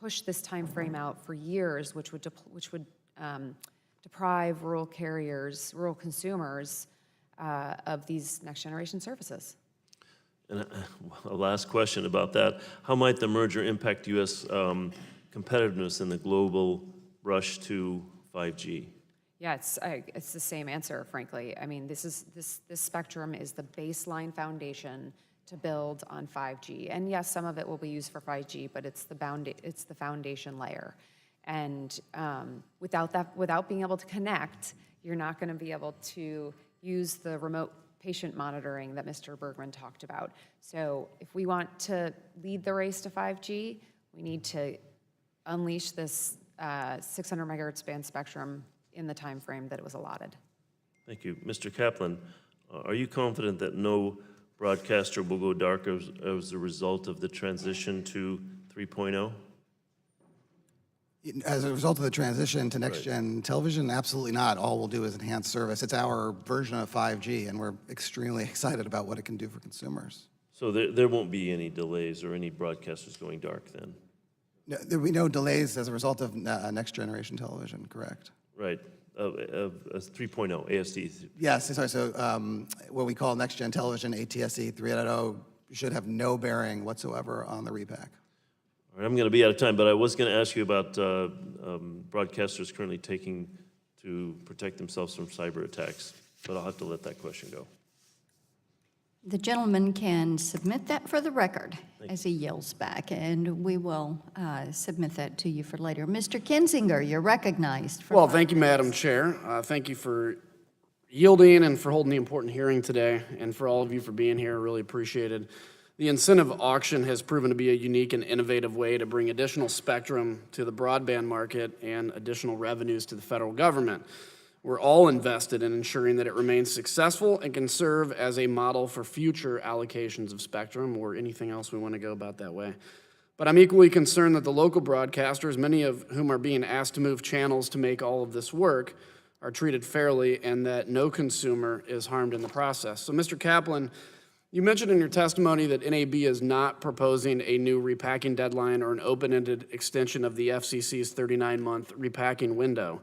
push this time frame out for years, which would deprive rural carriers, rural consumers of these next generation services. And a last question about that. How might the merger impact U.S. competitiveness in the global rush to 5G? Yeah, it's the same answer, frankly. I mean, this spectrum is the baseline foundation to build on 5G. And yes, some of it will be used for 5G, but it's the foundation layer. And without being able to connect, you're not going to be able to use the remote patient monitoring that Mr. Bergman talked about. So if we want to lead the race to 5G, we need to unleash this 600 megahertz band spectrum in the time frame that it was allotted. Thank you. Mr. Kaplan, are you confident that no broadcaster will go dark as a result of the transition to 3.0? As a result of the transition to next-gen television, absolutely not. All we'll do is enhance service. It's our version of 5G, and we're extremely excited about what it can do for consumers. So there won't be any delays or any broadcasters going dark then? No, there will be no delays as a result of next-generation television, correct? Right, of 3.0, ASD. Yes, sorry, so what we call next-gen television, ATSC 3.0, should have no bearing whatsoever on the repack. All right, I'm going to be out of time, but I was going to ask you about broadcasters currently taking to protect themselves from cyber attacks, but I'll have to let that question go. The gentleman can submit that for the record as he yields back, and we will submit that to you for later. Mr. Kinzinger, you're recognized. Well, thank you, Madam Chair. Thank you for yielding and for holding the important hearing today, and for all of you for being here. Really appreciated. The incentive auction has proven to be a unique and innovative way to bring additional spectrum to the broadband market and additional revenues to the federal government. We're all invested in ensuring that it remains successful and can serve as a model for future allocations of spectrum or anything else we want to go about that way. But I'm equally concerned that the local broadcasters, many of whom are being asked to move channels to make all of this work, are treated fairly and that no consumer is harmed in the process. So, Mr. Kaplan, you mentioned in your testimony that NAB is not proposing a new repacking deadline or an open-ended extension of the FCC's 39-month repacking window.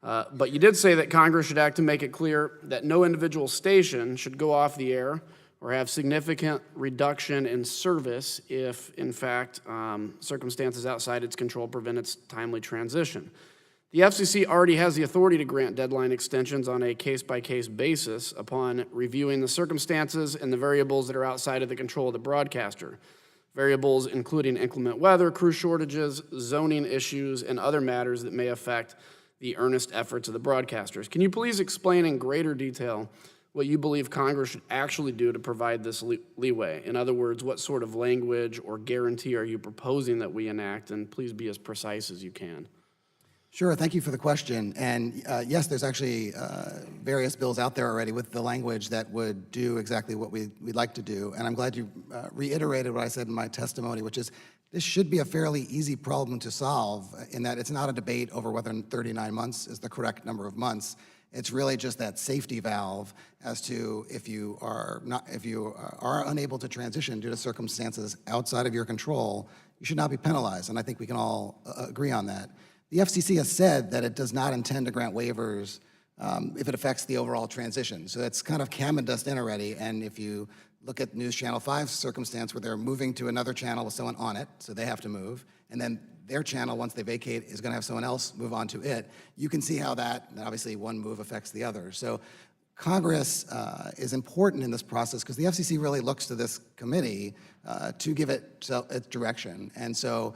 But you did say that Congress should act to make it clear that no individual station should go off the air or have significant reduction in service if, in fact, circumstances outside its control prevent its timely transition. The FCC already has the authority to grant deadline extensions on a case-by-case basis upon reviewing the circumstances and the variables that are outside of the control of the broadcaster. Variables including inclement weather, crew shortages, zoning issues, and other matters that may affect the earnest efforts of the broadcasters. Can you please explain in greater detail what you believe Congress should actually do to provide this leeway? In other words, what sort of language or guarantee are you proposing that we enact? And please be as precise as you can. Sure, thank you for the question. And yes, there's actually various bills out there already with the language that would do exactly what we'd like to do. And I'm glad you reiterated what I said in my testimony, which is this should be a fairly easy problem to solve in that it's not a debate over whether 39 months is the correct number of months. It's really just that safety valve as to if you are unable to transition due to circumstances outside of your control, you should not be penalized. And I think we can all agree on that. The FCC has said that it does not intend to grant waivers if it affects the overall transition. So that's kind of cammed us in already. And if you look at News Channel 5's circumstance where they're moving to another channel with someone on it, so they have to move, and then their channel, once they vacate, is going to have someone else move on to it, you can see how that, obviously one move affects the other. So Congress is important in this process because the FCC really looks to this committee to give it its direction. And so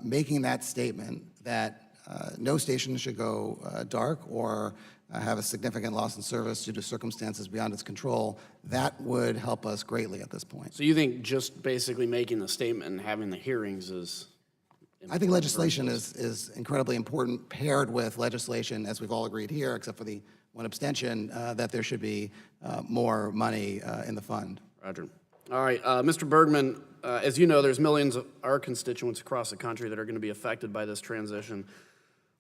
making that statement that no station should go dark or have a significant loss in service due to circumstances beyond its control, that would help us greatly at this point. So you think just basically making the statement and having the hearings is important? I think legislation is incredibly important, paired with legislation, as we've all agreed here, except for the one abstention, that there should be more money in the fund. Roger. All right, Mr. Bergman, as you know, there's millions of our constituents across the country that are going to be affected by this transition.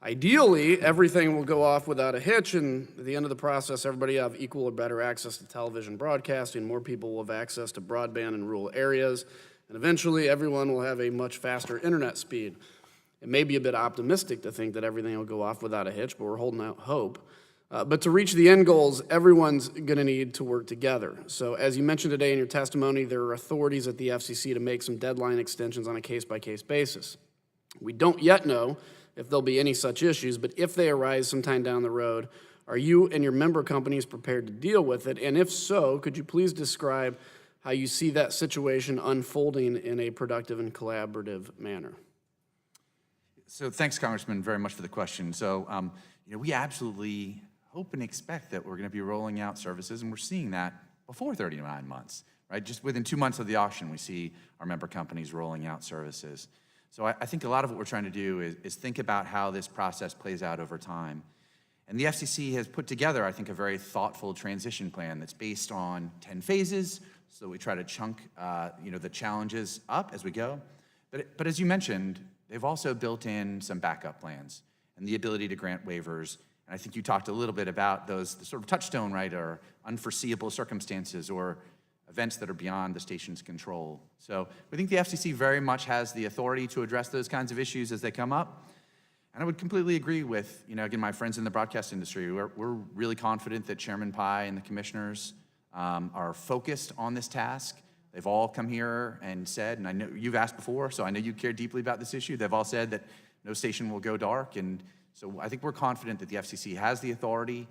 Ideally, everything will go off without a hitch, and at the end of the process, everybody will have equal or better access to television broadcasting. More people will have access to broadband in rural areas, and eventually, everyone will have a much faster internet speed. It may be a bit optimistic to think that everything will go off without a hitch, but we're holding out hope. But to reach the end goals, everyone's going to need to work together. So as you mentioned today in your testimony, there are authorities at the FCC to make some deadline extensions on a case-by-case basis. We don't yet know if there'll be any such issues, but if they arise sometime down the road, are you and your member companies prepared to deal with it? And if so, could you please describe how you see that situation unfolding in a productive and collaborative manner? So thanks, Congressman, very much for the question. So, we absolutely hope and expect that we're going to be rolling out services, and we're seeing that before 39 months, right? Just within 2 months of the auction, we see our member companies rolling out services. So I think a lot of what we're trying to do is think about how this process plays out over time. And the FCC has put together, I think, a very thoughtful transition plan that's based on 10 phases. So we try to chunk, the challenges up as we go. But as you mentioned, they've also built in some backup plans and the ability to grant waivers. And I think you talked a little bit about those, the sort of touchstone, right, or unforeseeable circumstances or events that are beyond the station's control. So we think the FCC very much has the authority to address those kinds of issues as they come up. And I would completely agree with, again, my friends in the broadcast industry. We're really confident that Chairman Pai and the commissioners are focused on this task. They've all come here and said, and I know you've asked before, so I know you care deeply about this issue. They've all said that no station will go dark. And so I think we're confident that the FCC has the authority,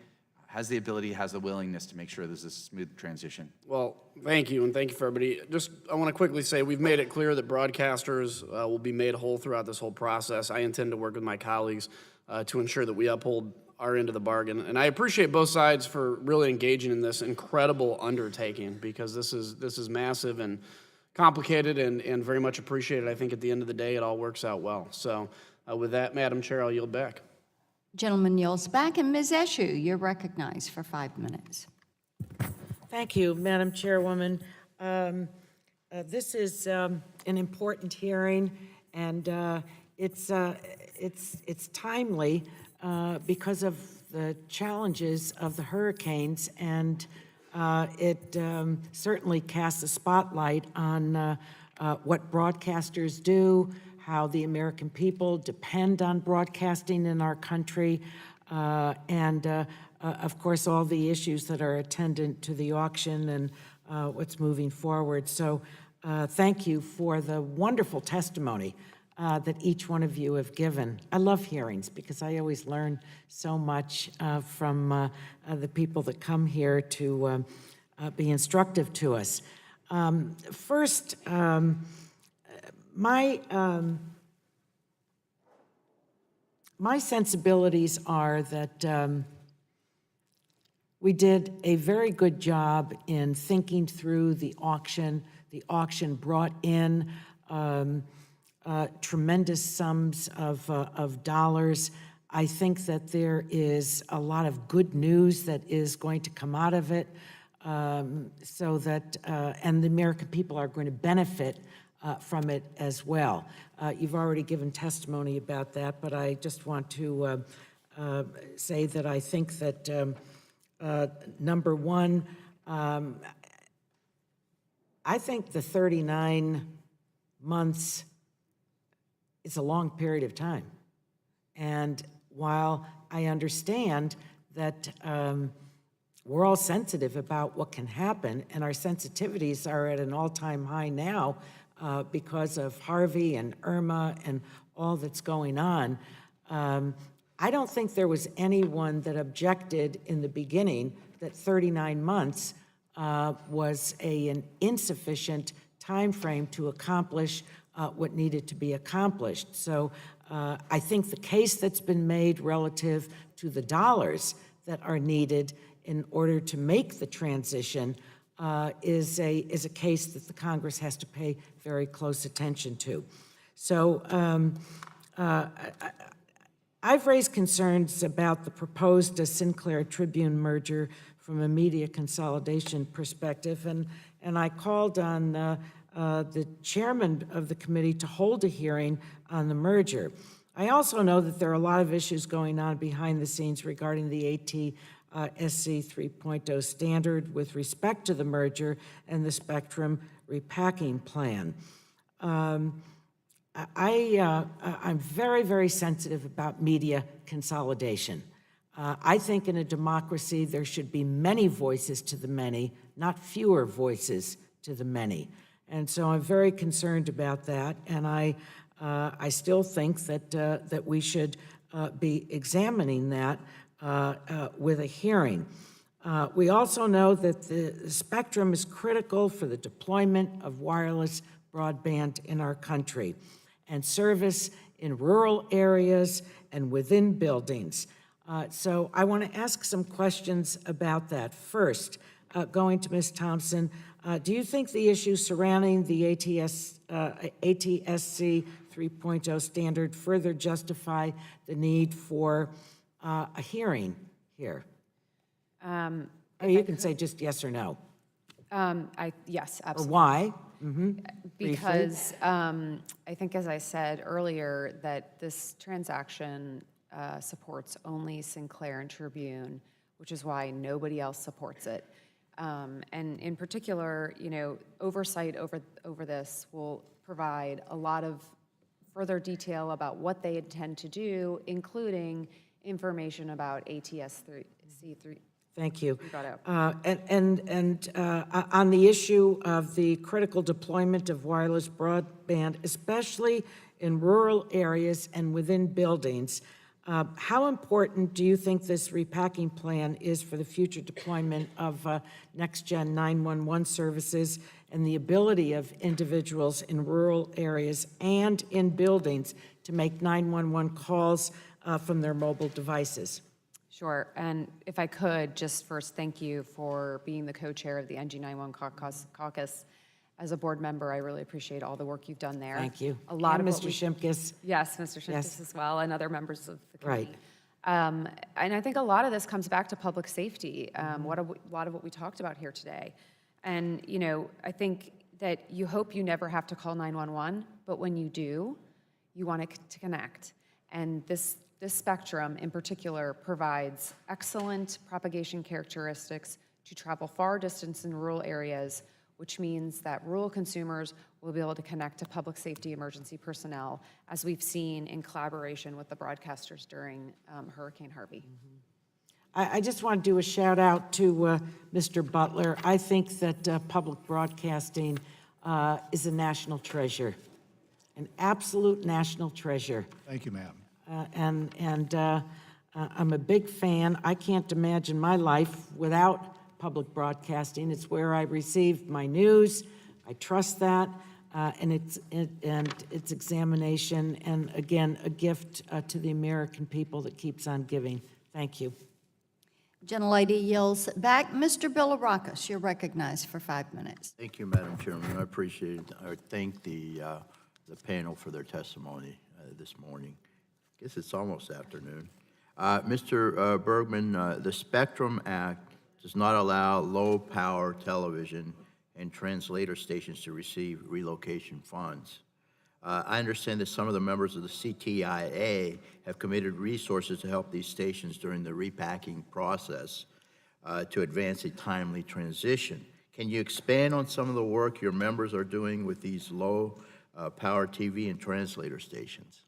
has the ability, has the willingness to make sure there's a smooth transition. Well, thank you, and thank you for everybody. I want to quickly say we've made it clear that broadcasters will be made whole throughout this whole process. I intend to work with my colleagues to ensure that we uphold our end of the bargain. And I appreciate both sides for really engaging in this incredible undertaking, because this is massive and complicated and very much appreciated. I think at the end of the day, it all works out well. So with that, Madam Chair, I'll yield back. Gentleman yields back, and Ms. Eshu, you're recognized for 5 minutes. Thank you, Madam Chairwoman. This is an important hearing, and it's timely because of the challenges of the hurricanes, and it certainly casts a spotlight on what broadcasters do, how the American people depend on broadcasting in our country, and of course, all the issues that are attendant to the auction and what's moving forward. So thank you for the wonderful testimony that each one of you have given. I love hearings because I always learn so much from the people that come here to be instructive to us. First, my sensibilities are that we did a very good job in thinking through the auction. The auction brought in tremendous sums of dollars. I think that there is a lot of good news that is going to come out of it, so that, and the American people are going to benefit from it as well. You've already given testimony about that, but I just want to say that I think that, number one, I think the 39 months is a long period of time. And while I understand that we're all sensitive about what can happen, and our sensitivities are at an all-time high now because of Harvey and Irma and all that's going on, I don't think there was anyone that objected in the beginning that 39 months was an insufficient time frame to accomplish what needed to be accomplished. So I think the case that's been made relative to the dollars that are needed in order to make the transition is a case that the Congress has to pay very close attention to. So I've raised concerns about the proposed Sinclair Tribune merger from a media consolidation perspective, and I called on the chairman of the committee to hold a hearing on the merger. I also know that there are a lot of issues going on behind the scenes regarding the ATSC 3.0 standard with respect to the merger and the spectrum repacking plan. I'm very, very sensitive about media consolidation. I think in a democracy there should be many voices to the many, not fewer voices to the many. And so I'm very concerned about that, and I I still think that we should be examining that with a hearing. We also know that the spectrum is critical for the deployment of wireless broadband in our country and service in rural areas and within buildings. So I want to ask some questions about that. First, going to Ms. Thompson, do you think the issues surrounding the ATSC 3.0 standard further justify the need for a hearing here? Or you can say just yes or no. Yes, Or absolutely. why? Briefly. Because I think, as I said earlier, that this transaction supports only Sinclair and Tribune, which is why nobody else supports it. And in particular, oversight over this will provide a lot of further detail about what they intend to do, including information about ATSC3. Thank you. You got it. On the issue of the critical deployment of wireless broadband, especially in rural areas and within buildings, how important do you think this repacking plan is for the future deployment of next-gen 911 services and the ability of individuals in rural areas and in buildings to make 911 calls from their mobile devices? Sure, and if I could, just first thank you for being the co-chair of the NG91 caucus. As a board member, I really appreciate all the work you've done there. Thank you. A lot And of Mr. Shimkus. Yes, Mr. Shimkus Yes. as well, and other members of the Right. committee. And I think a lot of this comes back to public safety, a lot of what we talked about here today. And, I think that you hope you never have to call 911, but when you do, you want to connect. And this spectrum in particular provides excellent propagation characteristics to travel far distance in rural areas, which means that rural consumers will be able to connect to public safety emergency personnel, as we've seen in collaboration with the broadcasters during Hurricane Harvey. I just want to do a shout out to Mr. Butler. I think that public broadcasting is a national treasure, an absolute national treasure. Thank you, ma'am. I'm a big fan. I can't imagine my life without public broadcasting. It's where I receive my news. I trust that, and its examination, and again, a gift to the American people that keeps on giving. Thank you. Gentlelady yields back. Mr. Bilirakis, you're recognized for 5 minutes. Thank you, Madam Chairman. I appreciate it. I thank the panel for their testimony this morning. I guess it's almost afternoon. Mr. Bergman, the Spectrum Act does not allow low-power television and translator stations to receive relocation funds. I understand that some of the members of the CTIA have committed resources to help these stations during the repacking process to advance a timely transition. Can you expand on some of the work your members are doing with these low-power TV and translator stations?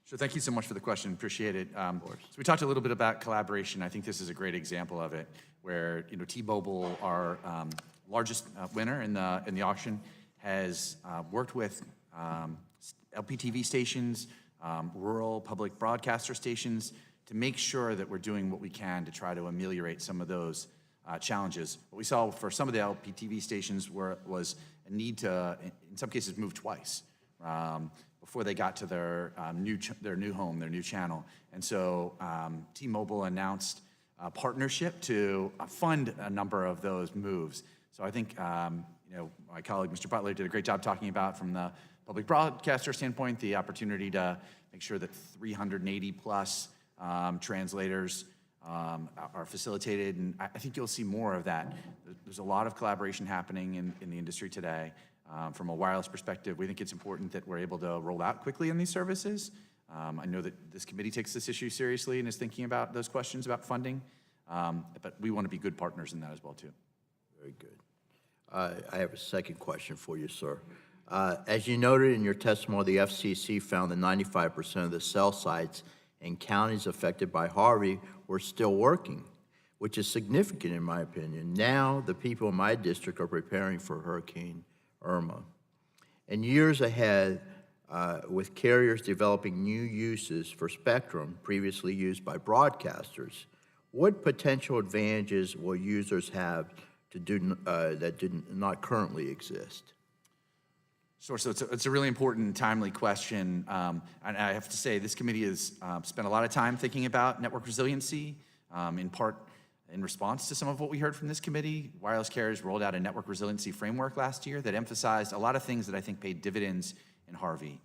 So thank you so much for the question. Appreciate it. So we talked a little bit about collaboration. I think this is a great example of it, where T-Mobile, our largest winner in the auction, has worked with LPTV stations, rural public broadcaster stations, to make sure that we're doing what we can to try to ameliorate some of those challenges. What we saw for some of the LPTV stations was a need to, in some cases, move twice before they got to their new home, their new channel. And so T-Mobile announced a partnership to fund a number of those moves. So I think my colleague, Mr. Butler, did a great job talking about, from the public broadcaster standpoint, the opportunity to make sure that 380 plus translators are facilitated, and I think you'll see more of that. There's a lot of collaboration happening in the industry today. From a wireless perspective, we think it's important that we're able to roll out quickly in these services. I know that this committee takes this issue seriously and is thinking about those questions about funding, but we want to be good partners in that as well, too. Very good. I have a second question for you, sir. As you noted in your testimony, the FCC found that 95% of the cell sites in counties affected by Harvey were still working, which is significant in my opinion. Now, the people in my district are preparing for Hurricane Irma. In years ahead, with carriers developing new uses for spectrum previously used by broadcasters, what potential advantages will users have to do that do not currently exist? Sure, so it's a really important and timely question. And I have to say, this committee has spent a lot of time thinking about network resiliency, in part in response to some of what we heard from this committee. Wireless carriers rolled out a network resiliency framework last year that emphasized a lot of things that I think paid dividends in Harvey.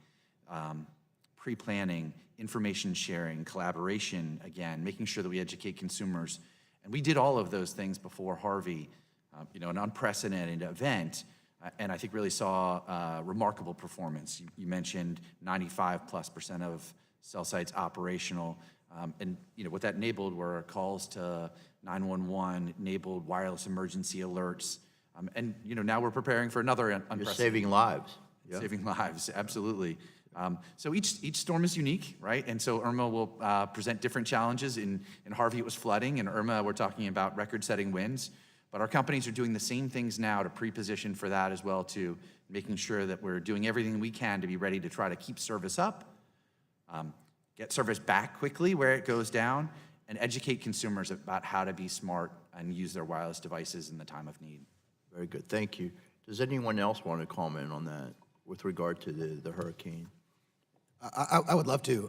Pre-planning, information sharing, collaboration, again, making sure that we educate consumers. And we did all of those things before Harvey, an unprecedented event, and I think really saw remarkable performance. You mentioned 95+% of cell sites operational, and what that enabled were calls to 911, enabled wireless emergency alerts, and now we're preparing for another unprecedented. You're saving lives. Yeah. Saving lives, absolutely. So each storm is unique, right? And so Irma will present different challenges. In Harvey, it was flooding. In Irma, we're talking about record-setting winds. But our companies are doing the same things now to pre-position for that as well, too, making sure that we're doing everything we can to be ready to try to keep service up, get service back quickly where it goes down, and educate consumers about how to be smart and use their wireless devices in the time of need. Very good, thank you. Does anyone else want to comment on that with regard to the hurricane? I would love to.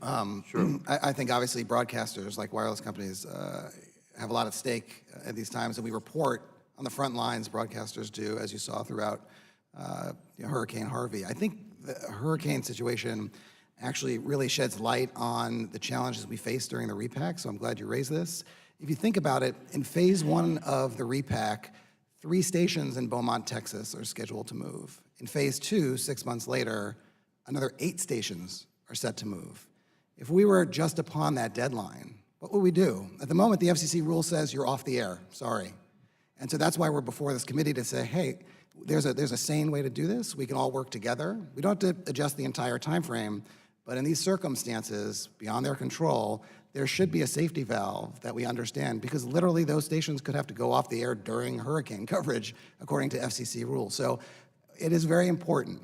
Sure. I think obviously broadcasters like wireless companies have a lot at stake at these times, and we report on the front lines, broadcasters do, as you saw throughout Hurricane Harvey. I think the hurricane situation actually really sheds light on the challenges we faced during the repack, so I'm glad you raised this. If you think about it, in phase one of the repack, 3 stations in Beaumont, Texas are scheduled to move. In phase two, 6 months later, another 8 stations are set to move. If we were just upon that deadline, what would we do? At the moment, the FCC rule says you're off the air, sorry. And so that's why we're before this committee to say, hey, there's a sane way to do this. We can all work together. We don't have to adjust the entire time frame, but in these circumstances, beyond their control, there should be a safety valve that we understand, because literally those stations could have to go off the air during hurricane coverage, according to FCC rules. So it is very important.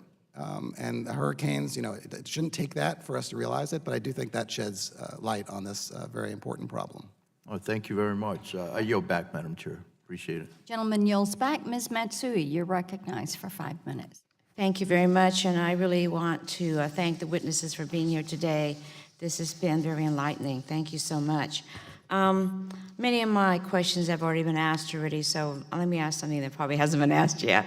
And the hurricanes, it shouldn't take that for us to realize it, but I do think that sheds light on this very important problem. Oh, thank you very much. I yield back, Madam Chair. Appreciate it. Gentleman yields back. Ms. Matsui, you're recognized for 5 minutes. Thank you very much, and I really want to thank the witnesses for being here today. This has been very enlightening. Thank you so much. Many of my questions have already been asked already, so let me ask something that probably hasn't been asked yet.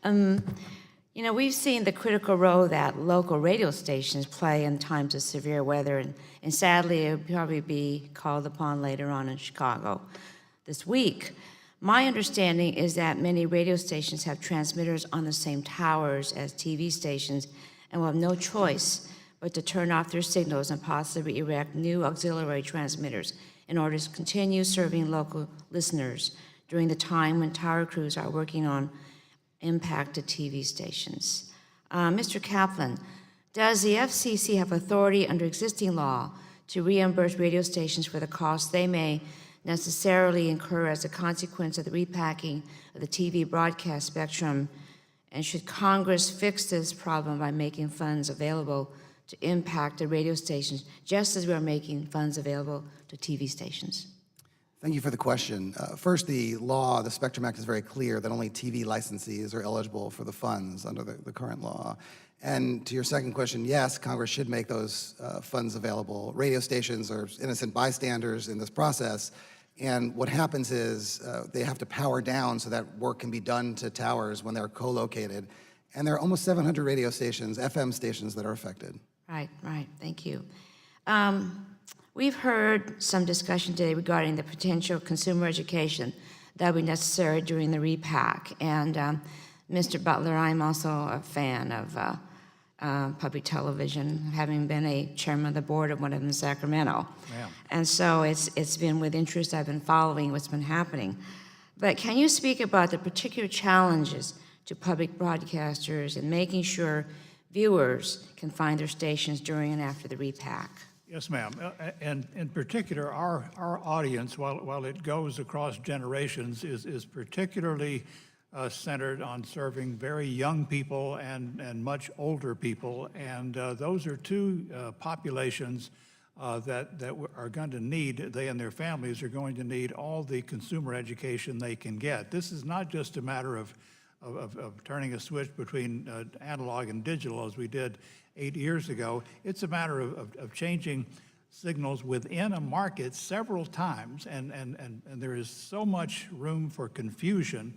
We've seen the critical role that local radio stations play in times of severe weather, and sadly, it'll probably be called upon later on in Chicago this week. My understanding is that many radio stations have transmitters on the same towers as TV stations and will have no choice but to turn off their signals and possibly erect new auxiliary transmitters in order to continue serving local listeners during the time when tower crews are working on impacted TV stations. Mr. Kaplan, does the FCC have authority under existing law to reimburse radio stations for the costs they may necessarily incur as a consequence of the repacking of the TV broadcast spectrum? And should Congress fix this problem by making funds available to impacted radio stations, just as we are making funds available to TV stations? Thank you for the question. First, the law, the Spectrum Act, is very clear that only TV licensees are eligible for the funds under the current law. And to your second question, yes, Congress should make those funds available. Radio stations are innocent bystanders in this process, and what happens is they have to power down so that work can be done to towers when they're co-located. And there are almost 700 radio stations, FM stations, that are affected. Right, thank you. We've heard some discussion today regarding the potential consumer education that would be necessary during the repack. And Mr. Butler, I'm also a fan of public television, having been a chairman of the board of one of them in Sacramento. Yeah. And so it's been with interest I've been following what's been happening. But can you speak about the particular challenges to public broadcasters in making sure viewers can find their stations during and after the repack? Yes, ma'am. And in particular, our audience, while it goes across generations, is particularly centered on serving very young people and much older people. And those are two populations that are going to need, they and their families are going to need all the consumer education they can get. This is not just a matter of turning a switch between analog and digital as we did 8 years ago. It's a matter of changing signals within a market several times, and there is so much room for confusion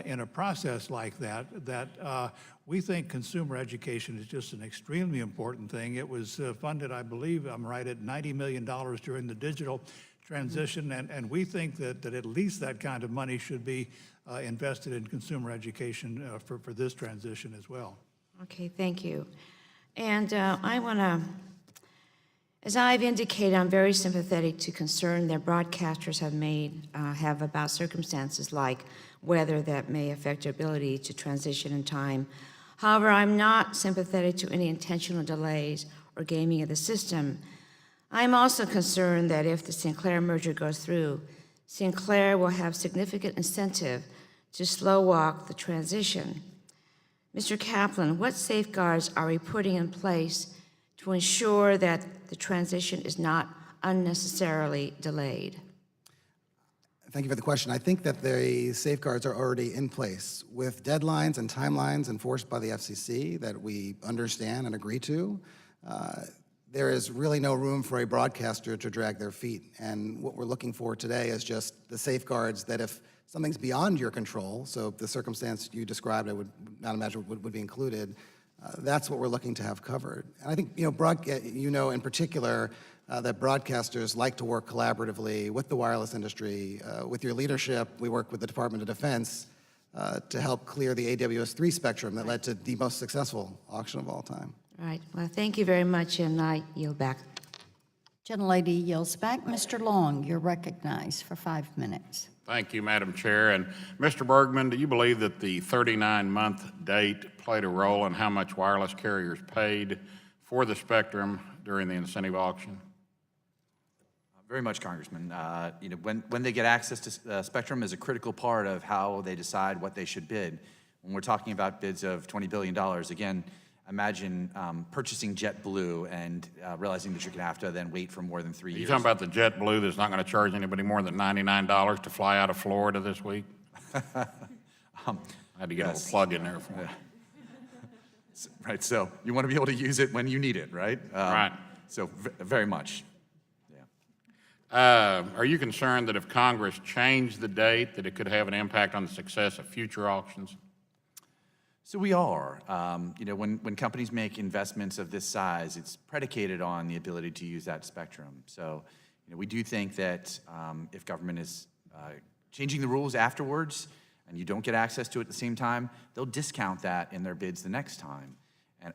in a process like that we think consumer education is just an extremely important thing. It was funded, I believe, I'm right, at $90 million during the digital transition, and we think that at least that kind of money should be invested in consumer education for this transition as well. Okay, thank you. And I want to, as I've indicated, I'm very sympathetic to concern that broadcasters have about circumstances like weather that may affect their ability to transition in time. However, I'm not sympathetic to any intentional delays or gaming of the system. I'm also concerned that if the Sinclair merger goes through, Sinclair will have significant incentive to slow walk the transition. Mr. Kaplan, what safeguards are we putting in place to ensure that the transition is not unnecessarily delayed? Thank you for the question. I think that the safeguards are already in place with deadlines and timelines enforced by the FCC that we understand and agree to. There is really no room for a broadcaster to drag their feet. And what we're looking for today is just the safeguards that if something's beyond your control, so the circumstance you described, I would not imagine would be included, that's what we're looking to have covered. And I think, in particular, that broadcasters like to work collaboratively with the wireless industry. With your leadership, we work with the Department of Defense to help clear the AWS-3 spectrum that led to the most successful auction of all time. Right. Well, thank you very much, and I yield back. Gentlelady yields back. Mr. Long, you're recognized for 5 minutes. Thank you, Madam Chair. And Mr. Bergman, do you believe that the 39-month date played a role in how much wireless carriers paid for the spectrum during the incentive auction? Very much, Congressman. When they get access to spectrum is a critical part of how they decide what they should bid. When we're talking about bids of $20 billion, again, imagine purchasing JetBlue and realizing that you're going to have to then wait for more than 3 years. Are you talking about the JetBlue that's not going to charge anybody more than $99 to fly out of Florida this week? I had to get a little plug in there for you. Right, so you want to be able to use it when you need it, right? Right. So very much. Are you concerned that if Congress changed the date, that it could have an impact on the success of future auctions? So we are. When companies make investments of this size, it's predicated on the ability to use that spectrum. So we do think that if government is changing the rules afterwards and you don't get access to it at the same time, they'll discount that in their bids the next time.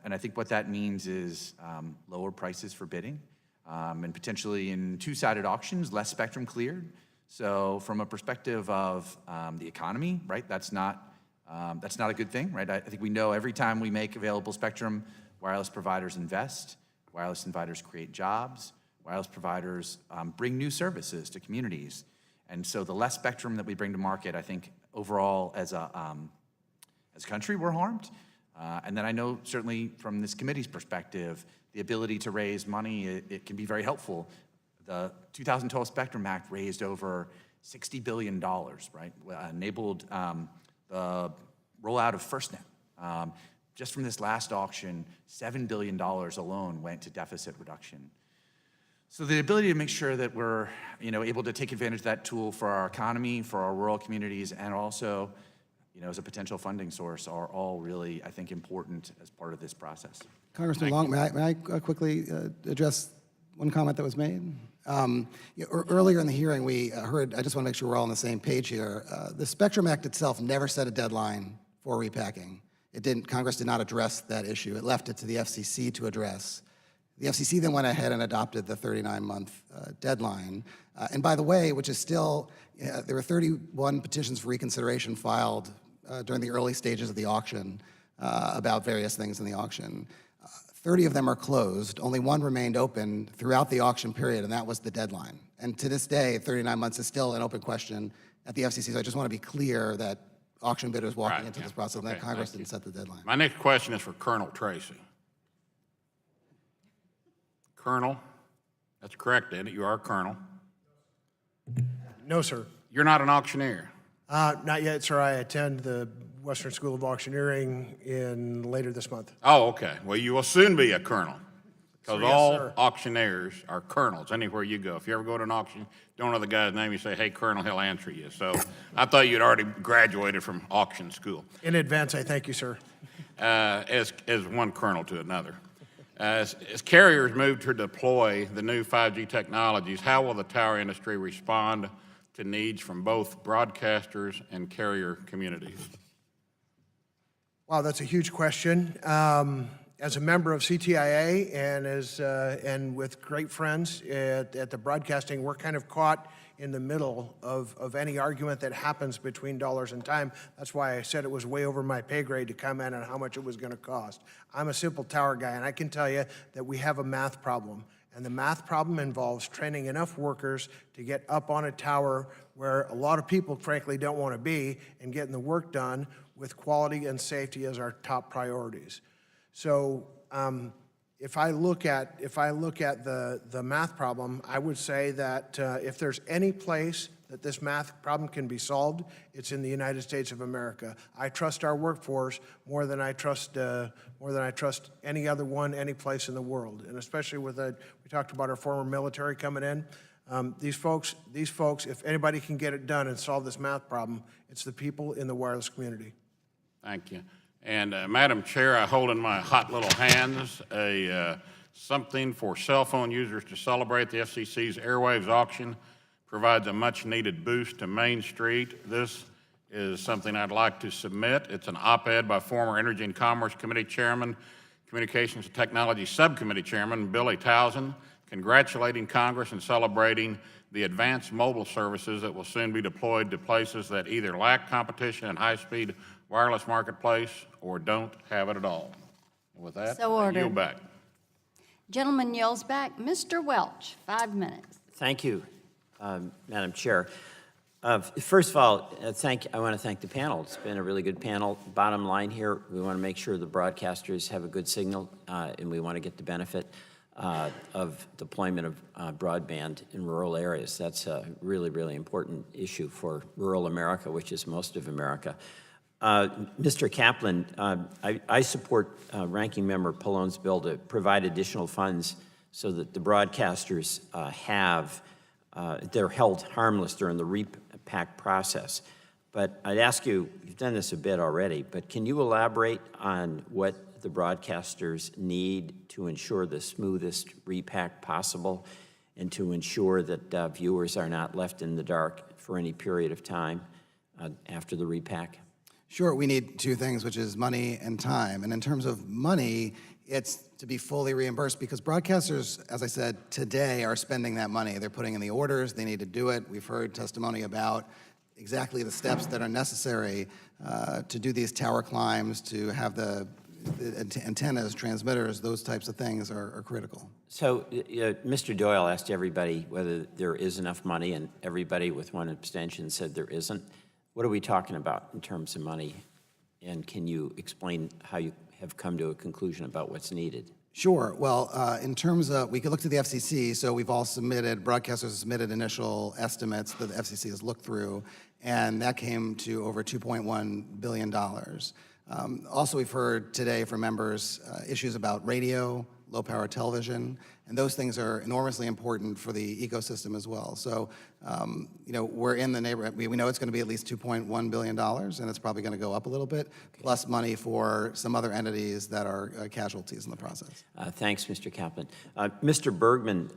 And I think what that means is lower prices for bidding. And potentially in two-sided auctions, less spectrum cleared. So from a perspective of the economy, right, that's not a good thing, right? I think we know every time we make available spectrum, wireless providers invest, wireless providers create jobs, wireless providers bring new services to communities. And so the less spectrum that we bring to market, I think overall as a country, we're harmed. And then I know certainly from this committee's perspective, the ability to raise money, it can be very helpful. The 2012 Spectrum Act raised over $60 billion, right? Enabled the rollout of FirstNet. Just from this last auction, $7 billion alone went to deficit reduction. So the ability to make sure that we're able to take advantage of that tool for our economy, for our rural communities, and also as a potential funding source are all really, I think, important as part of this process. Congressman Long, may I quickly address one comment that was made? Earlier in the hearing, we heard, I just want to make sure we're all on the same page here. The Spectrum Act itself never set a deadline for repacking. Congress did not address that issue. It left it to the FCC to address. The FCC then went ahead and adopted the 39-month deadline. And by the way, which is still, there were 31 petitions for reconsideration filed during the early stages of the auction about various things in the auction. 30 of them are closed. Only one remained open throughout the auction period, and that was the deadline. And to this day, 39 months is still an open question at the FCC. So I just want to be clear that auction bidders walking Right, into yeah. this process, and Okay, that Congress thank you. didn't set the deadline. My next question is for Colonel Tracy. Colonel, that's correct, isn't it? You are a colonel. No, sir. You're not an auctioneer. Not yet, sir. I attend the Western School of Auctioneering later this month. Oh, okay. Well, you will soon be a colonel, because Sir, yes, all sir. auctioneers are colonels anywhere you go. If you ever go to an auction, don't know the guy's name, you say, "Hey, Colonel," he'll answer you. So I thought you'd already graduated from auction school. In advance, I thank you, sir. As one colonel to another. As carriers move to deploy the new 5G technologies, how will the tower industry respond to needs from both broadcasters and carrier communities? Wow, that's a huge question. As a member of CTIA and with great friends at the broadcasting, we're kind of caught in the middle of any argument that happens between dollars and time. That's why I said it was way over my pay grade to comment on how much it was going to cost. I'm a simple tower guy, and I can tell you that we have a math problem. And the math problem involves training enough workers to get up on a tower where a lot of people, frankly, don't want to be, and getting the work done with quality and safety as our top priorities. So if I look at the math problem, I would say that if there's any place that this math problem can be solved, it's in the United States of America. I trust our workforce more than I trust any other one, any place in the world. And especially with we talked about our former military coming in. These folks, if anybody can get it done and solve this math problem, it's the people in the wireless community. Thank you. And Madam Chair, I hold in my hot little hands something for cell phone users to celebrate the FCC's Airwaves auction. Provides a much-needed boost to Main Street. This is something I'd like to submit. It's an op-ed by former Energy and Commerce Committee Chairman, Communications and Technology Subcommittee Chairman Billy Towson, congratulating Congress and celebrating the advanced mobile services that will soon be deployed to places that either lack competition in high-speed wireless marketplace or don't have it at all. With that, So I ordered. yield back. Gentleman yields back. Mr. Welch, 5 minutes. Thank you, Madam Chair. First of all, I want to thank the panel. It's been a really good panel. Bottom line here, we want to make sure the broadcasters have a good signal, and we want to get the benefit of deployment of broadband in rural areas. That's a really, really important issue for rural America, which is most of America. Mr. Kaplan, I support Ranking Member Pallone's bill to provide additional funds so that the broadcasters they're held harmless during the repack process. But I'd ask you, you've done this a bit already, but can you elaborate on what the broadcasters need to ensure the smoothest repack possible and to ensure that viewers are not left in the dark for any period of time after the repack? Sure, we need two things, which is money and time. And in terms of money, it's to be fully reimbursed because broadcasters, as I said, today are spending that money. They're putting in the orders, they need to do it. We've heard testimony about exactly the steps that are necessary to do these tower climbs, to have the antennas, transmitters, those types of things are critical. So Mr. Doyle asked everybody whether there is enough money, and everybody with one abstention said there isn't. What are we talking about in terms of money? And can you explain how you have come to a conclusion about what's needed? Sure. Well, in terms of, we could look to the FCC, so we've all submitted, broadcasters have submitted initial estimates that the FCC has looked through, and that came to over $2.1 billion. Also, we've heard today from members issues about radio, low-power television, and those things are enormously important for the ecosystem as well. So, we're in the neighborhood. We know it's going to be at least $2.1 billion, and it's probably going to go up a little bit, plus money for some other entities that are casualties in the process. Thanks, Mr. Kaplan. Mr. Bergman,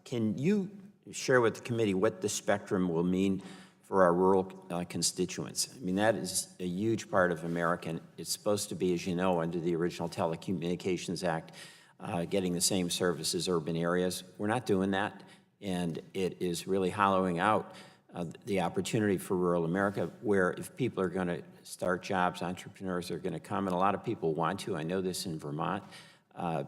can you share with the committee what the spectrum will mean for our rural constituents? I mean, that is a huge part of America, and it's supposed to be, as you know, under the original Telecommunications Act, getting the same service as urban areas. We're not doing that, and it is really hollowing out the opportunity for rural America, where if people are going to start jobs, entrepreneurs are going to come, and a lot of people want to. I know this in Vermont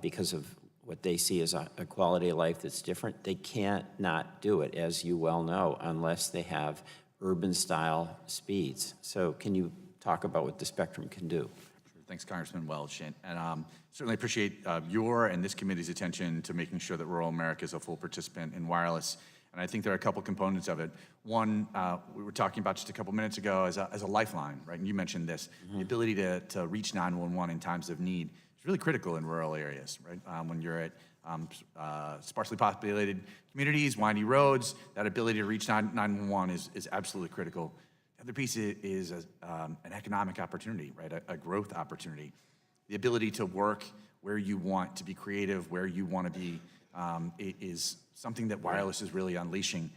because of what they see as a quality of life that's different. They can't not do it, as you well know, unless they have urban-style speeds. So can you talk about what the spectrum can do? Thanks, Congressman Welch, and certainly appreciate your and this committee's attention to making sure that rural America is a full participant in wireless. And I think there are a couple components of it. One, we were talking about just a couple minutes ago as a lifeline, right? And you mentioned this, the ability to reach 911 in times of need is really critical in rural areas, right? When you're at sparsely populated communities, windy roads, that ability to reach 911 is absolutely critical. The other piece is an economic opportunity, right? A growth opportunity. The ability to work where you want, to be creative where you want to be, is something that wireless is really unleashing.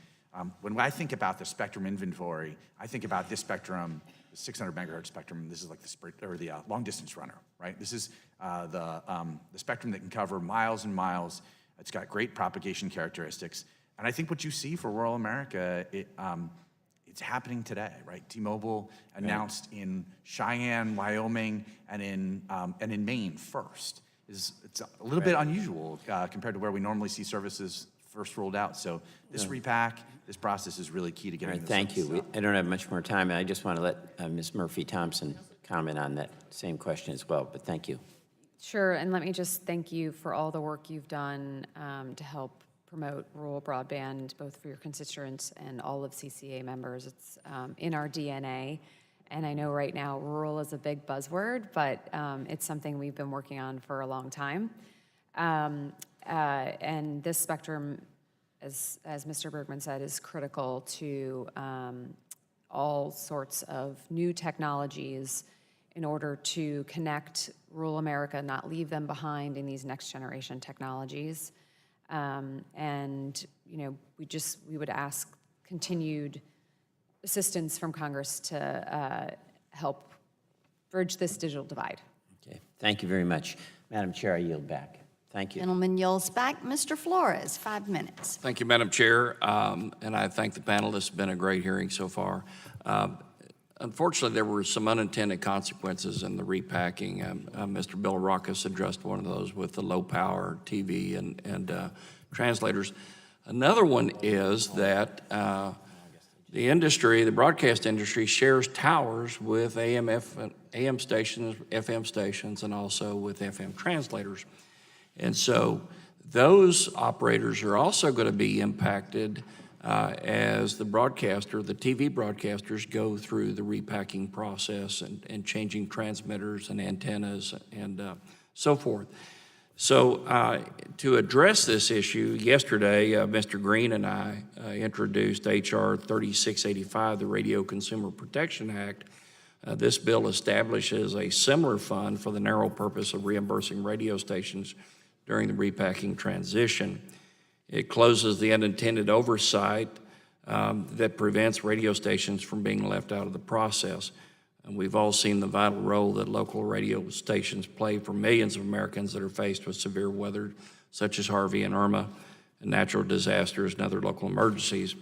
When I think about the spectrum inventory, I think about this spectrum, the 600 megahertz spectrum. This is like the long distance runner, right? This is the spectrum that can cover miles and miles. It's got great propagation characteristics. And I think what you see for rural America, it's happening today, right? T-Mobile announced in Cheyenne, Wyoming, and in Maine first. It's a little bit unusual compared to where we normally see services first rolled out. So this repack, this process is really key to getting this. Thank you. I don't have much more time, and I just want to let Ms. Murphy-Thompson comment on that same question as well, but thank you. Sure, and let me just thank you for all the work you've done to help promote rural broadband, both for your constituents and all of CCA members. It's in our DNA. And I know right now rural is a big buzzword, but it's something we've been working on for a long time. And this spectrum, as Mr. Bergman said, is critical to all sorts of new technologies in order to connect rural America, not leave them behind in these next generation technologies. And you know, we would ask continued assistance from Congress to help bridge this digital divide. Okay, thank you very much. Madam Chair, I yield back. Thank you. Gentleman yields back. Mr. Flores, 5 minutes. Thank you, Madam Chair, and I thank the panelists. It's been a great hearing so far. Unfortunately, there were some unintended consequences in the repacking. Mr. Bill Rockus addressed one of those with the low-power TV and translators. Another one is that the industry, the broadcast industry, shares towers with AM stations, FM stations, and also with FM translators. And so those operators are also going to be impacted as the broadcaster, the TV broadcasters go through the repacking process and changing transmitters and antennas and so forth. So to address this issue, yesterday, Mr. Green and I introduced H.R. 3685, the Radio Consumer Protection Act. This bill establishes a similar fund for the narrow purpose of reimbursing radio stations during the repacking transition. It closes the unintended oversight that prevents radio stations from being left out of the process. And we've all seen the vital role that local radio stations play for millions of Americans that are faced with severe weather, such as Harvey and Irma, and natural disasters and other local emergencies.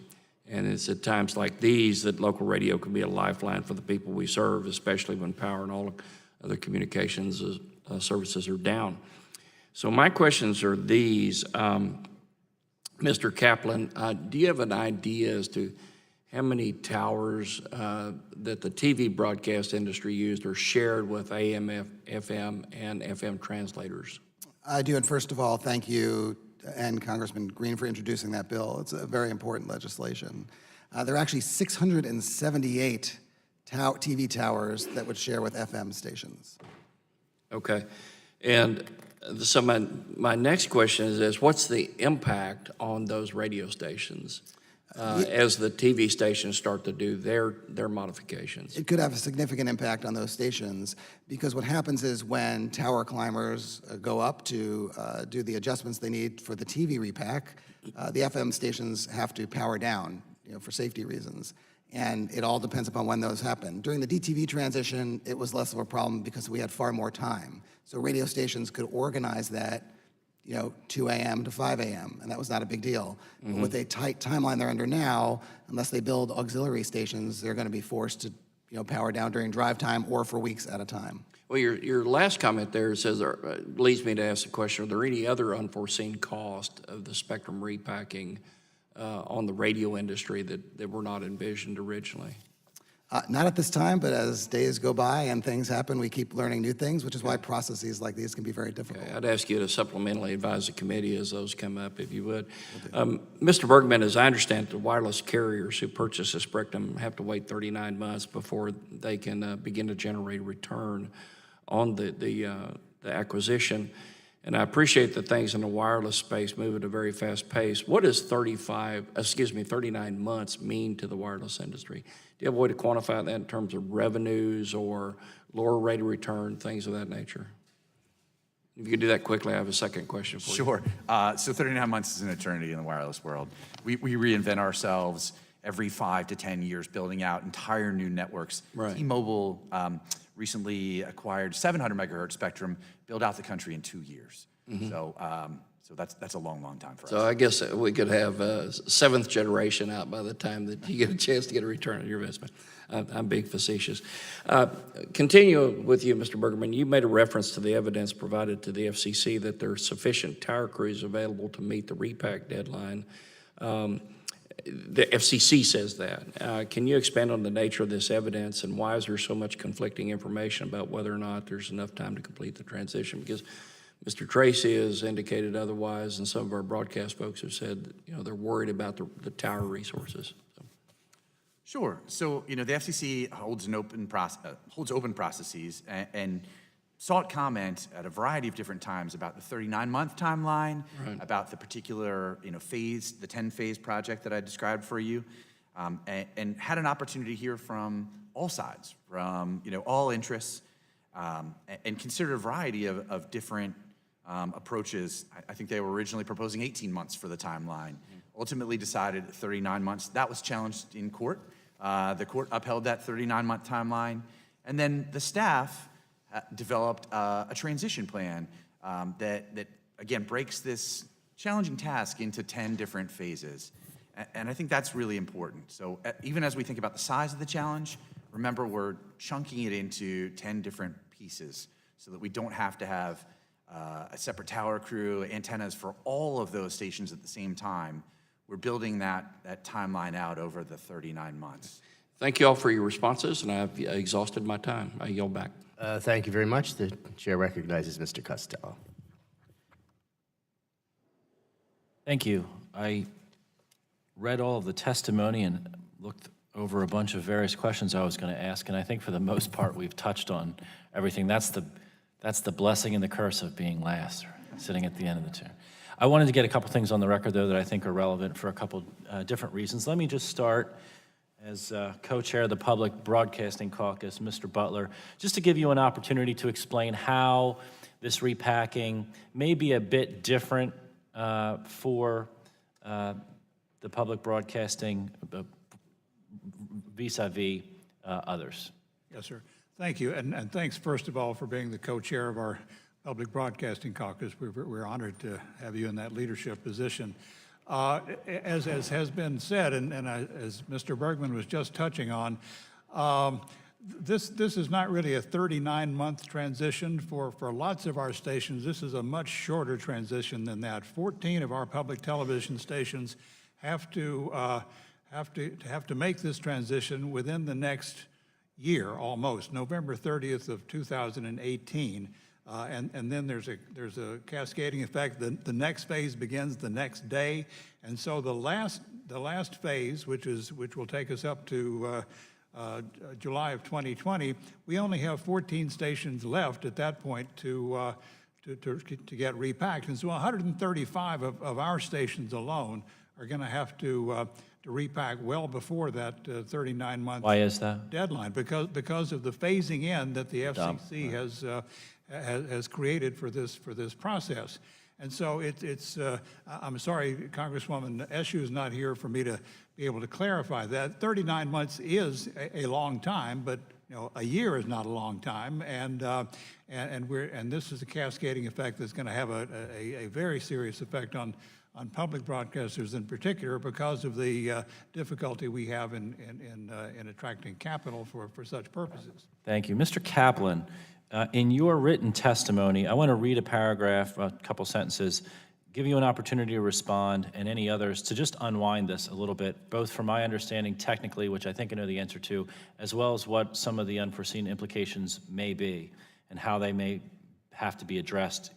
And it's at times like these that local radio can be a lifeline for the people we serve, especially when power and all other communications services are down. So my questions are these. Mr. Kaplan, do you have an idea as to how many towers that the TV broadcast industry used are shared with AM, FM, and FM translators? I do, and first of all, thank you and Congressman Green for introducing that bill. It's a very important legislation. There are actually 678 TV towers that would share with FM stations. Okay, and so my next question is what's the impact on those radio stations as the TV stations start to do their modifications? It could have a significant impact on those stations because what happens is when tower climbers go up to do the adjustments they need for the TV repack, the FM stations have to power down, for safety reasons. And it all depends upon when those happen. During the DTV transition, it was less of a problem because we had far more time. So radio stations could organize that, 2 a.m. to 5 a.m., and that was not a big deal. But with a tight timeline they're under now, unless they build auxiliary stations, they're going to be forced to, power down during drive time or for weeks at a time. Well, your last comment there says leads me to ask the question: are there any other unforeseen cost of the spectrum repacking on the radio industry that were not envisioned originally? Not at this time, but as days go by and things happen, we keep learning new things, which is why processes like these can be very difficult. Okay, I'd ask you to supplementally advise the committee as those come up, if you would. Mr. Bergman, as I understand it, the wireless carriers who purchase the spectrum have to wait 39 months before they can begin to generate a return on the acquisition. And I appreciate that things in the wireless space move at a very fast pace. What does 39 months mean to the wireless industry? Do you have a way to quantify that in terms of revenues or lower rate of return, things of that nature? If you could do that quickly, I have a second question for you. Sure. So 39 months is an eternity in the wireless world. We reinvent ourselves every 5 to 10 years, building out entire new networks. Right. T-Mobile recently acquired 700 megahertz spectrum, built out the country in 2 years. So that's a long, long time for us. So I guess we could have a seventh generation out by the time that you get a chance to get a return on your investment. I'm being facetious. Continue with you, Mr. Bergman. You made a reference to the evidence provided to the FCC that there are sufficient tower crews available to meet the repack deadline. The FCC says that. Can you expand on the nature of this evidence and why is there so much conflicting information about whether or not there's enough time to complete the transition? Because Mr. Tracy has indicated otherwise, and some of our broadcast folks have said, they're worried about the tower resources. Sure. So, the FCC holds open processes and sought comment at a variety of different times about the 39-month timeline, about the particular, phase, the 10-phase project that I described for you, and had an opportunity to hear from all sides, from, all interests, and considered a variety of different approaches. I think they were originally proposing 18 months for the timeline. Ultimately decided 39 months. That was challenged in court. The court upheld that 39-month timeline. And then the staff developed a transition plan that again, breaks this challenging task into 10 different phases. And I think that's really important. So even as we think about the size of the challenge, remember we're chunking it into 10 different pieces so that we don't have to have a separate tower crew, antennas for all of those stations at the same time. We're building that timeline out over the 39 months. Thank you all for your responses, and I've exhausted my time. I yield back. Thank you very much. The chair recognizes Mr. Costello. Thank you. I read all of the testimony and looked over a bunch of various questions I was going to ask, and I think for the most part we've touched on everything. That's the blessing and the curse of being last, sitting at the end of the chair. I wanted to get a couple things on the record, though, that I think are relevant for a couple different reasons. Let me just start as co-chair of the Public Broadcasting Caucus, Mr. Butler, just to give you an opportunity to explain how this repacking may be a bit different for the public broadcasting vis-a-vis others. Yes, sir. Thank you, and thanks, first of all, for being the co-chair of our Public Broadcasting Caucus. We're honored to have you in that leadership position. As has been said, and as Mr. Bergman was just touching on, this is not really a 39-month transition. For lots of our stations, this is a much shorter transition than that. 14 of our public television stations have to make this transition within the next year, almost, November 30th of 2018. And then there's a cascading effect. The next phase begins the next day, and so the last phase, which will take us up to July of 2020, we only have 14 stations left at that point to get repacked, and so 135 of our stations alone are going to have to repack well before that 39-month Why is that? deadline, because of the phasing in that the FCC has created for this process. And so I'm sorry, Congresswoman Eshoo is not here for me to be able to clarify that. 39 months is a long time, but a year is not a long time, and this is a cascading effect that's going to have a very serious effect on public broadcasters in particular because of the difficulty we have in attracting capital for such purposes. Thank you. Mr. Kaplan, in your written testimony, I want to read a paragraph, a couple sentences, give you an opportunity to respond, and any others to just unwind this a little bit, both from my understanding technically, which I think I know the answer to, as well as what some of the unforeseen implications may be and how they may have to be addressed,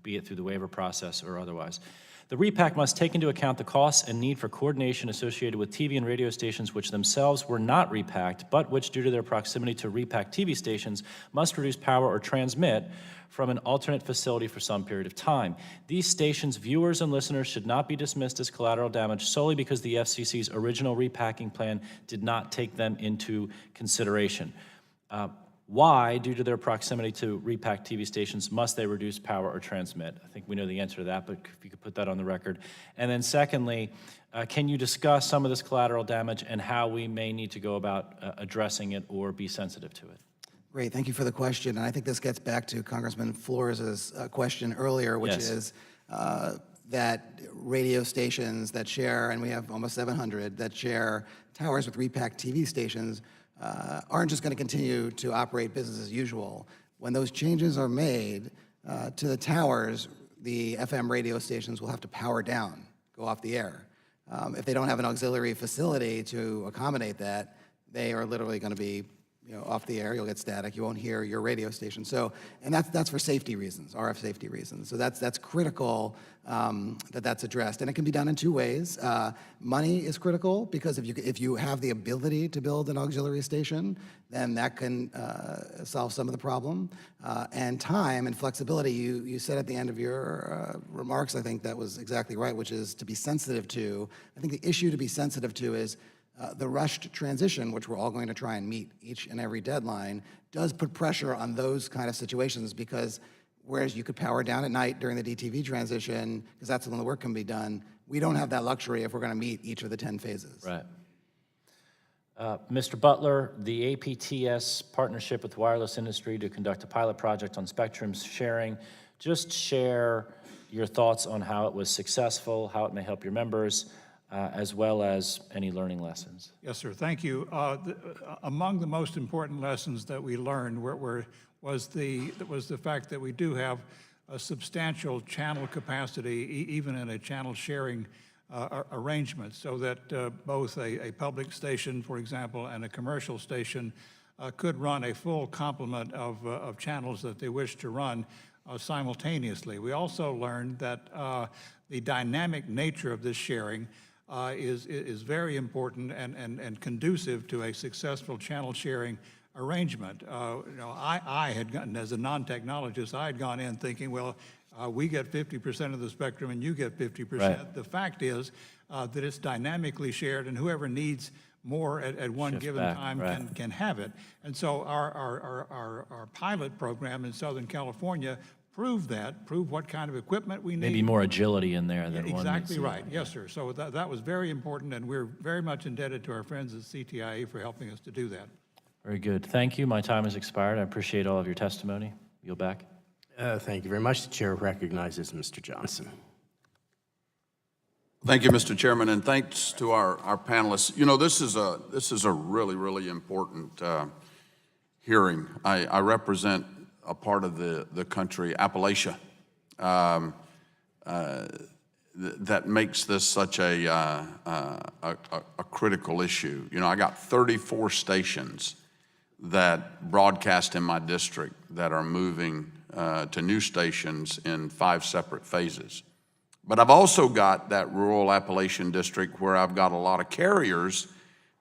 be it through the waiver process or otherwise. The repack must take into account the costs and need for coordination associated with TV and radio stations which themselves were not repacked, but which, due to their proximity to repacked TV stations, must reduce power or transmit from an alternate facility for some period of time. These stations' viewers and listeners should not be dismissed as collateral damage solely because the FCC's original repacking plan did not take them into consideration. Why, due to their proximity to repacked TV stations, must they reduce power or transmit? I think we know the answer to that, but if you could put that on the record. And then secondly, can you discuss some of this collateral damage and how we may need to go about addressing it or be sensitive to it? Great, thank you for the question. And I think this gets back to Congressman Flores' question earlier, which Yes. is that radio stations that share, and we have almost 700, that share towers with repacked TV stations aren't just going to continue to operate business as usual. When those changes are made to the towers, the FM radio stations will have to power down, go off the air. If they don't have an auxiliary facility to accommodate that, they are literally going to be off the air. You'll get static. You won't hear your radio station. So, and that's for safety reasons, RF safety reasons. So that's critical that's addressed, and it can be done in two ways. Money is critical because if you have the ability to build an auxiliary station, then that can solve some of the problem. And time and flexibility. You said at the end of your remarks, I think that was exactly right, which is to be sensitive to. I think the issue to be sensitive to is the rushed transition, which we're all going to try and meet each and every deadline, does put pressure on those kind of situations because whereas you could power down at night during the DTV transition, because that's when the work can be done, we don't have that luxury if we're going to meet each of the 10 phases. Right. Mr. Butler, the APTS partnership with the wireless industry to conduct a pilot project on spectrum sharing, just share your thoughts on how it was successful, how it may help your members, as well as any learning lessons. Yes, sir. Thank you. Among the most important lessons that we learned was the fact that we do have a substantial channel capacity, even in a channel sharing arrangement, so that both a public station, for example, and a commercial station could run a full complement of channels that they wish to run simultaneously. We also learned that the dynamic nature of this sharing is very important and conducive to a successful channel sharing arrangement. I had gotten, as a non-technologist, I had gone in thinking, well, we get 50% of the spectrum and you get 50%. Right. The fact is that it's dynamically shared, and whoever needs more at one Shift given back, time right. can have it. And so our pilot program in Southern California proved what kind of equipment we need. Maybe more agility in there than one. Exactly right. Yes, sir. So that was very important, and we're very much indebted to our friends at CTIA for helping us to do that. Very good. Thank you. My time has expired. I appreciate all of your testimony. Yield back. Thank you very much. The chair recognizes Mr. Johnson. Thank you, Mr. Chairman, and thanks to our panelists. You know, this is a really, really important hearing. I represent a part of the country, Appalachia, that makes this such a critical issue. You know, I got 34 stations that broadcast in my district that are moving to new stations in 5 separate phases. But I've also got that rural Appalachian district where I've got a lot of carriers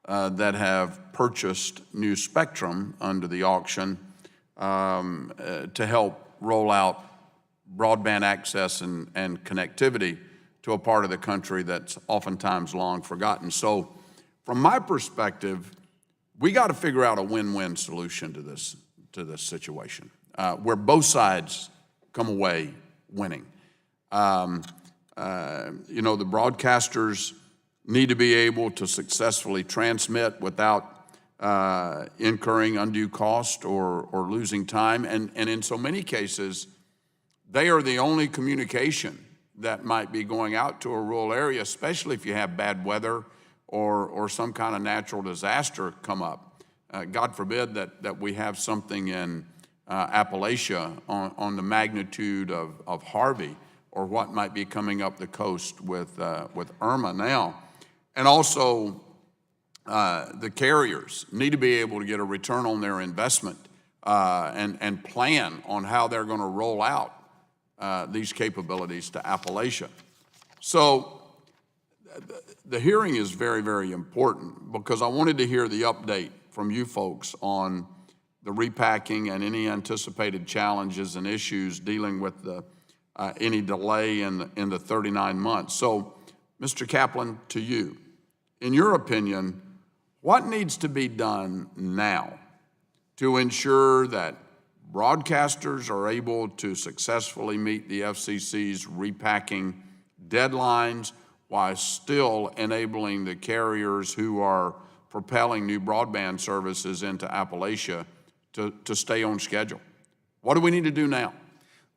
that have purchased new spectrum under the auction to help roll out broadband access and connectivity to a part of the country that's oftentimes long forgotten. So from my perspective, we got to figure out a win-win solution to this situation where both sides come away winning. You know, the broadcasters need to be able to successfully transmit without incurring undue cost or losing time. And in so many cases, they are the only communication that might be going out to a rural area, especially if you have bad weather or some kind of natural disaster come up. God forbid that we have something in Appalachia on the magnitude of Harvey or what might be coming up the coast with Irma now. And also, the carriers need to be able to get a return on their investment and plan on how they're going to roll out these capabilities to Appalachia. So the hearing is very, very important because I wanted to hear the update from you folks on the repacking and any anticipated challenges and issues dealing with any delay in the 39 months. So, Mr. Kaplan, to you, in your opinion, what needs to be done now to ensure that broadcasters are able to successfully meet the FCC's repacking deadlines while still enabling the carriers who are propelling new broadband services into Appalachia to stay on schedule? What do we need to do now?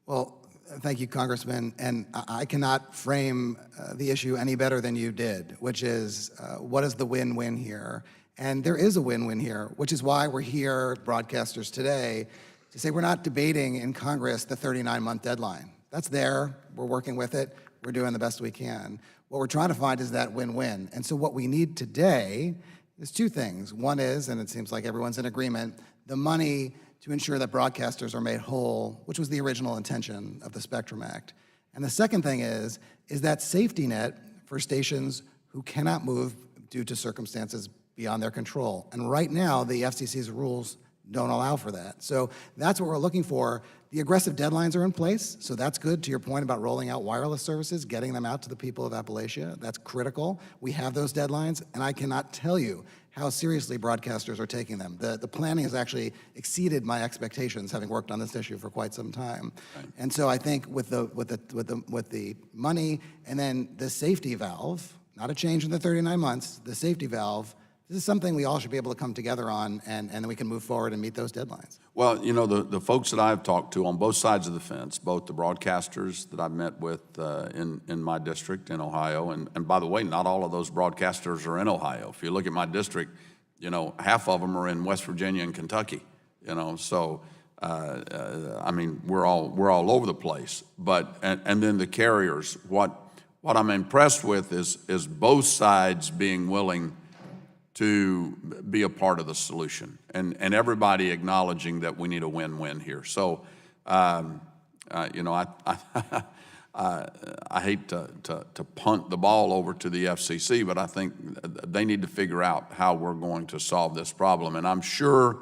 Well, thank you, Congressman. And I cannot frame the issue any better than you did, which is what is the win-win here? And there is a win-win here, which is why we're here, broadcasters, today, to say we're not debating in Congress the 39-month deadline. That's there. We're working with it. We're doing the best we can. What we're trying to find is that win-win. And so what we need today is two things. One is, and it seems like everyone's in agreement, the money to ensure that broadcasters are made whole, which was the original intention of the Spectrum Act. And the second thing is that safety net for stations who cannot move due to circumstances beyond their control. And right now, the FCC's rules don't allow for that. So that's what we're looking for. The aggressive deadlines are in place, so that's good. To your point about rolling out wireless services, getting them out to the people of Appalachia, that's critical. We have those deadlines, and I cannot tell you how seriously broadcasters are taking them. The planning has actually exceeded my expectations, having worked on this issue for quite some time. Right. And so I think with the money and then the safety valve, not a change in the 39 months, the safety valve, this is something we all should be able to come together on, and then we can move forward and meet those deadlines. Well, you know, the folks that I've talked to on both sides of the fence, both the broadcasters that I've met with in my district in Ohio, and by the way, not all of those broadcasters are in Ohio. If you look at my district, you know, half of them are in West Virginia and Kentucky, you know, so, I mean, we're all over the place. But, and then the carriers, what I'm impressed with is both sides being willing to be a part of the solution, and everybody acknowledging that we need a win-win here. So, you know, I hate to punt the ball over to the FCC, but I think they need to figure out how we're going to solve this problem. And I'm sure,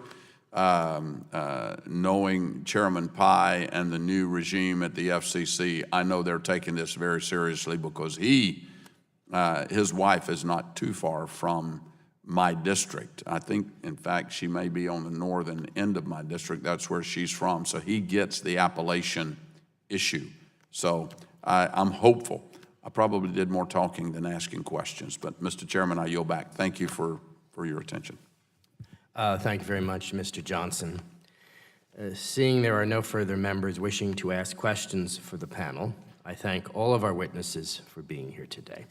knowing Chairman Pai and the new regime at the FCC, I know they're taking this very seriously because his wife is not too far from my district. I think, in fact, she may be on the northern end of my district. That's where she's from. So he gets the Appalachian issue. So I'm hopeful. I probably did more talking than asking questions. But, Mr. Chairman, I yield back. Thank you for your attention. Thank you very much, Mr. Johnson. Seeing there are no further members wishing to ask questions for the panel, I thank all of our witnesses for being here today.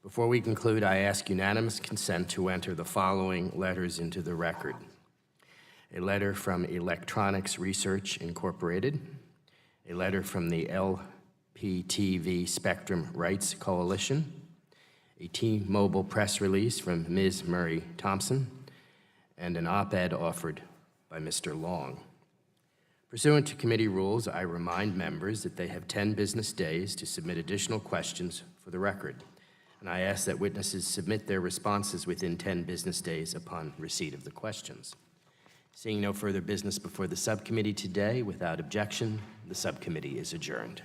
Before we conclude, I ask unanimous consent to enter the following letters into the record. A letter from Electronics Research Incorporated, a letter from the LPTV Spectrum Rights Coalition, a T-Mobile press release from Ms. Murray Thompson, and an op-ed offered by Mr. Long. Pursuant to committee rules, I remind members that they have 10 business days to submit additional questions for the record. And I ask that witnesses submit their responses within 10 business days upon receipt of the questions. Seeing no further business before the subcommittee today, without objection, the subcommittee is adjourned.